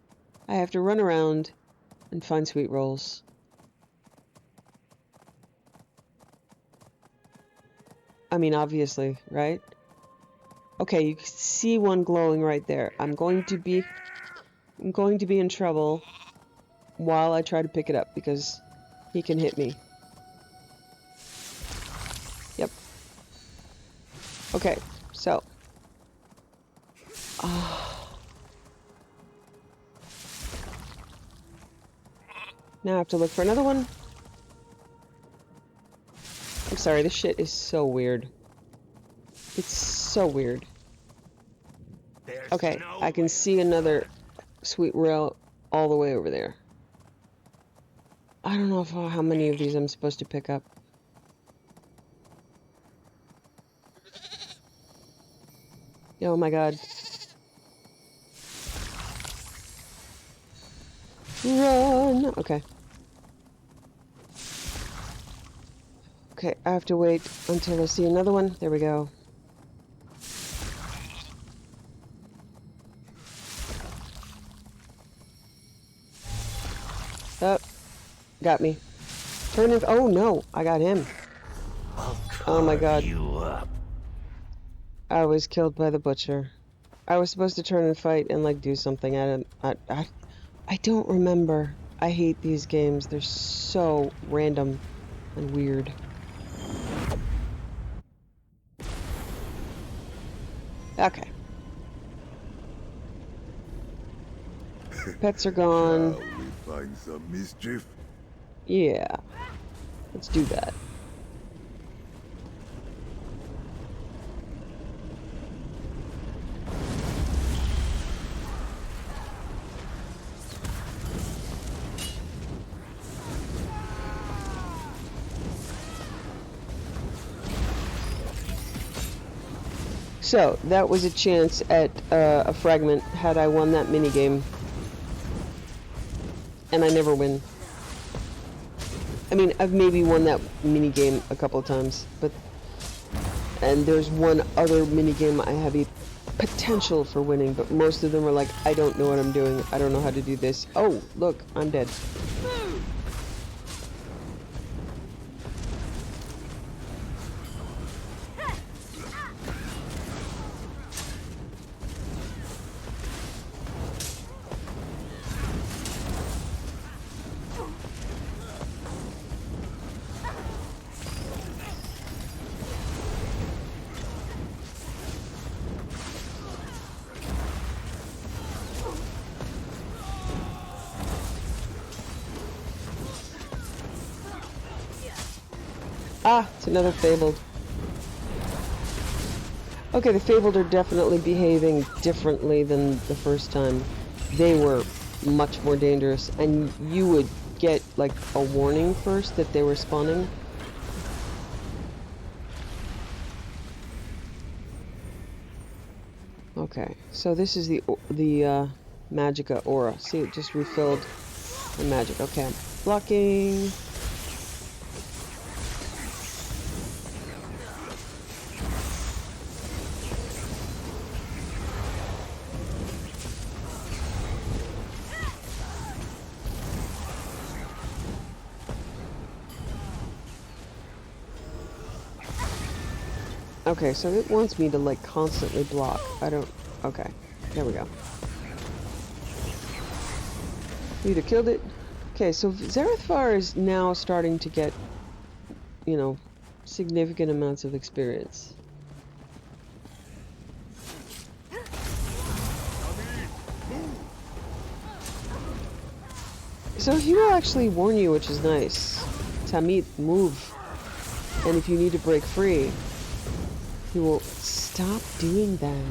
I have to run around and find sweet rolls. I mean, obviously, right? Okay, you can see one glowing right there. I'm going to be in trouble while I try to pick it up because he can hit me. Yep. Okay, so. Now I have to look for another one. I'm sorry, this shit is so weird. It's so weird. Okay, I can see another sweet rail all the way over there. I don't know how many of these I'm supposed to pick up. Oh my god. Run! Okay. Okay, I have to wait until I see another one. There we go. Oh, got me. Turn it. Oh no, I got him. Oh my god. I was killed by the butcher. I was supposed to turn and fight and like do something. I don't remember. I hate these games. They're so random and weird. Okay. Pets are gone. Shall we find some mischief? Yeah. Let's do that. So, that was a chance at a fragment had I won that minigame. And I never win. I mean, I've maybe won that minigame a couple of times, but... And there's one other minigame I have a potential for winning, but most of them are like, I don't know what I'm doing, I don't know how to do this. Oh, look, I'm dead. Ah, it's another Fabled. Okay, the Fabled are definitely behaving differently than the first time. They were much more dangerous, and you would get, like, a warning first that they were spawning. Okay, so this is the Magicka aura. See, it just refilled the magic. Okay, I'm blocking. Okay, so it wants me to, like, constantly block. I don't... Okay, there we go. We either killed it... Okay, so Zerith-var is now starting to get, you know, significant amounts of experience. So he will actually warn you, which is nice. Tamit, move. And if you need to break free... He will stop doing that.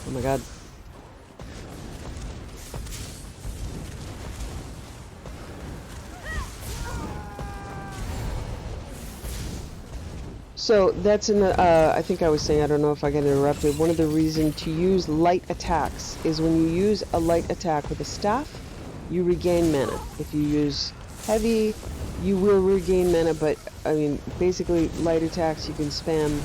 Oh my god. So that's in the, I think I was saying, I don't know if I got interrupted, one of the reasons to use light attacks is when you use a light attack with a staff, you regain mana. If you use heavy, you will regain mana, but, I mean, basically, light attacks you can spam,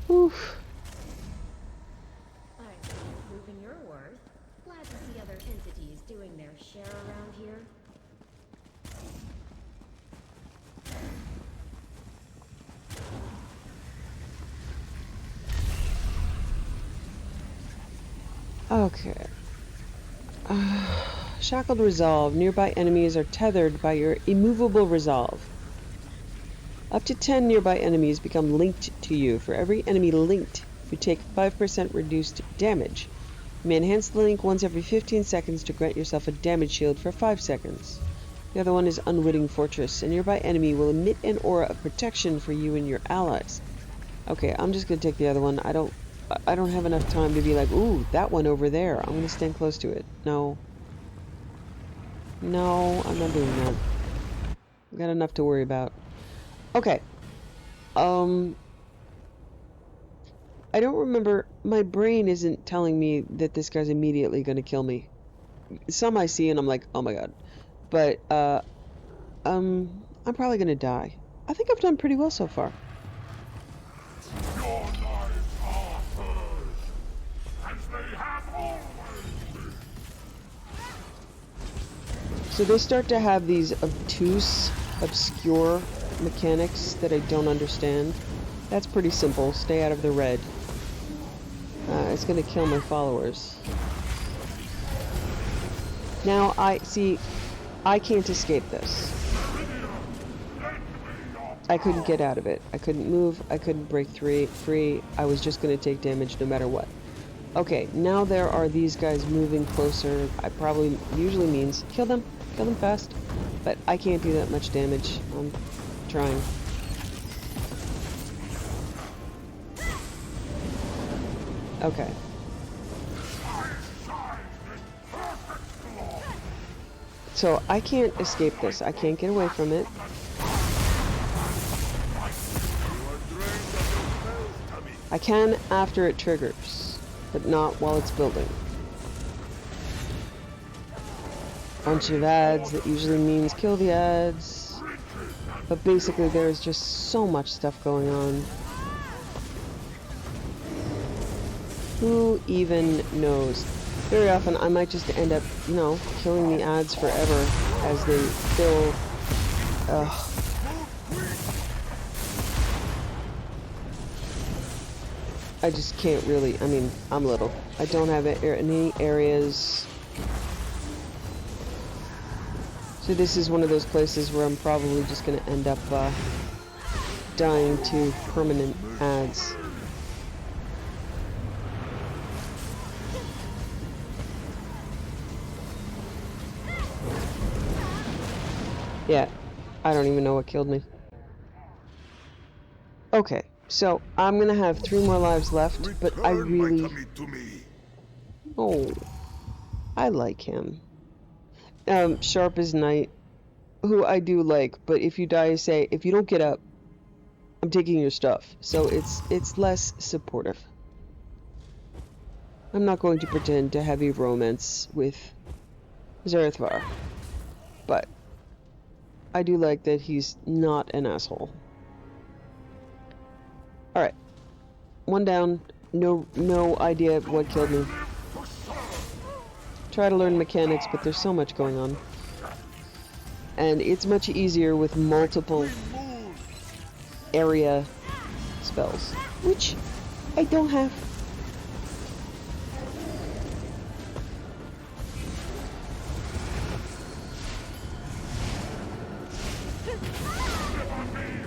oof. I see you've proven your worth. Glad to see other entities doing their share around here. Okay. Shackled resolve. Nearby enemies are tethered by your immovable resolve. Up to 10 nearby enemies become linked to you. For every enemy linked, you take 5% reduced damage. You may enhance the link once every 15 seconds to grant yourself a damage shield for 5 seconds. The other one is Unwitting Fortress. A nearby enemy will emit an aura of protection for you and your allies. Okay, I'm just gonna take the other one. I don't have enough time to be like, ooh, that one over there. I'm gonna stand close to it. No. No, I'm not doing that. I've got enough to worry about. Okay. I don't remember. My brain isn't telling me that this guy's immediately gonna kill me. Some I see and I'm like, oh my god. But, I'm probably gonna die. I think I've done pretty well so far. So they start to have these obtuse, obscure mechanics that I don't understand. That's pretty simple. Stay out of the red. It's gonna kill my followers. Now I can't escape this. I couldn't get out of it. I couldn't move. I couldn't break free. I was just gonna take damage no matter what. Okay, now there are these guys moving closer. I probably usually means kill them fast, but I can't do that much damage. I'm trying. Okay. So I can't escape this. I can't get away from it. I can after it triggers, but not while it's building. Bunch of ads, that usually means kill the ads. But basically there's just so much stuff going on. Who even knows? Very often I might just end up, you know, killing the ads forever as they fill. I just can't really, I mean, I'm little. I don't have any areas. So this is one of those places where I'm probably just going to end up dying to permanent ads. Yeah, I don't even know what killed me. Okay, so I'm gonna have 3 more lives left, but I really... Oh, I like him. Sharp as Night, who I do like, but if you die, say, if you don't get up, I'm taking your stuff. So it's less supportive. I'm not going to pretend to have a romance with Zerith-var, but I do like that he's not an asshole. Alright. 1 down. No idea what killed me. Try to learn mechanics, but there's so much going on. And it's much easier with multiple area spells, which I don't have.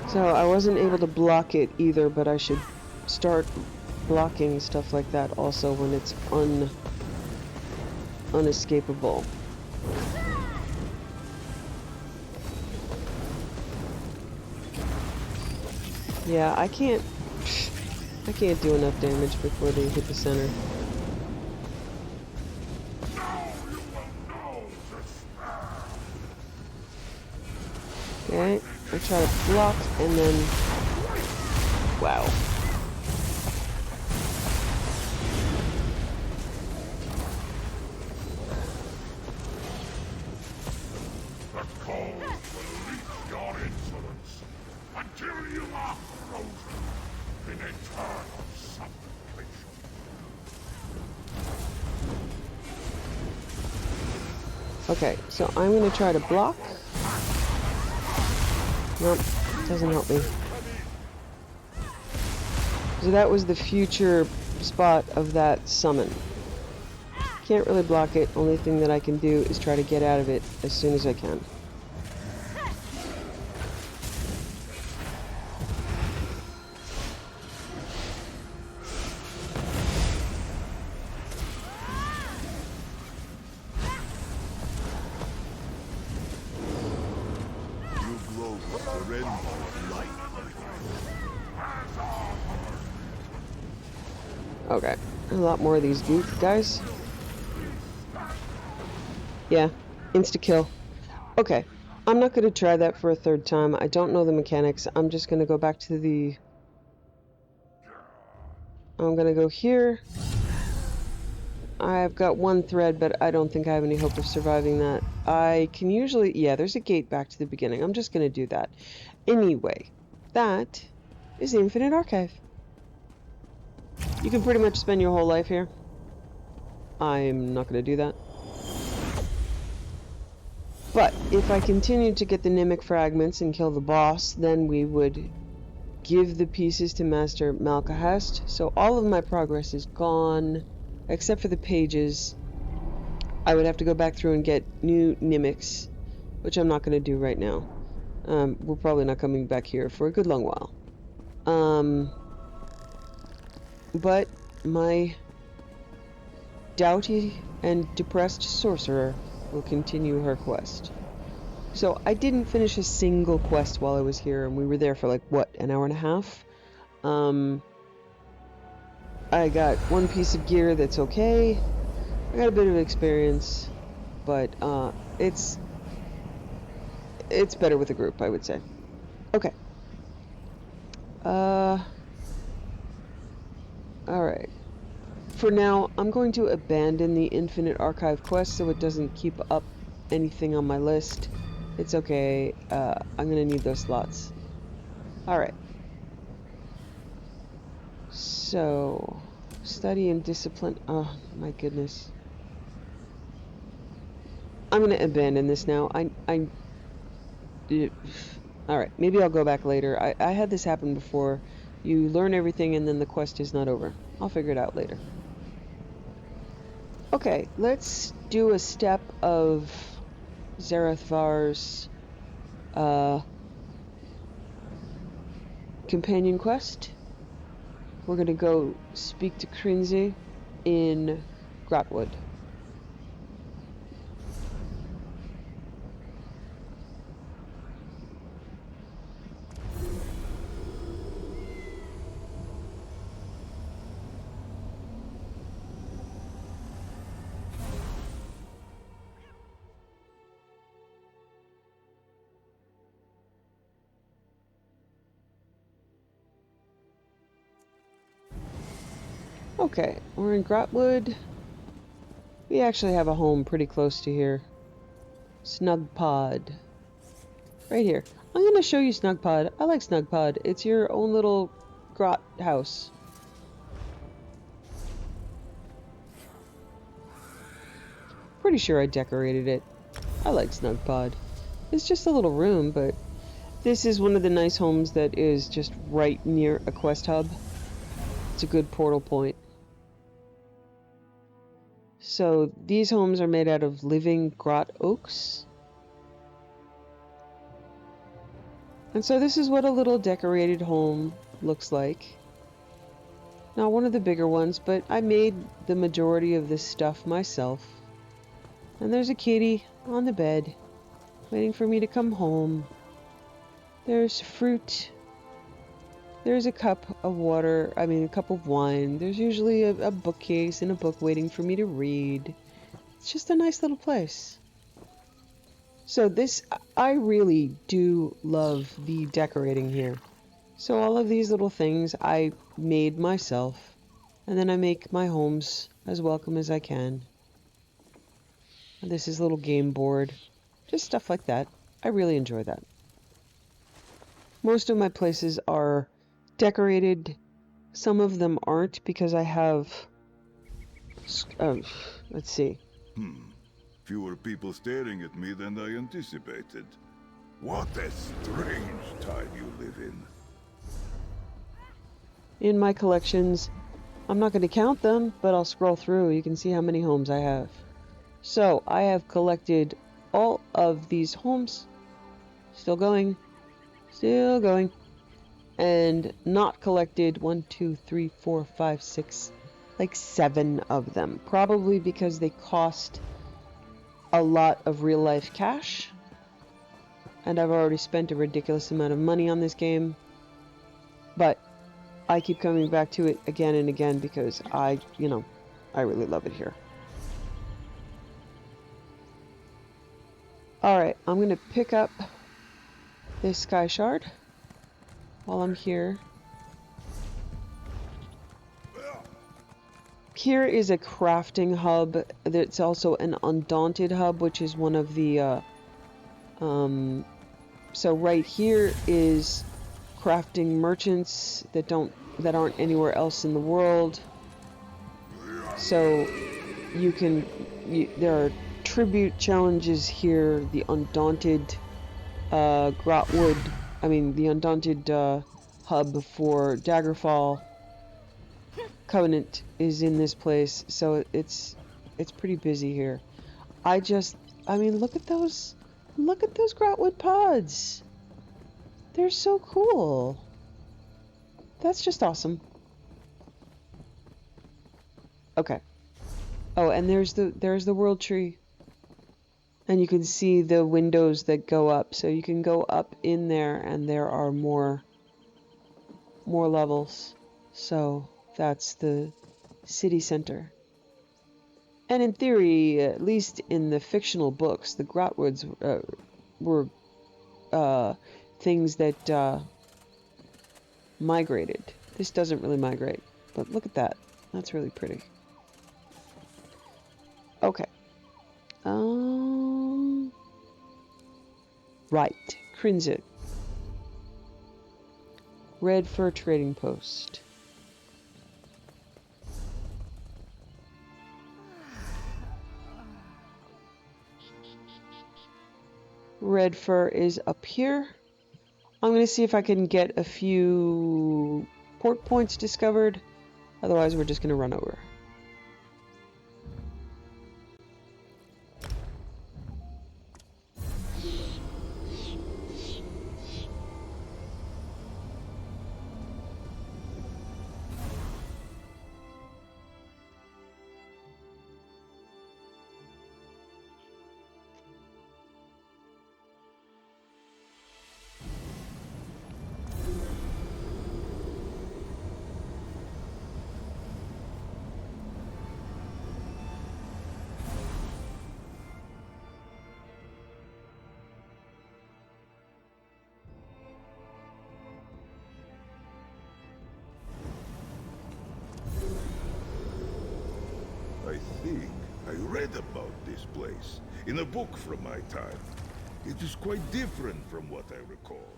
So I wasn't able to block it either, but I should start blocking stuff like that also when it's unescapable. Yeah, I can't do enough damage before they hit the center. Okay, I try to block and then... Wow. Okay, so I'm going to try to block. Nope, doesn't help me. So that was the future spot of that summon. Can't really block it. Only thing that I can do is try to get out of it as soon as I can. Okay, a lot more of these guys. Yeah, insta-kill. Okay, I'm not going to try that for a third time. I don't know the mechanics. I'm just going to go back to the... I'm going to go here. I've got one thread, but I don't think I have any hope of surviving that. I can usually... Yeah, there's a gate back to the beginning. I'm just going to do that. Anyway, that is the Infinite Archive. You can pretty much spend your whole life here. I'm not going to do that. But if I continue to get the Nimic fragments and kill the boss, then we would give the pieces to Master Malkahest. So all of my progress is gone, except for the pages. I would have to go back through and get new Nimics, which I'm not going to do right now. We're probably not coming back here for a good long while. But my doughty and depressed sorcerer will continue her quest. So I didn't finish a single quest while I was here, and we were there for like, what, an hour and a half? I got one piece of gear that's okay. I got a bit of experience, but it's better with a group, I would say. Okay. Alright. For now, I'm going to abandon the Infinite Archive quest so it doesn't keep up anything on my list. It's okay. I'm gonna need those slots. Alright. So, study and discipline. Oh, my goodness. I'm gonna abandon this now. Alright, maybe I'll go back later. I had this happen before. You learn everything and then the quest is not over. I'll figure it out later. Okay, let's do a step of Zerith-var's companion quest. We're gonna go speak to Krinze in Grotwood. Okay, we're in Grotwood. We actually have a home pretty close to here. Snug Pod. Right here. I'm gonna show you Snug Pod. I like Snug Pod. It's your own little grot house. Pretty sure I decorated it. I like Snug Pod. It's just a little room, but this is one of the nice homes that is just right near a quest hub. It's a good portal point. So these homes are made out of living grot oaks. And so this is what a little decorated home looks like. Not one of the bigger ones, but I made the majority of this stuff myself. And there's a kitty on the bed, waiting for me to come home. There's fruit. There's a cup of water, a cup of wine. There's usually a bookcase and a book waiting for me to read. It's just a nice little place. So I really do love the decorating here. So all of these little things I made myself, and then I make my homes as welcome as I can. And this is a little game board, just stuff like that. I really enjoy that. Most of my places are decorated. Some of them aren't because I have, let's see. Fewer people staring at me than I anticipated. What a strange time you live in. In my collections, I'm not going to count them, but I'll scroll through. You can see how many homes I have. So, I have collected all of these homes. Still going. Still going. And not collected 1, 2, 3, 4, 5, 6, like 7 of them. Probably because they cost a lot of real life cash, and I've already spent a ridiculous amount of money on this game, but I keep coming back to it again and again because I really love it here. Alright, I'm gonna pick up this sky shard while I'm here. Here is a crafting hub. There's also an Undaunted hub, which is one of the, so right here is crafting merchants that aren't anywhere else in the world. So there are tribute challenges here. The Undaunted, the Undaunted, hub for Daggerfall. Covenant is in this place, so it's pretty busy here. Look at those Grotwood pods. They're so cool. That's just awesome. Okay. Oh, and there's the world tree. And you can see the windows that go up, so you can go up in there and there are more levels. So that's the city center. And in theory, at least in the fictional books, the Grotwoods were things that migrated. This doesn't really migrate, but look at that. That's really pretty. Okay. Right. Crinzit. Red Fur Trading Post. Red Fur is up here. I'm going to see if I can get a few port points discovered. Otherwise, we're just going to run over. I think I read about this place in a book from my time. It is quite different from what I recall.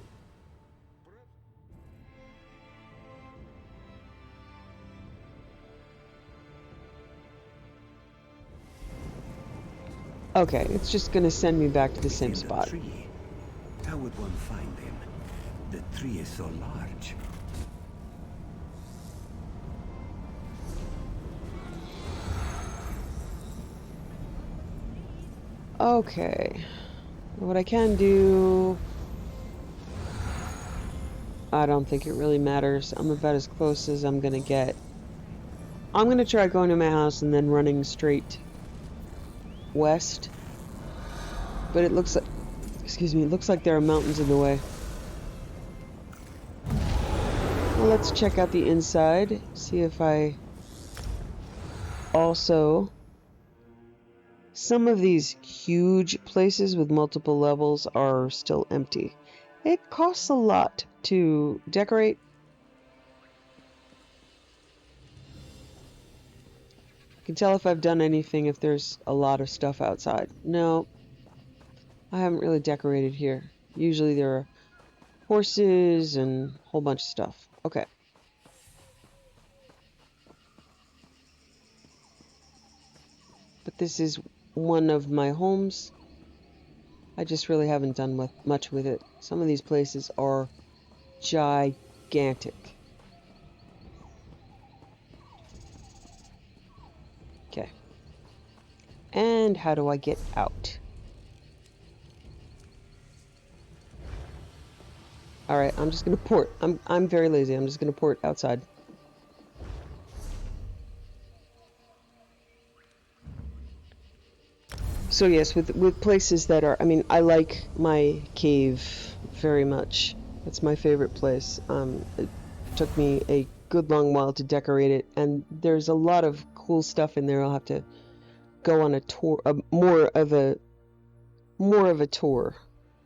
Okay, it's just going to send me back to the same spot. How would one find them? The tree is so large. Okay. What I can do... I don't think it really matters. I'm about as close as I'm gonna get. I'm gonna try going to my house and then running straight west. But it looks like, excuse me, it looks like there are mountains in the way. Well, let's check out the inside, see if I also... Some of these huge places with multiple levels are still empty. It costs a lot to decorate. I can tell if I've done anything if there's a lot of stuff outside. No, I haven't really decorated here. Usually there are horses and a whole bunch of stuff. Okay. But this is one of my homes. I just really haven't done much with it. Some of these places are gigantic. Okay. And how do I get out? Alright, I'm just gonna port. I'm very lazy. I'm just gonna port outside. So yes, with places that are, I mean, I like my cave very much. It's my favorite place. It took me a good long while to decorate it, and there's a lot of cool stuff in there. I'll have to go on a tour, more of a tour.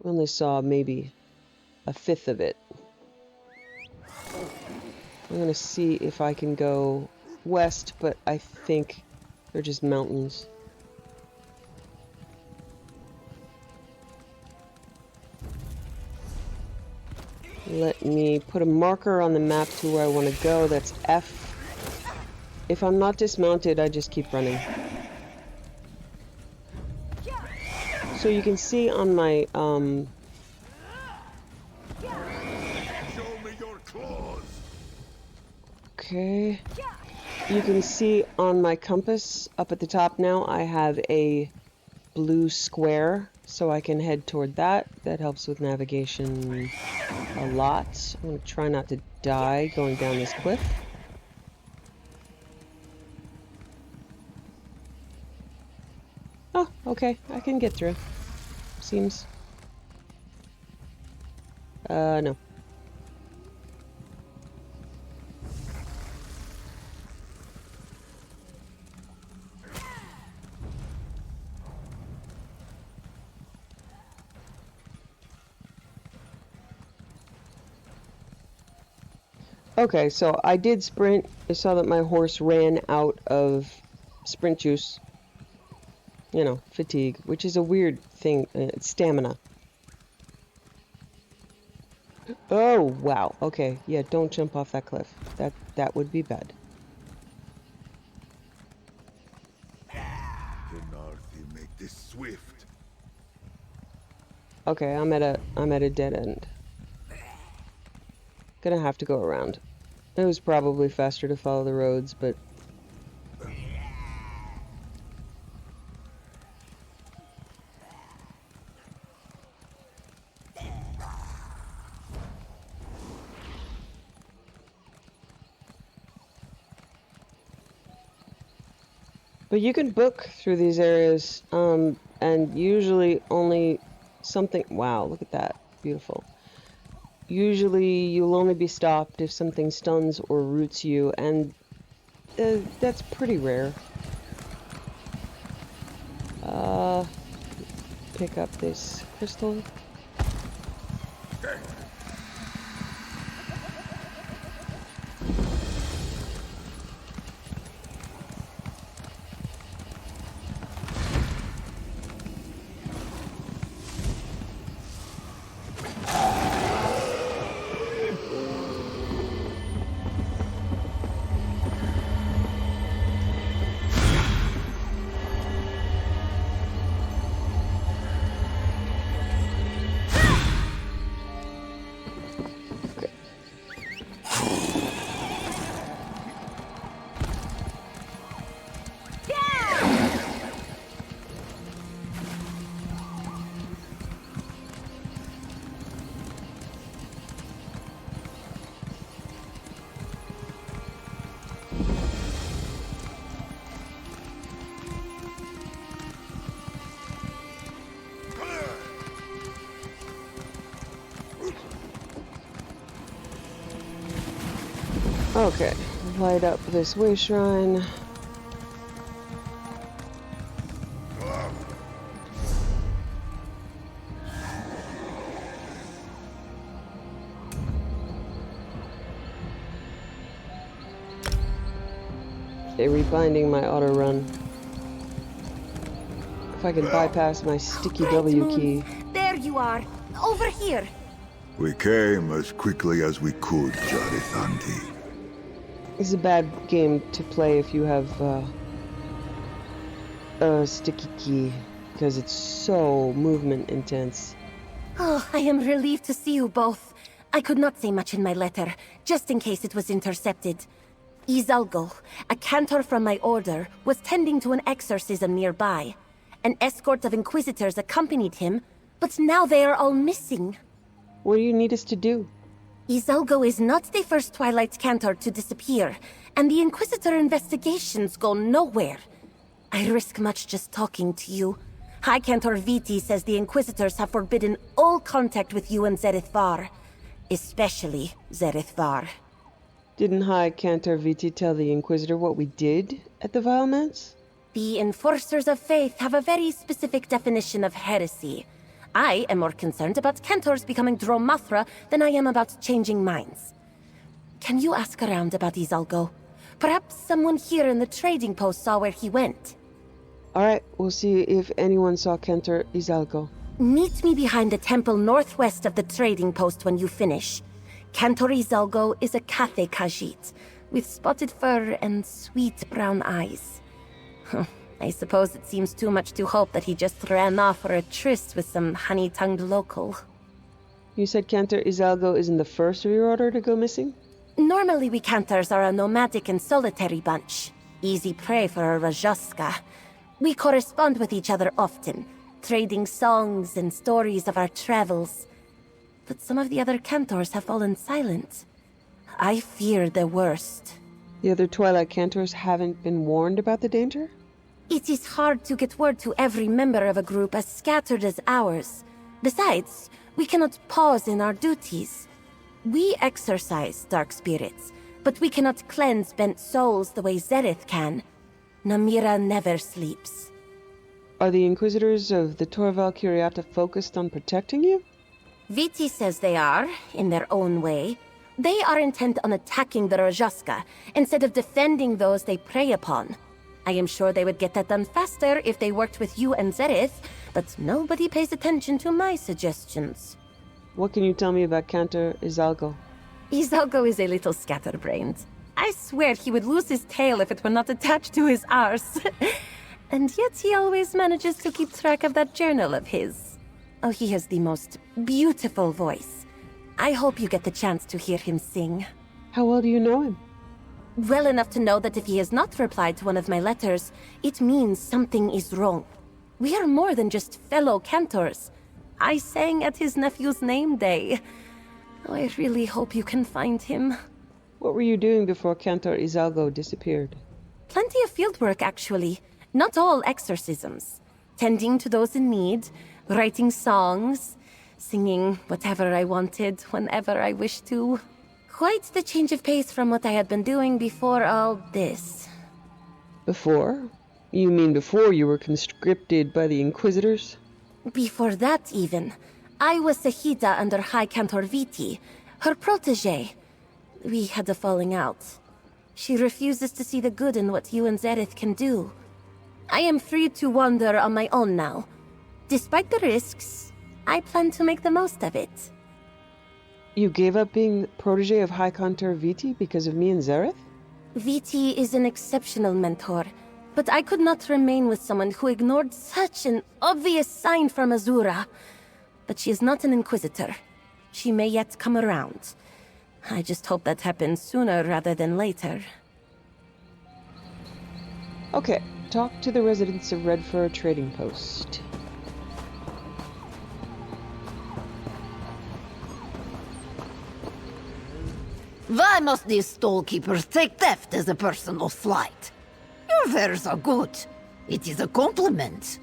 I only saw maybe a fifth of it. I'm gonna see if I can go west, but I think they're just mountains. Let me put a marker on the map to where I want to go. That's F. If I'm not dismounted, I just keep running. So you can see on my, okay. You can see on my compass up at the top now, I have a blue square, so I can head toward that. That helps with navigation a lot. I'm going to try not to die going down this cliff. Oh, okay. I can get through. Seems. No. Okay, so I did sprint. I saw that my horse ran out of sprint juice. You know, fatigue, which is a weird thing. It's stamina. Oh, wow. Okay, yeah, don't jump off that cliff. That would be bad. Make this swift. Okay, I'm at a dead end. Gonna have to go around. It was probably faster to follow the roads, but you can book through these areas, and usually only something. Wow, look at that, beautiful. Usually you'll only be stopped if something stuns or roots you, and that's pretty rare. Pick up this crystal. Okay, light up this way shrine. Okay, rebinding my auto run. If I can bypass my sticky W key. There you are. Over here. We came as quickly as we could, Zerith-var. It's a bad game to play if you have a sticky key, because it's so movement intense. Oh, I am relieved to see you both. I could not say much in my letter, just in case it was intercepted. Izalgo, a cantor from my order, was tending to an exorcism nearby. An escort of inquisitors accompanied him, but now they are all missing. What do you need us to do? Izalgo is not the first Twilight cantor to disappear, and the Inquisitor investigations go nowhere. I risk much just talking to you. High Cantor Viti says the Inquisitors have forbidden all contact with you and Zerith-var. Especially Zerith-var. Didn't High Cantor Viti tell the Inquisitor what we did at the Vilements? The Enforcers of Faith have a very specific definition of heresy. I am more concerned about cantors becoming Dromathra than I am about changing minds. Can you ask around about Izalgo? Perhaps someone here in the trading post saw where he went. Alright, we'll see if anyone saw Cantor Izalgo. Meet me behind the temple northwest of the trading post when you finish. Cantor Izalgo is a Cathay Khajiit, with spotted fur and sweet brown eyes. I suppose it seems too much to hope that he just ran off for a tryst with some honey-tongued local. You said Cantor Izalgo isn't the first of your order to go missing? Normally we cantors are a nomadic and solitary bunch. Easy prey for a Rajashka. We correspond with each other often, trading songs and stories of our travels. But some of the other cantors have fallen silent. I fear the worst. The other Twilight Cantors haven't been warned about the danger? It is hard to get word to every member of a group as scattered as ours. Besides, we cannot pause in our duties. We exorcise dark spirits, but we cannot cleanse bent souls the way Zerith can. Namira never sleeps. Are the Inquisitors of the Torval Curiata focused on protecting you? Viti says they are, in their own way. They are intent on attacking the Rajashka, instead of defending those they prey upon. I am sure they would get that done faster if they worked with you and Zerith, but nobody pays attention to my suggestions. What can you tell me about Cantor Izalgo? Izalgo is a little scatterbrained. I swear he would lose his tail if it were not attached to his arse. And yet he always manages to keep track of that journal of his. Oh, he has the most beautiful voice. I hope you get the chance to hear him sing. How well do you know him? Well enough to know that if he has not replied to one of my letters, it means something is wrong. We are more than just fellow cantors. I sang at his nephew's name day. Oh, I really hope you can find him. What were you doing before Cantor Izalgo disappeared? Plenty of field work, actually. Not all exorcisms. Tending to those in need, writing songs, singing whatever I wanted, whenever I wished to. Quite the change of pace from what I had been doing before all this. Before? You mean before you were conscripted by the Inquisitors? Before that, even. I was Sahita under High Cantor Viti, her protege. We had a falling out. She refuses to see the good in what you and Zerith can do. I am free to wander on my own now. Despite the risks, I plan to make the most of it. You gave up being the protege of High Cantor Viti because of me and Zerith? Viti is an exceptional mentor, but I could not remain with someone who ignored such an obvious sign from Azura. But she is not an Inquisitor. She may yet come around. I just hope that happens sooner rather than later. Okay, talk to the residents of Zerith-var Trading Post. Why must these storekeepers take theft as a personal slight? Your wares are good. It is a compliment.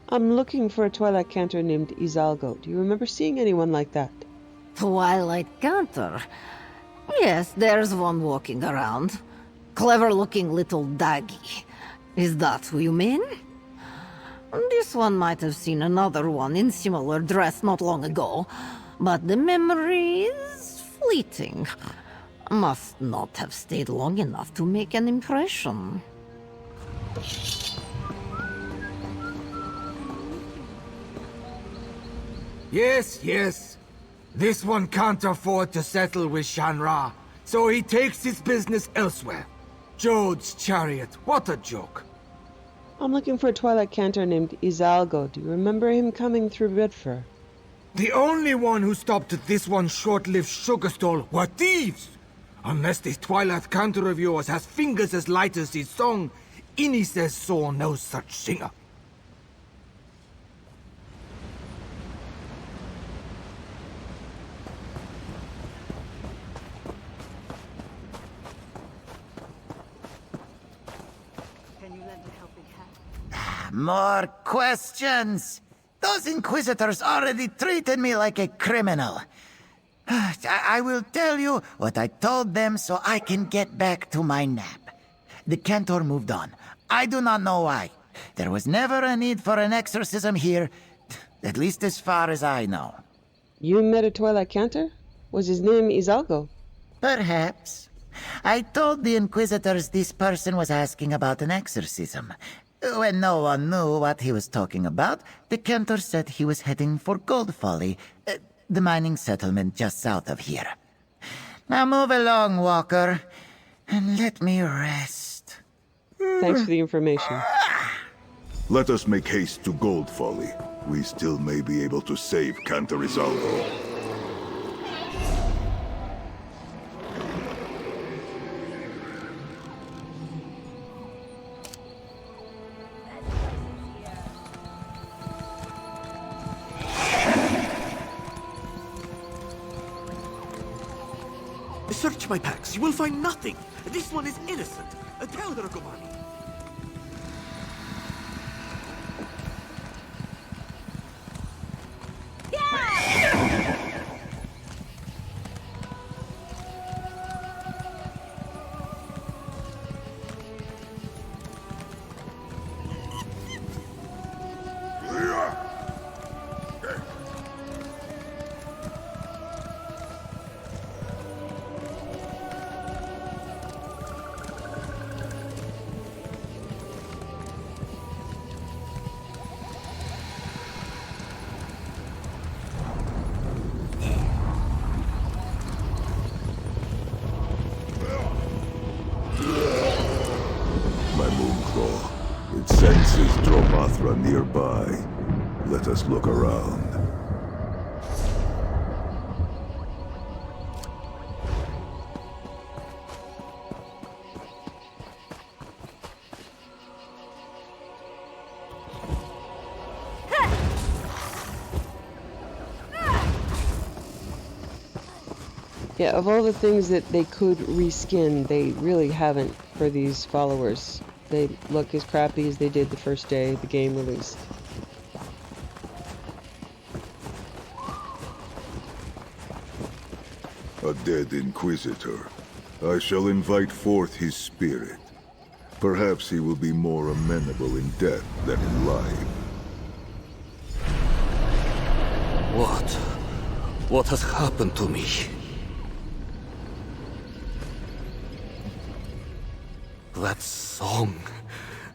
I'm looking for a Twilight Cantor named Izalgo. Do you remember seeing anyone like that? Twilight Cantor? Yes, there's one walking around. Clever-looking little doggy. Is that who you mean? This one might have seen another one in similar dress not long ago, but the memory is fleeting. Must not have stayed long enough to make an impression. Yes. This one can't afford to settle with Shanra, so he takes his business elsewhere. Jode's chariot, what a joke. I'm looking for a Twilight Cantor named Izalgo. Do you remember him coming through Zerith-var? The only one who stopped at this one short-lived sugar stall were thieves! Unless this Twilight Cantor of yours has fingers as light as his song, Inni says saw no such singer. More questions! Those Inquisitors already treated me like a criminal. I will tell you what I told them so I can get back to my nap. The Cantor moved on. I do not know why. There was never a need for an exorcism here, at least as far as I know. You met a Twilight Cantor? Was his name Izalgo? Perhaps. I told the Inquisitors this person was asking about an exorcism. When no one knew what he was talking about, the Cantor said he was heading for Gold Folly, the mining settlement just south of here. Now move along, Walker, and let me rest. Thanks for the information. Let us make haste to Gold Folly. We still may be able to save Cantor Izalgo. Search my packs. You will find nothing. This one is innocent. Tell her, Gomani. It senses Dropathra nearby. Let us look around. Yeah, of all the things that they could reskin, they really haven't for these followers. They look as crappy as they did the first day the game released. A dead Inquisitor. I shall invite forth his spirit. Perhaps he will be more amenable in death than in life. What has happened to me? That song.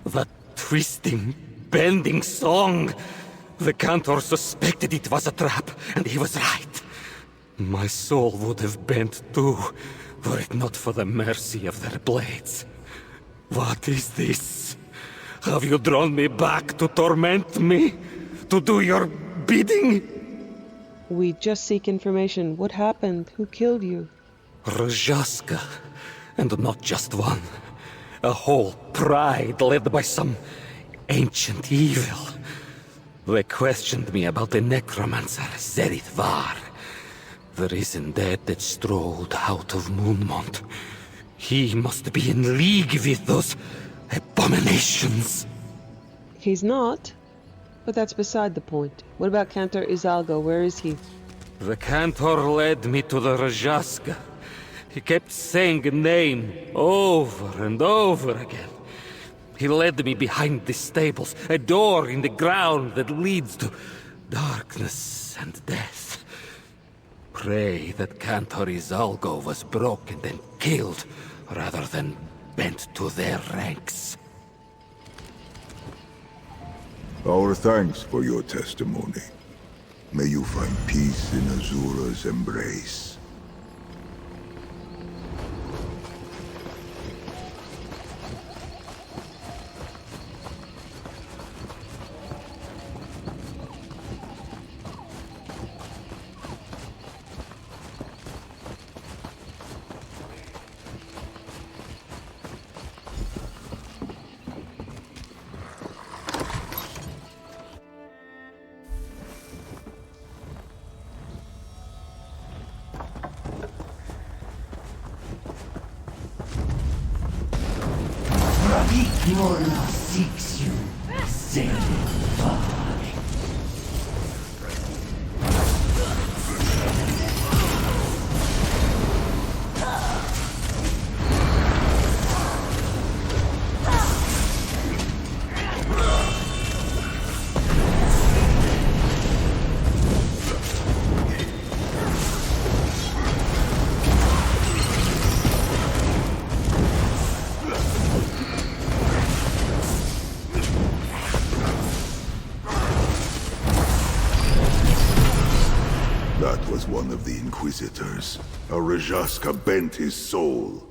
That twisting, bending song. The Cantor suspected it was a trap, and he was right. My soul would have bent too, were it not for the mercy of their blades. What is this? Have you drawn me back to torment me? To do your bidding? We just seek information. What happened? Who killed you? Rajaska. And not just one. A whole pride led by some ancient evil. They questioned me about the necromancer Zerith-var. The recent dead that strolled out of Moonmont. He must be in league with those abominations. He's not. But that's beside the point. What about Cantor Izalgo? Where is he? The Cantor led me to the Rajaska. He kept saying a name over and over again. He led me behind the stables, a door in the ground that leads to darkness and death. Pray that Cantor Izalgo was broken and killed, rather than bent to their ranks. Our thanks for your testimony. May you find peace in Azura's embrace. Morna seeks you, Zerith-var. That was one of the Inquisitors. A Rajaska bent his soul.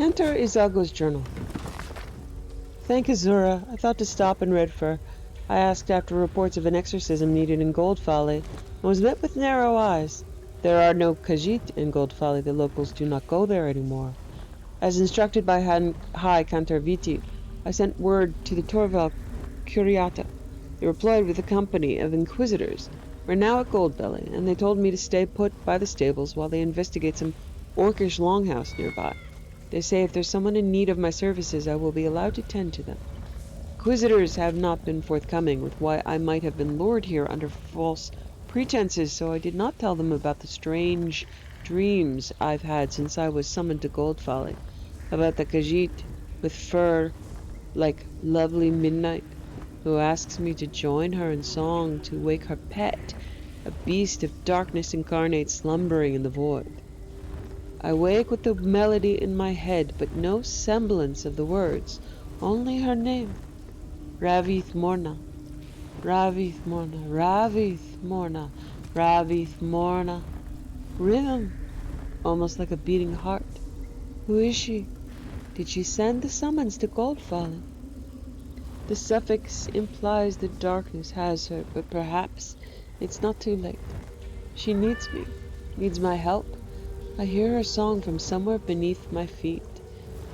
Enter Izalgo's journal. Thank Azura. I thought to stop in Redfur. I asked after reports of an exorcism needed in Gold Folly, and was met with narrow eyes. There are no Khajiit in Gold Folly. The locals do not go there anymore. As instructed by High Cantor Viti, I sent word to the Torval Curiata. They replied with a company of Inquisitors. We're now at Goldbelly, and they told me to stay put by the stables while they investigate some orcish longhouse nearby. They say if there's someone in need of my services, I will be allowed to tend to them. Inquisitors have not been forthcoming with why I might have been lured here under false pretenses, so I did not tell them about the strange dreams I've had since I was summoned to Gold Folly, about the Khajiit with fur like lovely Midnight, who asks me to join her in song to wake her pet, a beast of darkness incarnate slumbering in the void. I wake with the melody in my head, but no semblance of the words, only her name, Ravith Morna. Ravith Morna, Ravith Morna, Ravith Morna. Rhythm, almost like a beating heart. Who is she? Did she send the summons to Gold Folly? The suffix implies that darkness has her, but perhaps it's not too late. She needs me, needs my help. I hear her song from somewhere beneath my feet.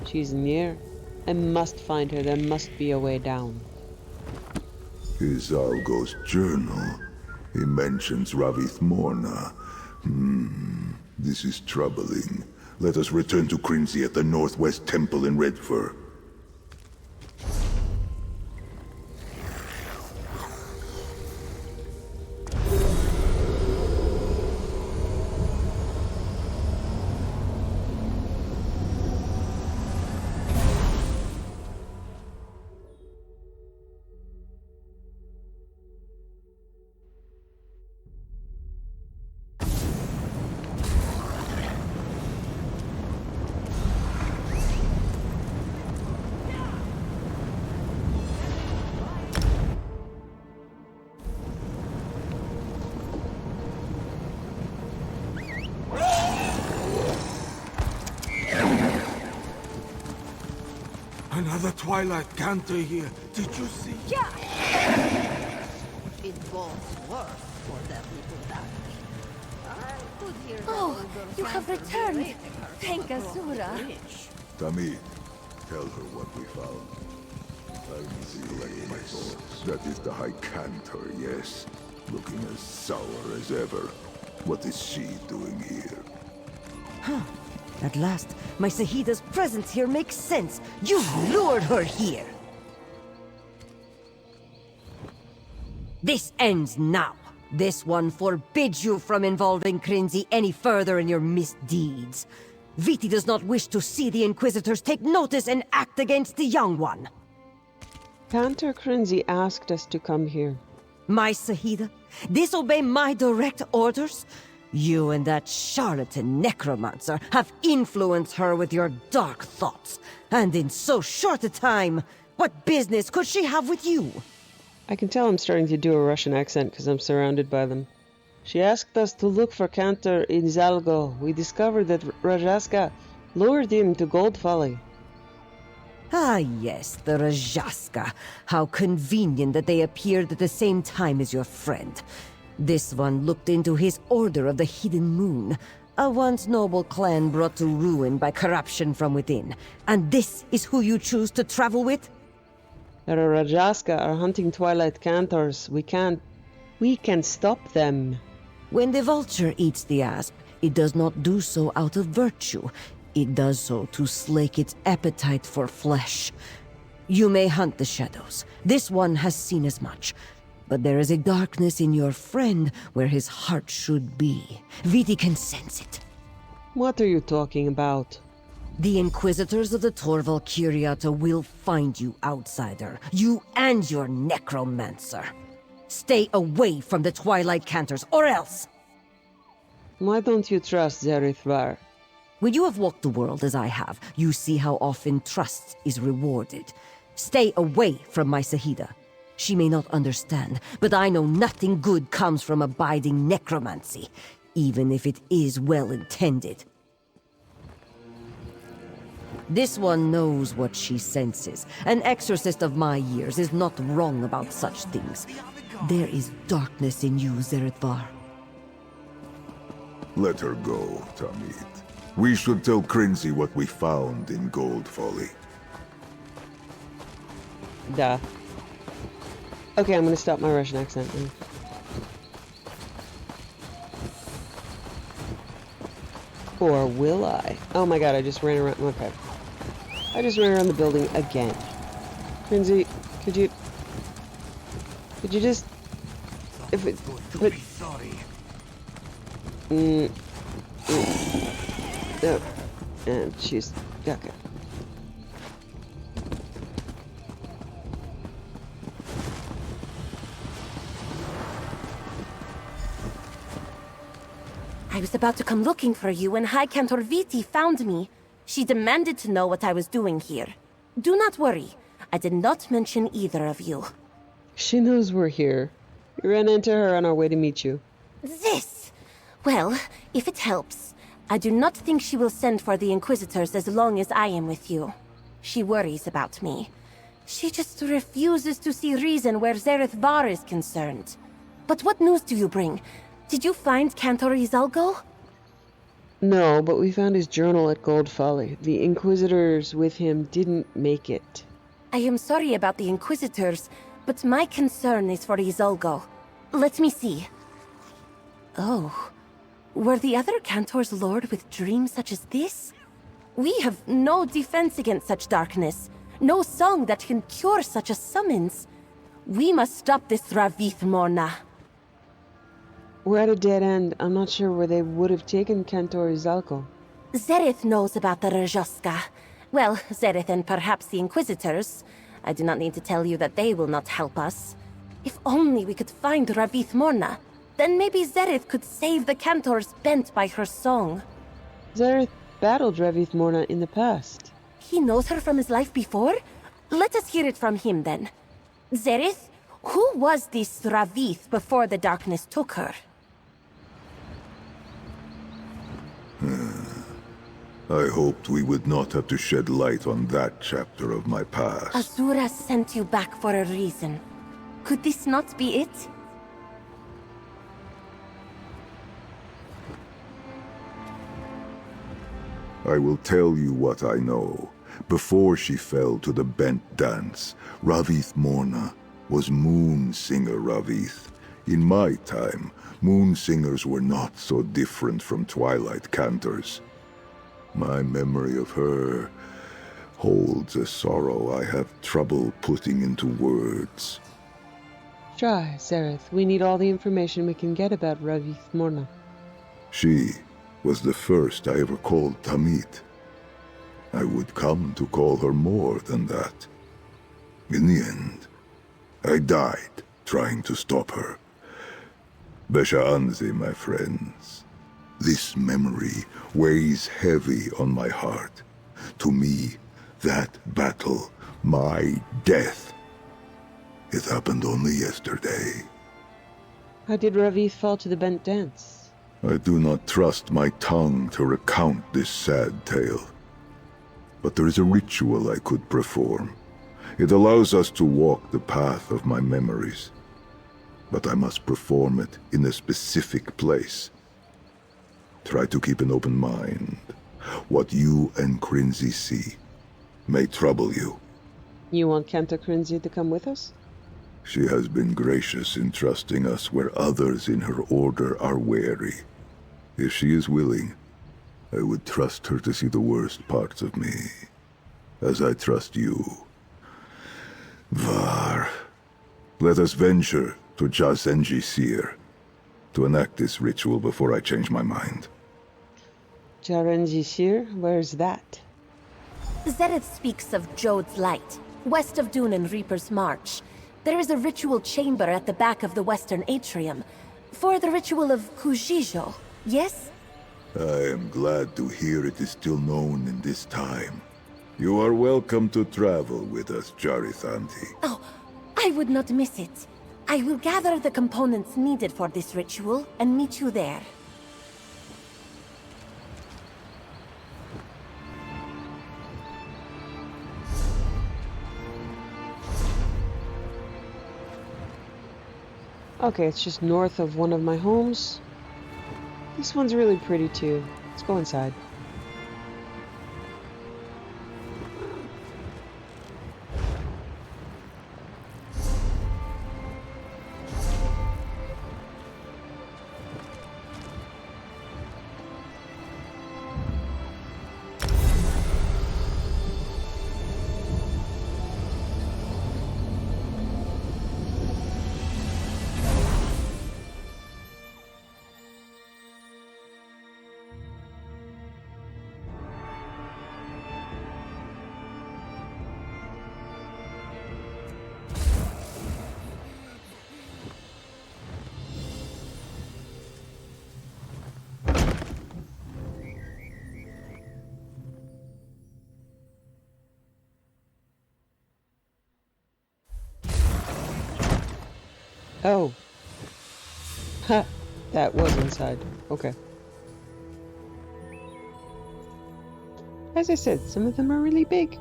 She's near. I must find her. There must be a way down. Izalgo's journal. He mentions Ravith Morna. This is troubling. Let us return to Crimsey at the Northwest Temple in Redfur. Another Twilight Cantor here. Did you see? Yeah! It bodes worse for that little ducky. I could hear that Oh, you have returned. berating her Thank from across the Azura. bridge. Tamid, tell her what we found. I need to collect my thoughts. That is the High Cantor, yes. Looking as sour as ever. What is she doing here? Huh. At last, my Sahida's presence here makes sense. You've lured her here. This ends now. This one forbids you from involving Krinzi any further in your misdeeds. Viti does not wish to see the Inquisitors take notice and act against the young one. Cantor Krinzi asked us to come here. My Sahida? Disobey my direct orders? You and that charlatan necromancer have influenced her with your dark thoughts. And in so short a time, what business could she have with you? I can tell I'm starting to do a Russian accent because I'm surrounded by them. She asked us to look for Cantor in Zalgo. We discovered that Rajaska lured him to Gold Folly. Ah yes, the Rajaska. How convenient that they appeared at the same time as your friend. This one looked into his Order of the Hidden Moon, a once noble clan brought to ruin by corruption from within. And this is who you choose to travel with? The Rajaska are hunting Twilight Cantors. We can stop them. When the vulture eats the asp, it does not do so out of virtue. It does so to slake its appetite for flesh. You may hunt the shadows. This one has seen as much. But there is a darkness in your friend where his heart should be. Viti can sense it. What are you talking about? The Inquisitors of the Torval Curiata will find you, outsider. You and your necromancer. Stay away from the Twilight Cantors, or else! Why don't you trust Zerith-var? When you have walked the world as I have, you see how often trust is rewarded. Stay away from my Sahida. She may not understand, but I know nothing good comes from abiding necromancy, even if it is well-intended. This one knows what she senses. An exorcist of my years is not wrong about such things. There is darkness in you, Zerith-var. Let her go, Tamid. We should tell Krinzi what we found in Gold Folly. Duh. Okay, I'm gonna stop my Russian accent now. Or will I? Oh my god, I just ran around. Okay. I just ran around the building again. Krinzi, could you just... If it... But... Oh. And she's... Okay. I was about to come looking for you when High Cantor Viti found me. She demanded to know what I was doing here. Do not worry. I did not mention either of you. She knows we're here. We ran into her on our way to meet you. This! Well, if it helps, I do not think she will send for the Inquisitors as long as I am with you. She worries about me. She just refuses to see reason where Zerith-var is concerned. But what news do you bring? Did you find Cantor Izalgo? No, but we found his journal at Gold Folly. The Inquisitors with him didn't make it. I am sorry about the Inquisitors, but my concern is for Izalgo. Let me see. Oh. Were the other Cantors lured with dreams such as this? We have no defense against such darkness. No song that can cure such a summons. We must stop this Ravith-Morna. We're at a dead end. I'm not sure where they would have taken Cantor Izalco. Zerith knows about the Rajoska. Well, Zerith and perhaps the Inquisitors. I do not need to tell you that they will not help us. If only we could find Ravith-Morna, then maybe Zerith could save the Cantors bent by her song. Zerith battled Ravith-Morna in the past. He knows her from his life before? Let us hear it from him then. Zerith, who was this Ravith before the darkness took her? I hoped we would not have to shed light on that chapter of my past. Azura sent you back for a reason. Could this not be it? I will tell you what I know. Before she fell to the bent dance, Ravith-Morna was Moon Singer Ravith. In my time, Moon Singers were not so different from Twilight Cantors. My memory of her holds a sorrow I have trouble putting into words. Try, Zerith. We need all the information we can get about Zerith-var. She was the first I ever called Tamit. I would come to call her more than that. In the end, I died trying to stop her. Besha'anzi, my friends. This memory weighs heavy on my heart. To me, that battle, my death. It happened only yesterday. How did Ravith fall to the bent dance? I do not trust my tongue to recount this sad tale. But there is a ritual I could perform. It allows us to walk the path of my memories. But I must perform it in a specific place. Try to keep an open mind. What you and Crinzy see may trouble you. You want Kenta Crinzy to come with us? She has been gracious in trusting us where others in her order are wary. If she is willing, I would trust her to see the worst parts of me, as I trust you. Var, let us venture to Jazenji Seer to enact this ritual before I change my mind. Jazenji Seer? Where's that? Zerith speaks of Jode's Light, west of Dune and Reaper's March. There is a ritual chamber at the back of the western atrium, for the ritual of Kujijo, yes? I am glad to hear it is still known in this time. You are welcome to travel with us, Jarith-anti. Oh, I would not miss it. I will gather the components needed for this ritual and meet you there. Okay, it's just north of one of my homes. This one's really pretty too. Let's go inside. Oh. Ha! That was inside. Okay. As I said, some of them are really big.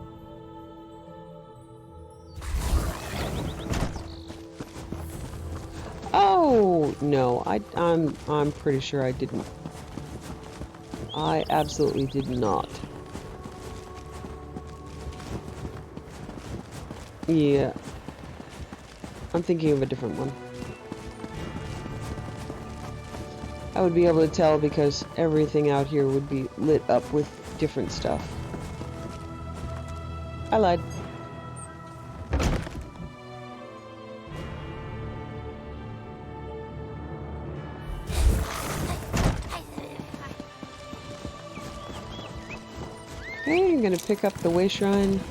Oh no, I'm pretty sure I didn't. I absolutely did not. Yeah. I'm thinking of a different one. I would be able to tell because everything out here would be lit up with different stuff. I lied. Okay, I'm gonna pick up the way shrine.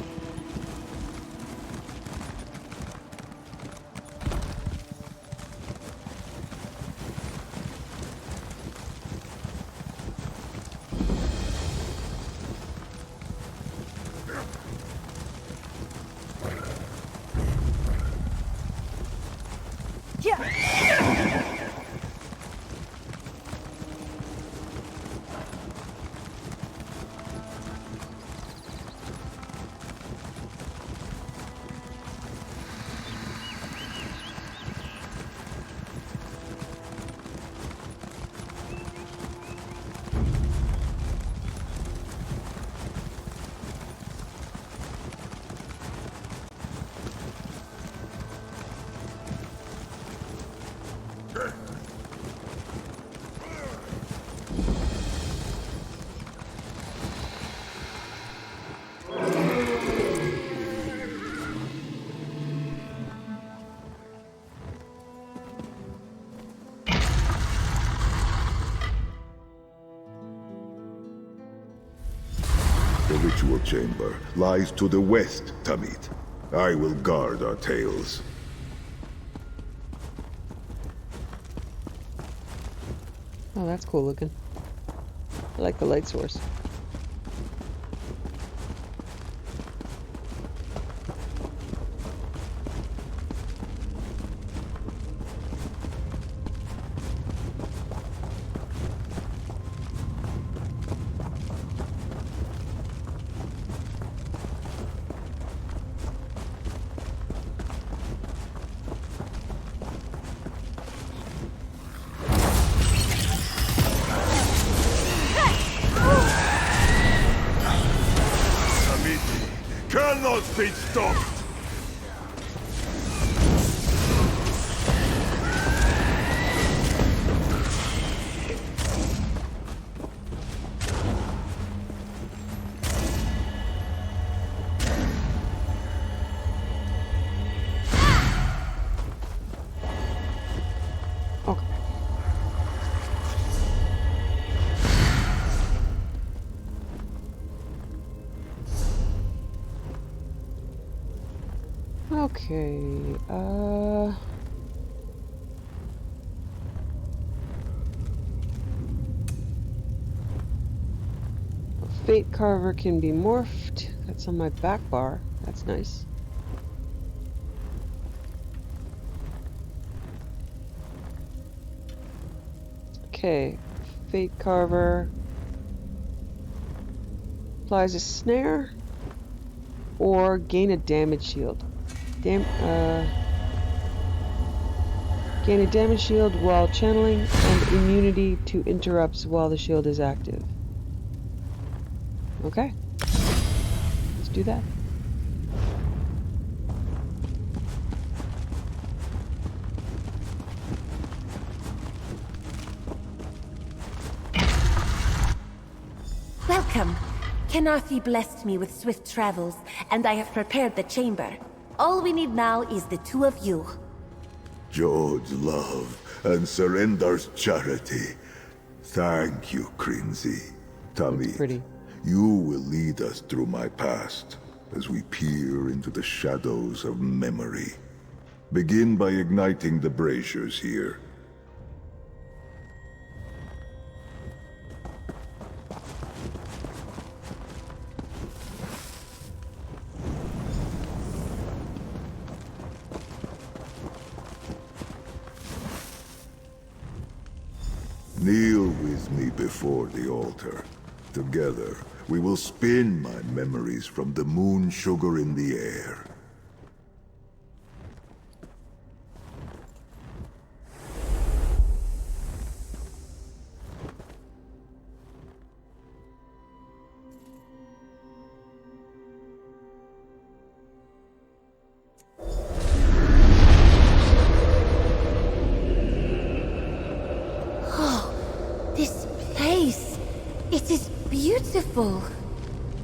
ritual chamber lies to the west, Tamit. I will guard our tales. Oh, that's cool looking. I like the light source. Cannot be stopped! Okay, Fate Carver can be morphed. That's on my back bar. That's nice. Okay, Fate Carver applies a snare or gain a damage shield. Gain a damage shield while channeling and immunity to interrupts while the shield is active. Okay, let's do that. Welcome. Kenarthi blessed me with swift travels, and I have prepared the chamber. All we need now is the two of you. Jode's love and Surrender's charity. Thank you, Crinzy. Tamit, you will lead us through my past as we peer into the shadows of memory. Begin by igniting the braziers here. Kneel with me before the altar. Together, we will spin my memories from the moon sugar in the air.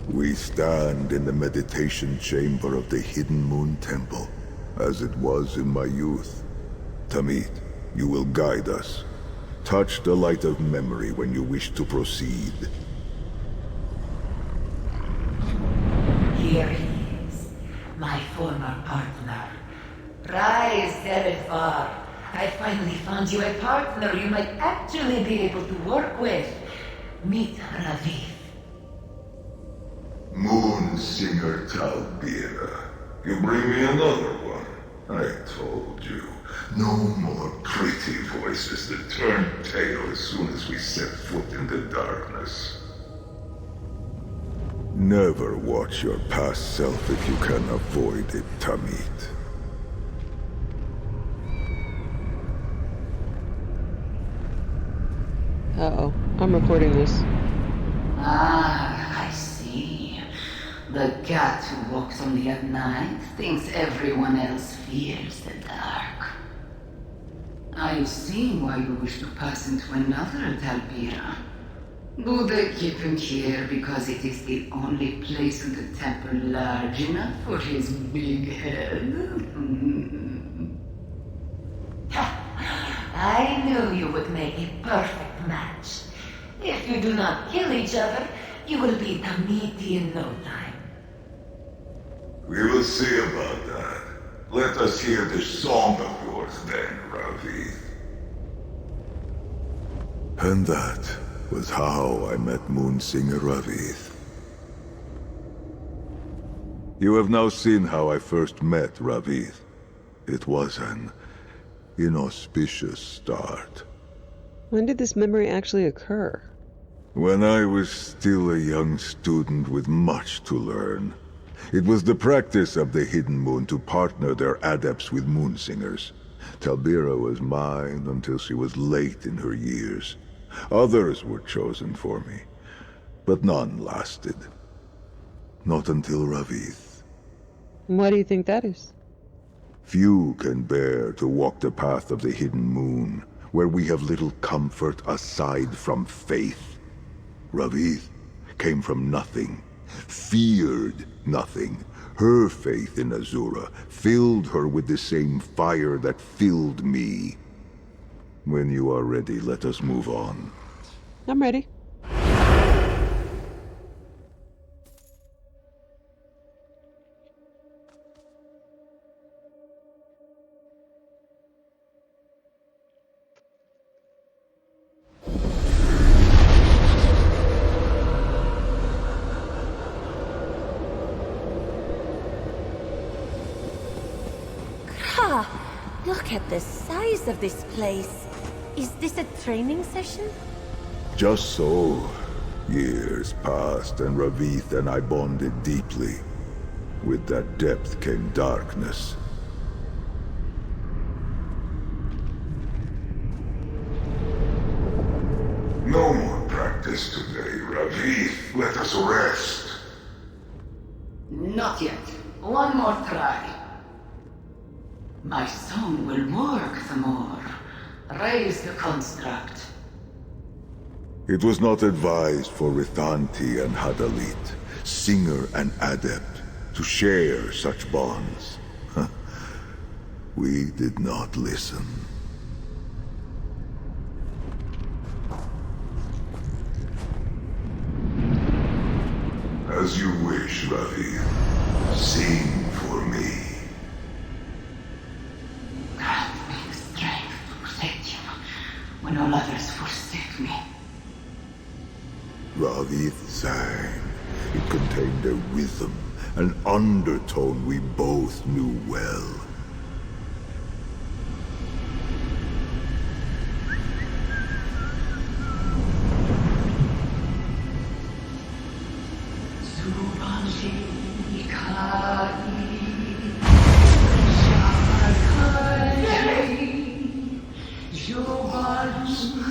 We stand in the meditation chamber of the Hidden Moon Temple, as it was in my youth. Tamit, you will guide us. Touch the light of memory when you wish to proceed. Here he is, my former partner. Rise, Zerith-var. I finally found you a partner you might actually be able to work with. Meet Raviv. Moon Singer Talbira. You bring me another one. I told you. No more pretty voices that turn tail as soon as we set foot in the darkness. Never watch your past self if you can avoid it, Tamit. Uh-oh. I'm recording this. Ah, I see. The cat who walks only at night thinks everyone else fears the dark. I see why you wish to pass into another Talbira. Do they keep him here because it is the only place in the temple large enough for his big head? I knew you would make a perfect match. If you do not kill each other, you will be Tamiti in no time. We will see about that. Let us hear this song of yours then, Ravith. And that was how I met Moonsinger Ravith. You have now seen how I first met Ravith. It was an inauspicious start. When did this memory actually occur? When I was still a young student with much to learn. It was the practice of the Hidden Moon to partner their adepts with Moonsingers. Talbira was mine until she was late in her years. Others were chosen for me, but none lasted. Not until Ravith. Why do you think that is? Few can bear to walk the path of the Hidden Moon, where we have little comfort aside from faith. Ravith came from nothing, feared nothing. Her faith in Azura filled her with the same fire that filled me. When you are ready, let us move on. I'm ready. Look at the size of this place. Is this a training session? Just so. Years passed, and Ravith and I bonded deeply. With that depth came darkness. No more practice today, Ravith. Let us rest. Not yet. One more try. My song will work the more. Raise the construct. It was not advised for Rithanti and Hadalit, singer and adept, to share such bonds. We did not listen. As you wish, Ravith. Sing for me. Grant me the strength to protect you when all others forsake me. Ravith sang. It contained a rhythm, an undertone we both knew well.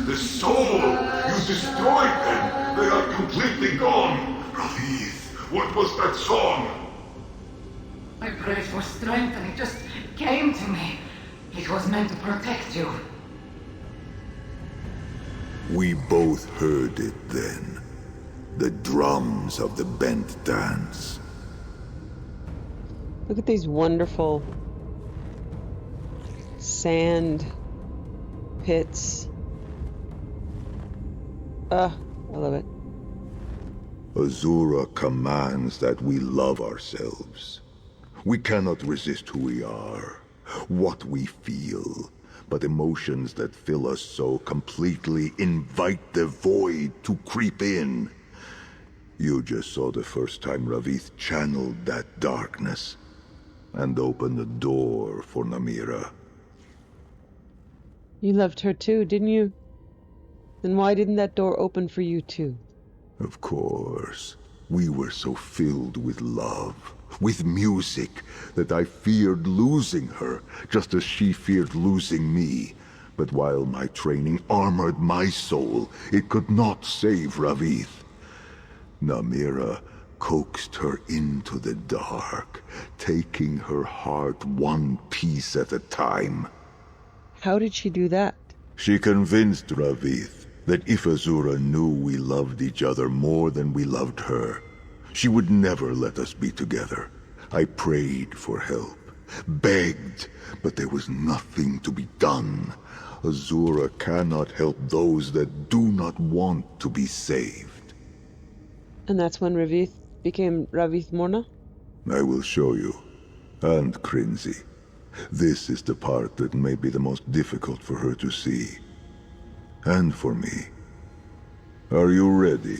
The soul! You destroyed them! They are completely gone! Ravith, what was that song? I prayed for strength and it just came to me. It was meant to protect you. We both heard it then. The drums of the bent dance. Look at these wonderful sand pits. I love it. Azura commands that we love ourselves. We cannot resist who we are, what we feel, but emotions that fill us so completely invite the void to creep in. You just saw the first time Ravith channeled that darkness and opened the door for Namira. You loved her too, didn't you? Then why didn't that door open for you too? Of course. We were so filled with love, with music, that I feared losing her, just as she feared losing me. But while my training armored my soul, it could not save Ravith. Namira coaxed her into the dark, taking her heart one piece at a time. How did she do that? She convinced Ravith that if Azura knew we loved each other more than we loved her, she would never let us be together. I prayed for help, begged, but there was nothing to be done. Azura cannot help those that do not want to be saved. And that's when Ravith became Ravith Morna? I will show you. And Crinzy. This is the part that may be the most difficult for her to see. And for me. Are you ready?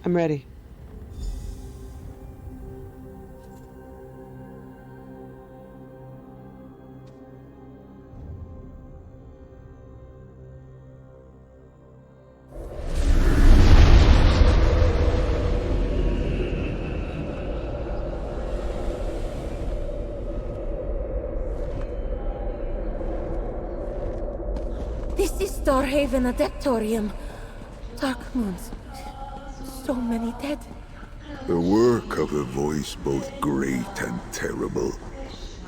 I'm ready. This is Starhaven Adeptorium. Dark moons. So many dead. The work of a voice both great and terrible.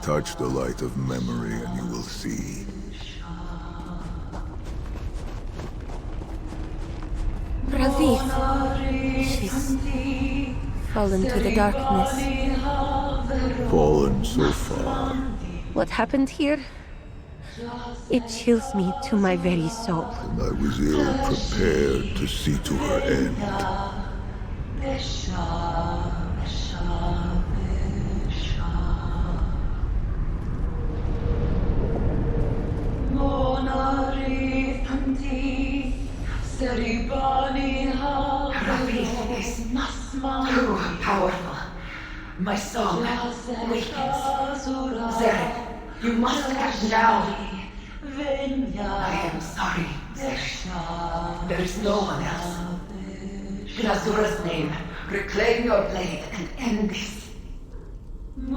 Touch the light of memory and you will see. Ravith. She's fallen to the darkness. Fallen so far. What happened here? It chills me to my very soul. And I was ill prepared to see to her end. Ravith is too powerful. My song awakens. Zerith, you must act now. I am sorry, Zerith. There is no one else. In Azura's name, reclaim your blade and end this. Do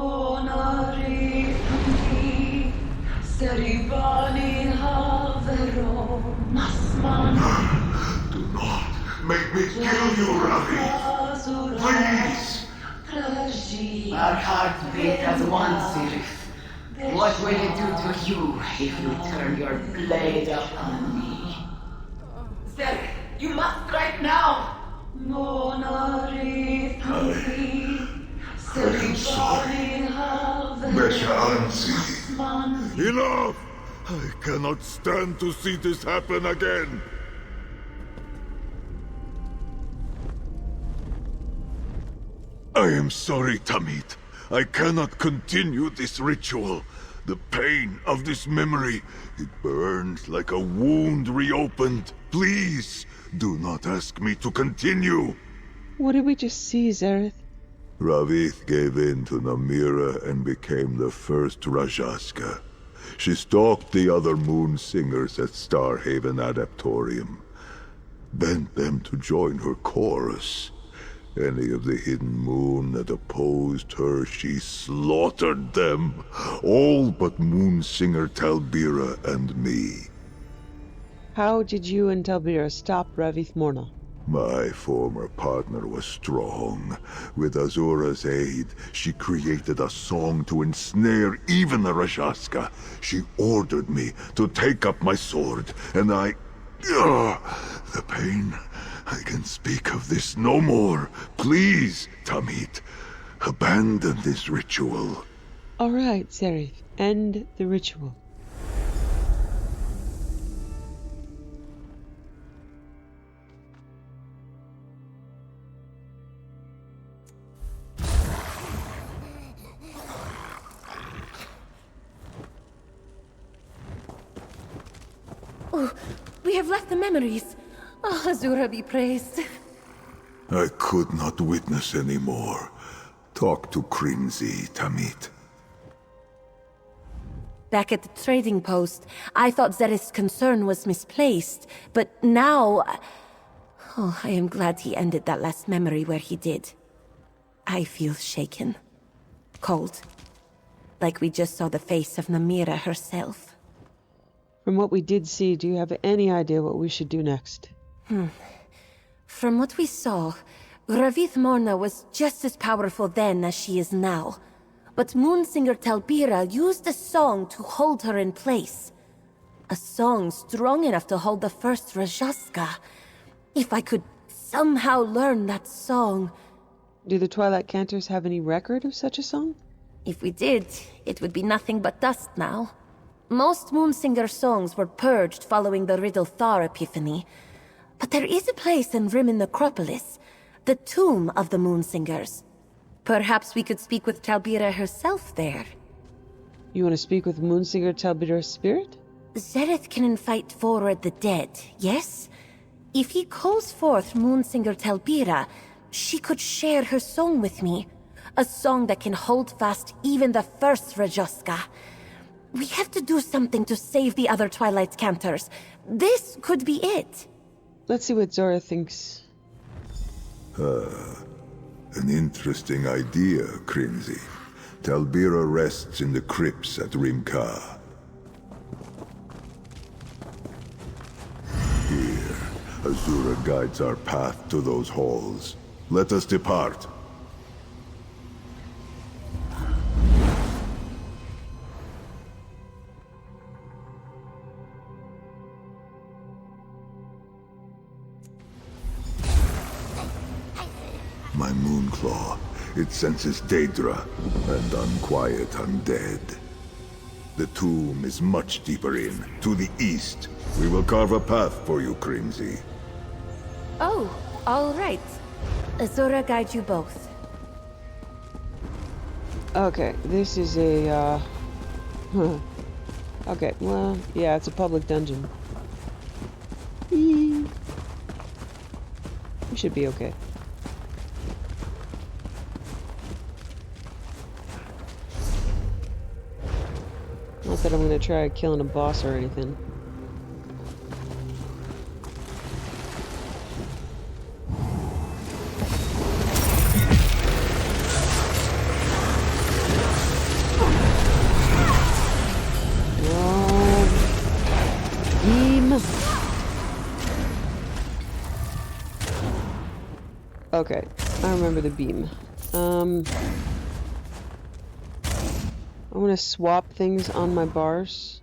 not make me kill you, Ravi. Please. Our hearts beat as one, Zerith. What will it do to you if you turn your blade upon me? Zerith, you must strike now! I am sorry. Mesha Enough! I cannot stand to see this happen again. I am sorry, Tamit. I cannot continue this ritual. The pain of this memory, it burns like a wound reopened. Please, do not ask me to continue. What did we just see, Zerith? Ravith gave in to Namira and became the first Rajaska. She stalked the other moon singers at Starhaven Adeptorium, bent them to join her chorus. Any of the hidden moon that opposed her, she slaughtered them. All but Moonsinger Talbira and me. How did you and Talbira stop Ravith Morna? My former partner was strong. With Azura's aid, she created a song to ensnare even the Rajaska. She ordered me to take up my sword, and the pain. I can speak of this no more. Please, Tamit, abandon this ritual. All right, Zerith, end the ritual. Oh, we have left the memories. Oh, Azura be praised. I could not witness anymore. Talk to Crinzy, Tamit. Back at the trading post, I thought Zerith's concern was misplaced, but now... Oh, I am glad he ended that last memory where he did. I feel shaken. Cold. Like we just saw the face of Namira herself. From what we did see, do you have any idea what we should do next? From what we saw, Ravith Morna was just as powerful then as she is now. But Moonsinger Talbira used a song to hold her in place. A song strong enough to hold the first Rajaska. If I could somehow learn that song... Do the Twilight Cantors have any record of such a song? If we did, it would be nothing but dust now. Most Moonsinger songs were purged following the Zerith-var epiphany. But there is a place in Rimmon Necropolis, the tomb of the Moonsingers. Perhaps we could speak with Talbira herself there. You want to speak with Moonsinger Talbira's spirit? Zerith can invite forward the dead, yes? If he calls forth Moonsinger Talbira, she could share her song with me. A song that can hold fast even the first Rajoska. We have to do something to save the other Twilight Cantors. This could be it. Let's see what Zora thinks. An interesting idea, Crimsy. Talbira rests in the crypts at Rimka. Here, Azura guides our path to those halls. Let us depart. My Moonclaw. It senses Daedra and unquiet undead. The tomb is much deeper in, to the east. We will carve a path for you, Crimsy. Oh, all right. Azura guide you both. Okay, this is a, Okay, well, yeah, it's a public dungeon. We should be okay. Not that I'm gonna try killing a boss or anything. Beam. Okay, I remember the beam. I'm gonna swap things on my bars.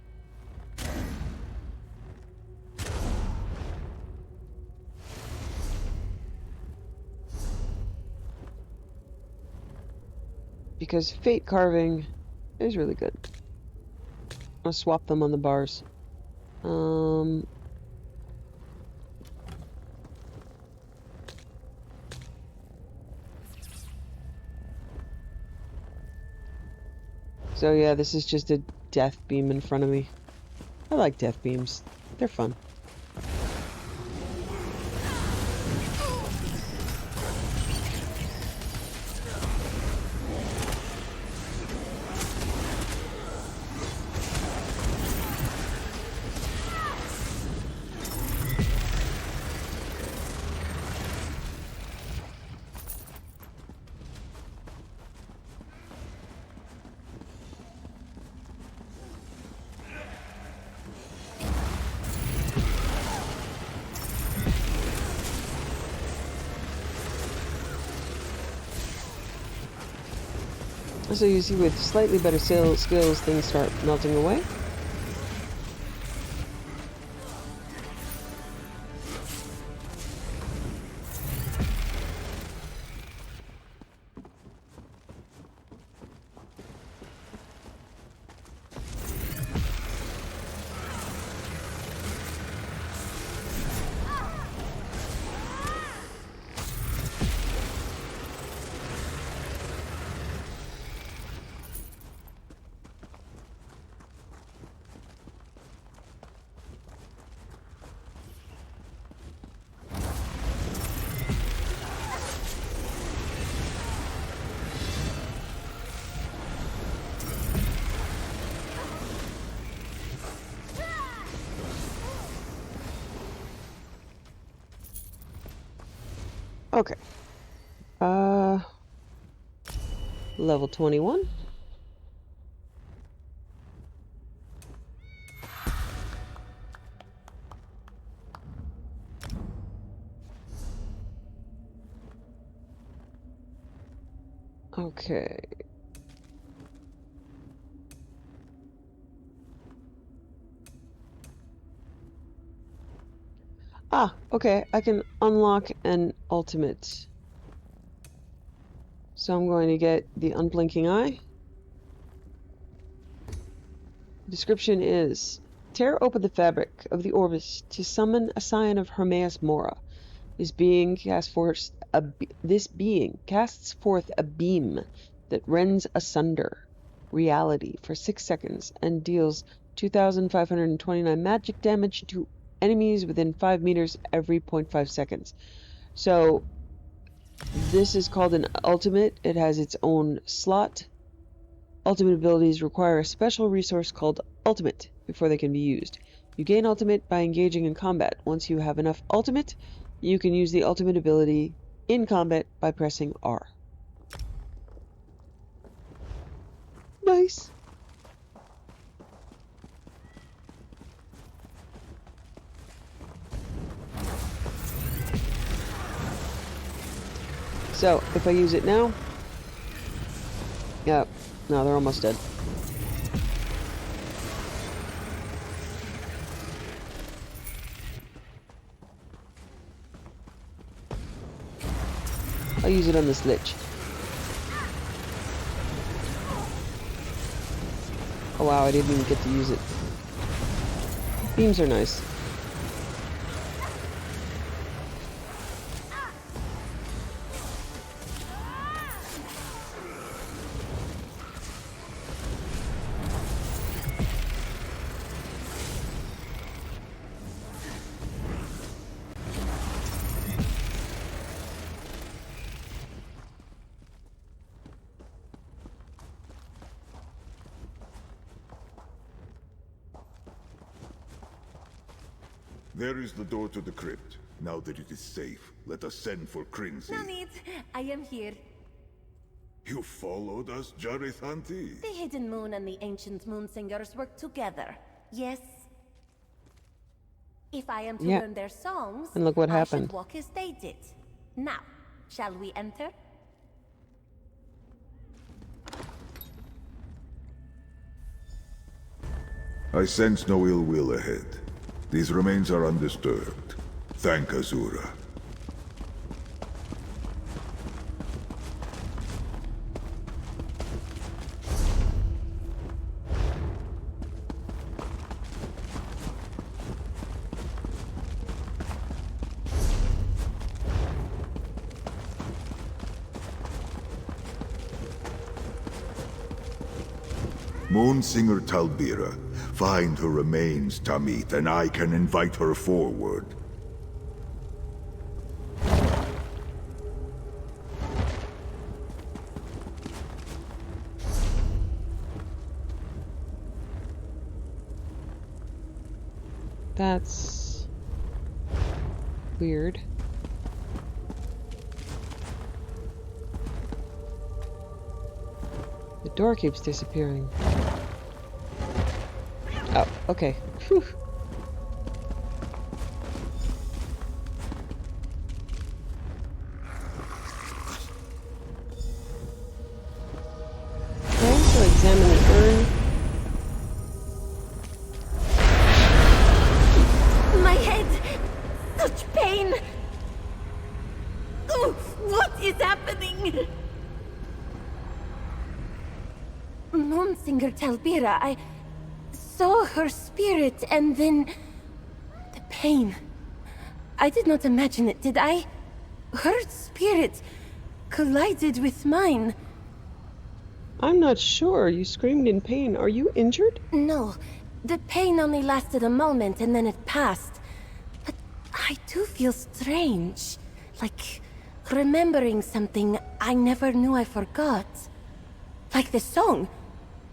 Because fate carving is really good. I'll swap them on the bars. So yeah, this is just a death beam in front of me. I like death beams. They're fun. So you see, with slightly better skills, things start melting away. Okay. Level 21. Okay. Ah, okay, I can unlock an ultimate. So I'm going to get the unblinking eye. Description is: tear open the fabric of the orbis to summon a scion of Hermaeus Mora. This being casts force this being casts forth a beam that rends asunder reality for 6 seconds and deals 2,529 magic damage to enemies within 5 meters every 0.5 seconds. So this is called an ultimate. It has its own slot. Ultimate abilities require a special resource called ultimate before they can be used. You gain ultimate by engaging in combat. Once you have enough ultimate, you can use the ultimate ability in combat by pressing R. Nice. So, if I use it now... Yeah, no, they're almost dead. I'll use it on this lich. Oh wow, I didn't even get to use it. Beams are nice. There is the door to the crypt. Now that it is safe, let us send for Crinzy. No need. I am here. You followed us, Zerith-var? The Hidden Moon and the Ancient Moon Singers work together, yes? If I am to learn their songs, and look what I happened. should walk as they did. Now, shall we enter? I sense no ill will ahead. These remains are undisturbed. Thank Azura. Moonsinger Talbira. Find her remains, Tamit, and I can invite her forward. That's weird. The door keeps disappearing. Oh, okay. Whew. Okay, so examine the urn. My head! Such pain! Oh, what is happening? Moonsinger Talbira, I saw her spirit and then... the pain. I did not imagine it, did I? Her spirit collided with mine. I'm not sure. You screamed in pain. Are you injured? No. The pain only lasted a moment and then it passed. But I do feel strange. Like remembering something I never knew I forgot. Like the song.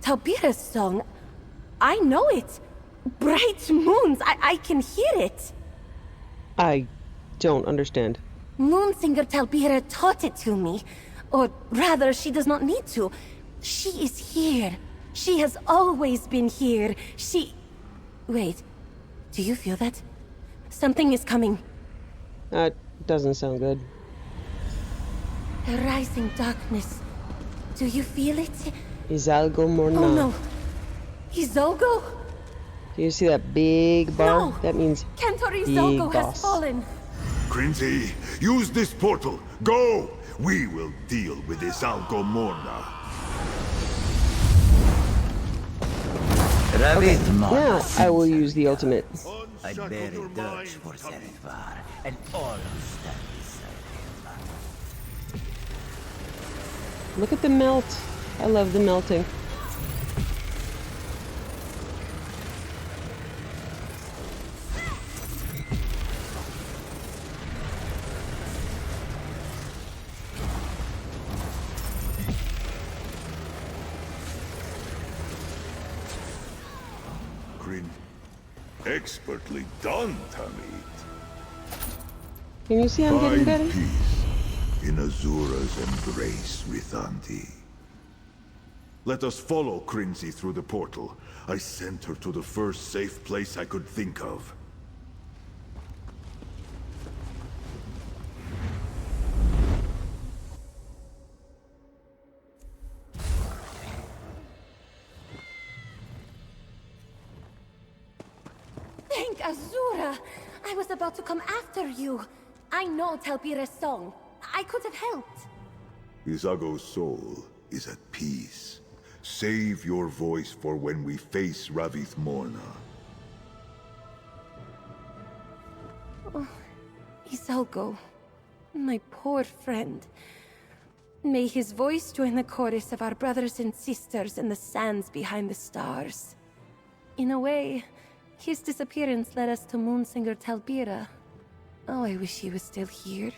Talbira's song. I know it. Bright moons. I can hear it. I don't understand. Moonsinger Talbira taught it to me. Or rather, she does not need to. She is here. She has always been here. She... Wait. Do you feel that? Something is coming. That doesn't sound good. A rising darkness. Do you feel it? Izalgo Morna. Oh no. Izalgo? Do you see that big bar? No. That means Cantor big Izalgo has boss. fallen. Crinzy, use this portal. Go! We will deal with this Algomorna. Okay, now I will use the ultimate. I'd bear a dirge for Zerith-var, and all who stand beside him. Look at the melt. I love the melting. Expertly done, Tamid. Can you see I'm getting better? Find peace in Azura's embrace, Rithanti. Let us follow Crinzy through the portal. I sent her to the first safe place I could think of. Thank Azura! I was about to come after you. I know Talbira's song. I could have helped. Izago's soul is at peace. Save your voice for when we face Ravith-Morna. Oh, Izago, my poor friend. May his voice join the chorus of our brothers and sisters in the sands behind the stars. In a way, his disappearance led us to Moonsinger Talbira. Oh, I wish he was still here.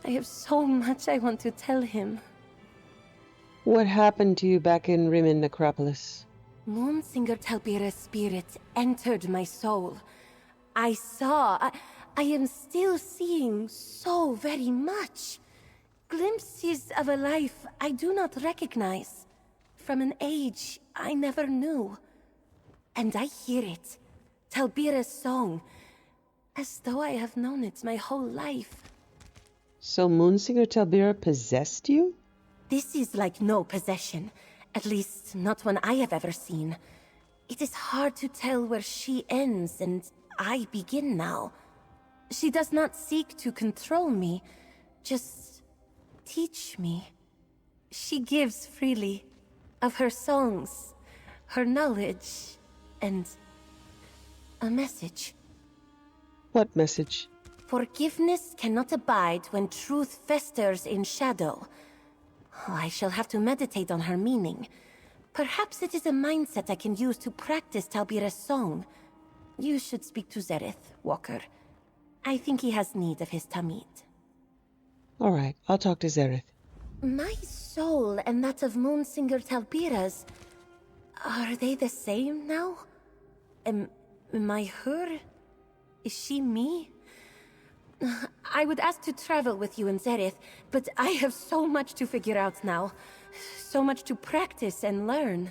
I have so much I want to tell him. What happened to you back in Rimmon Necropolis? Moonsinger Talbira's spirit entered my soul. I am still seeing so very much. Glimpses of a life I do not recognize. From an age I never knew. And I hear it. Talbira's song. As though I have known it my whole life. So Moonsinger Talbira possessed you? This is like no possession. At least, not one I have ever seen. It is hard to tell where she ends and I begin now. She does not seek to control me, just teach me. She gives freely, of her songs, her knowledge, and a message. What message? Forgiveness cannot abide when truth festers in shadow. Oh, I shall have to meditate on her meaning. Perhaps it is a mindset I can use to practice Talbira's song. You should speak to Zerith, Walker. I think he has need of his Tamid. All right, I'll talk to Zerith. My soul and that of Moonsinger Talbira's... Are they the same now? Am I her? Is she me? I would ask to travel with you and Zerith, but I have so much to figure out now. So much to practice and learn.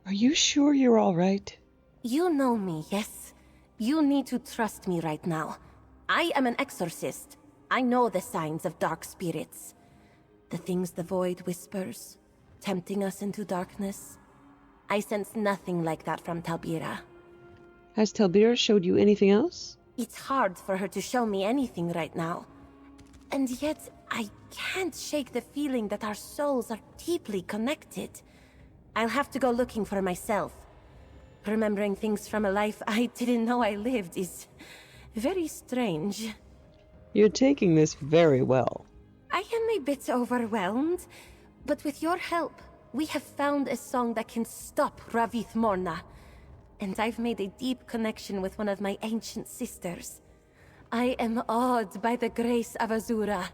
Are you sure you're all right? You know me, yes? You need to trust me right now. I am an exorcist. I know the signs of dark spirits. The things the void whispers, tempting us into darkness. I sense nothing like that from Talbira. Has Talbira showed you anything else? It's hard for her to show me anything right now. And yet, I can't shake the feeling that our souls are deeply connected. I'll have to go looking for myself. Remembering things from a life I didn't know I lived is very strange. You're taking this very well. I am a bit overwhelmed, but with your help, we have found a song that can stop Ravith-Morna. And I've made a deep connection with one of my ancient sisters. I am awed by the grace of Azura,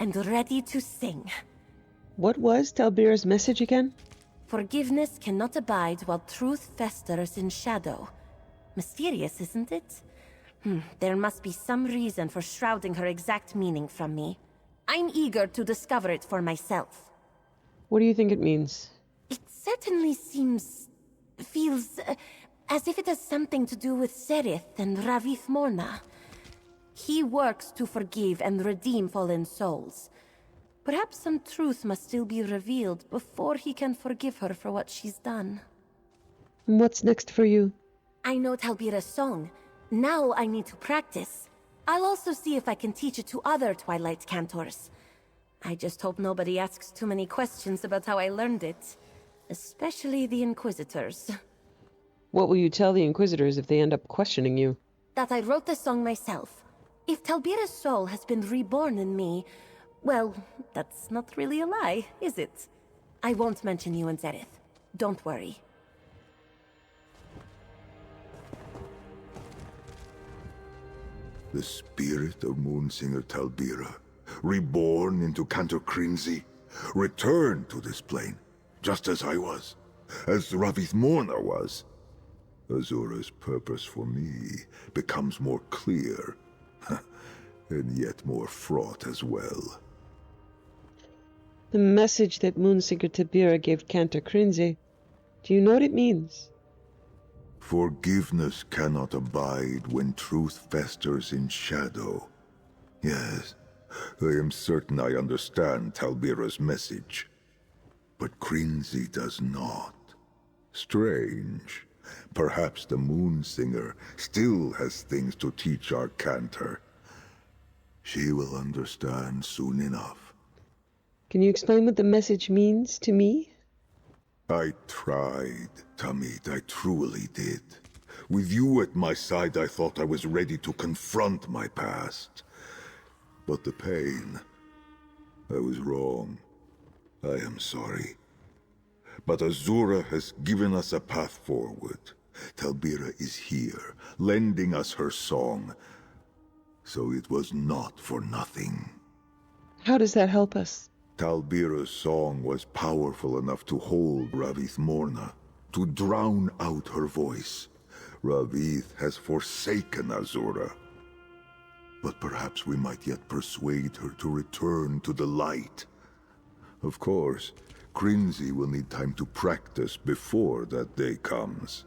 and ready to sing. What was Talbira's message again? Forgiveness cannot abide while truth festers in shadow. Mysterious, isn't it? There must be some reason for shrouding her exact meaning from me. I'm eager to discover it for myself. What do you think it means? It certainly feels as if it has something to do with Zerith and Ravith-Morna. He works to forgive and redeem fallen souls. Perhaps some truth must still be revealed before he can forgive her for what she's done. And what's next for you? I know Talbira's song. Now I need to practice. I'll also see if I can teach it to other Twilight Cantors. I just hope nobody asks too many questions about how I learned it. Especially the Inquisitors. What will you tell the Inquisitors if they end up questioning you? That I wrote the song myself. If Talbira's soul has been reborn in me, Well, that's not really a lie, is it? I won't mention you and Zerith. Don't worry. The spirit of Moonsinger Talbira, reborn into Cantor Crinzy, returned to this plane, just as I was, as Ravith Morna was. Azura's purpose for me becomes more clear, and yet more fraught as well. The message that Moonsinger Talbira gave Cantor Crinzy, do you know what it means? Forgiveness cannot abide when truth festers in shadow. Yes, I am certain I understand Talbira's message. But Crinzy does not. Strange. Perhaps the Moonsinger still has things to teach our Cantor. She will understand soon enough. Can you explain what the message means to me? I tried, Tamid, I truly did. With you at my side, I thought I was ready to confront my past. But the pain... I was wrong. I am sorry. But Azura has given us a path forward. Talbira is here, lending us her song. So it was not for nothing. How does that help us? Talbira's song was powerful enough to hold Ravith Morna, to drown out her voice. Ravith has forsaken Azura. But perhaps we might yet persuade her to return to the light. Of course, Crinzy will need time to practice before that day comes.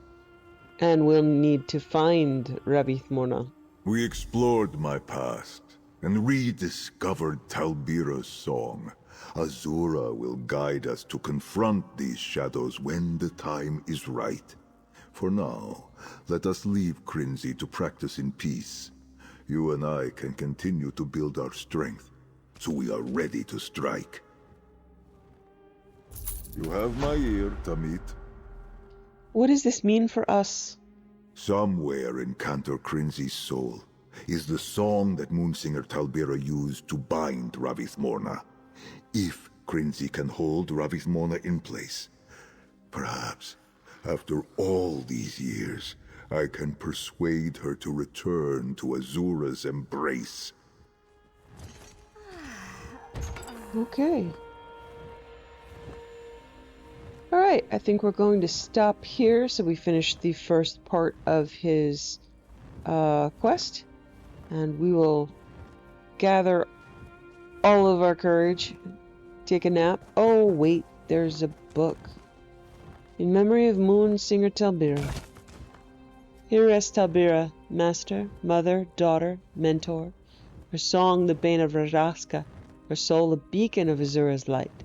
And we'll need to find Ravith Morna. We explored my past and rediscovered Talbira's song. Azura will guide us to confront these shadows when the time is right. For now, let us leave Crinzy to practice in peace. You and I can continue to build our strength, so we are ready to strike. You have my ear, Tamid. What does this mean for us? Somewhere in Cantor Crinzy's soul is the song that Moonsinger Talbira used to bind Ravith Morna. If Crinzy can hold Ravith Morna in place, perhaps, after all these years, I can persuade her to return to Azura's embrace. Okay. Alright, I think we're going to stop here so we finish the first part of his quest. And we will gather all of our courage, take a nap. Oh, wait, there's a book. In memory of Moonsinger Talbira. Here rests Talbira, master, mother, daughter, mentor. Her song the bane of Raraska, her soul a beacon of Azura's light.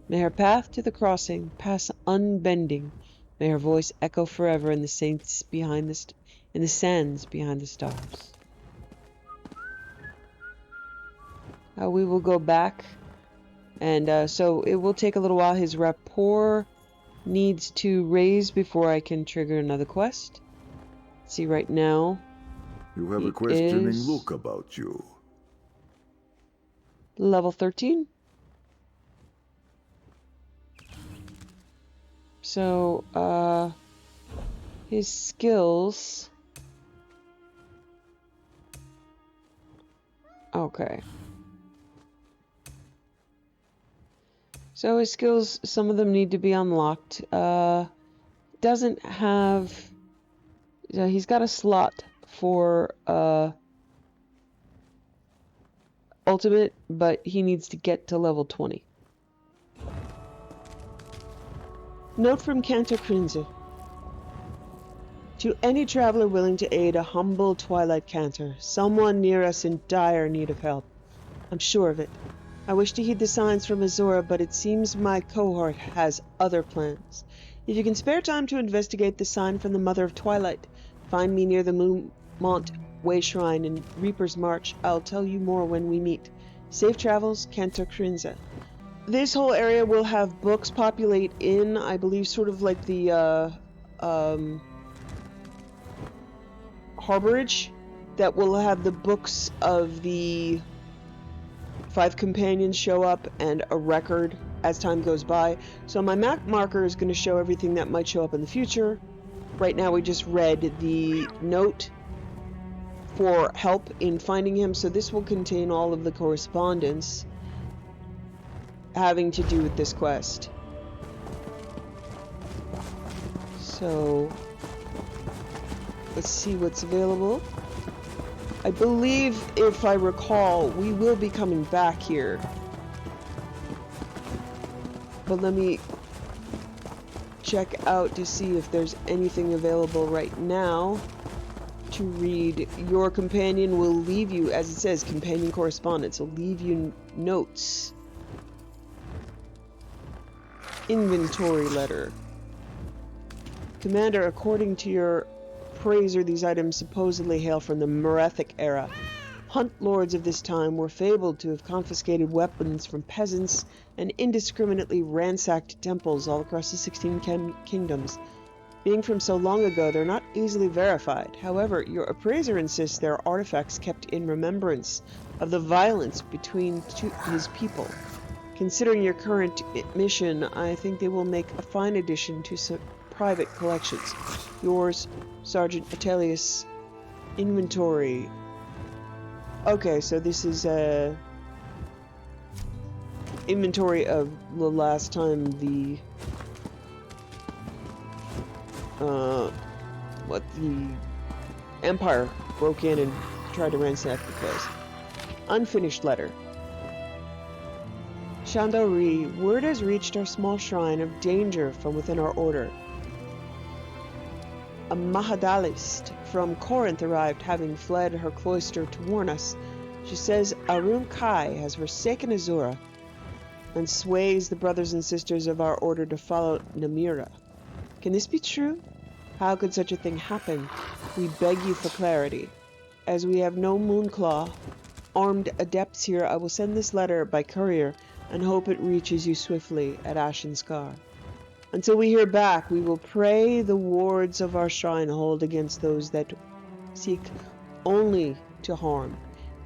May her path to the crossing pass unbending. May her voice echo forever in the saints behind in the sands behind the stars. We will go back, and so it will take a little while. His rapport needs to raise before I can trigger another quest. Let's see, right now You have a questioning look about you. Level 13. So, his skills... Okay. So his skills, some of them need to be unlocked. Doesn't have... he's got a slot for ultimate, but he needs to get to level 20. Note from Cantor Crinzy. To any traveler willing to aid a humble Twilight Cantor, someone near us in dire need of help. I'm sure of it. I wish to heed the signs from Azura, but it seems my cohort has other plans. If you can spare time to investigate the sign from the Mother of Twilight, find me near the Moonmont Way Shrine in Reaper's March. I'll tell you more when we meet. Safe travels, Cantor Crinzy. This whole area will have books populate in, I believe, sort of like the harborage that will have the books of the 5 companions show up and a record as time goes by. So my map marker is going to show everything that might show up in the future. Right now we just read the note for help in finding him, so this will contain all of the correspondence having to do with this quest. So let's see what's available. I believe, if I recall, we will be coming back here. But let me check out to see if there's anything available right now to read. Your companion will leave you, as it says, companion correspondence, will leave you notes. Inventory letter. Commander, according to your appraiser, these items supposedly hail from the Merethic era. Hunt lords of this time were fabled to have confiscated weapons from peasants and indiscriminately ransacked temples all across the 16 kingdoms. Being from so long ago, they're not easily verified. However, your appraiser insists they're artifacts kept in remembrance of the violence between his people. Considering your current mission, I think they will make a fine addition to some private collections. Yours, Sergeant Atelius. Inventory. Okay, so this is a inventory of the last time the the Empire broke in and tried to ransack the place. Unfinished letter. Chandari, word has reached our small shrine of danger from within our order. A Mahadalist from Corinth arrived, having fled her cloister to warn us. She says Arun Kai has forsaken Azura and sways the brothers and sisters of our order to follow Namira. Can this be true? How could such a thing happen? We beg you for clarity. As we have no Moonclaw armed adepts here, I will send this letter by courier and hope it reaches you swiftly at Ashen Scar. Until we hear back, we will pray the wards of our shrine hold against those that seek only to harm.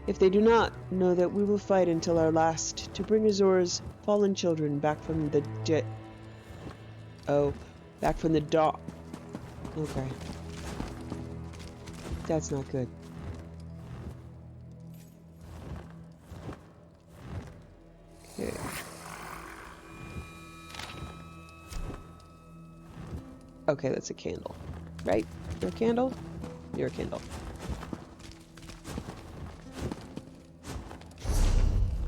If they do not, know that we will fight until our last to bring Azura's fallen children back from the back from the dark. Okay. That's not good. Okay. Okay, that's a candle. Right? You're a candle? You're a candle.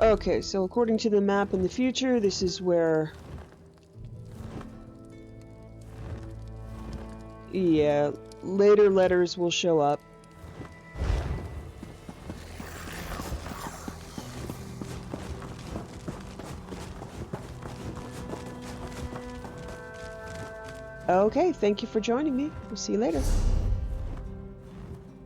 Okay, so according to the map in the future, this is where... Yeah, later letters will show up. Okay, thank you for joining me. We'll see you later.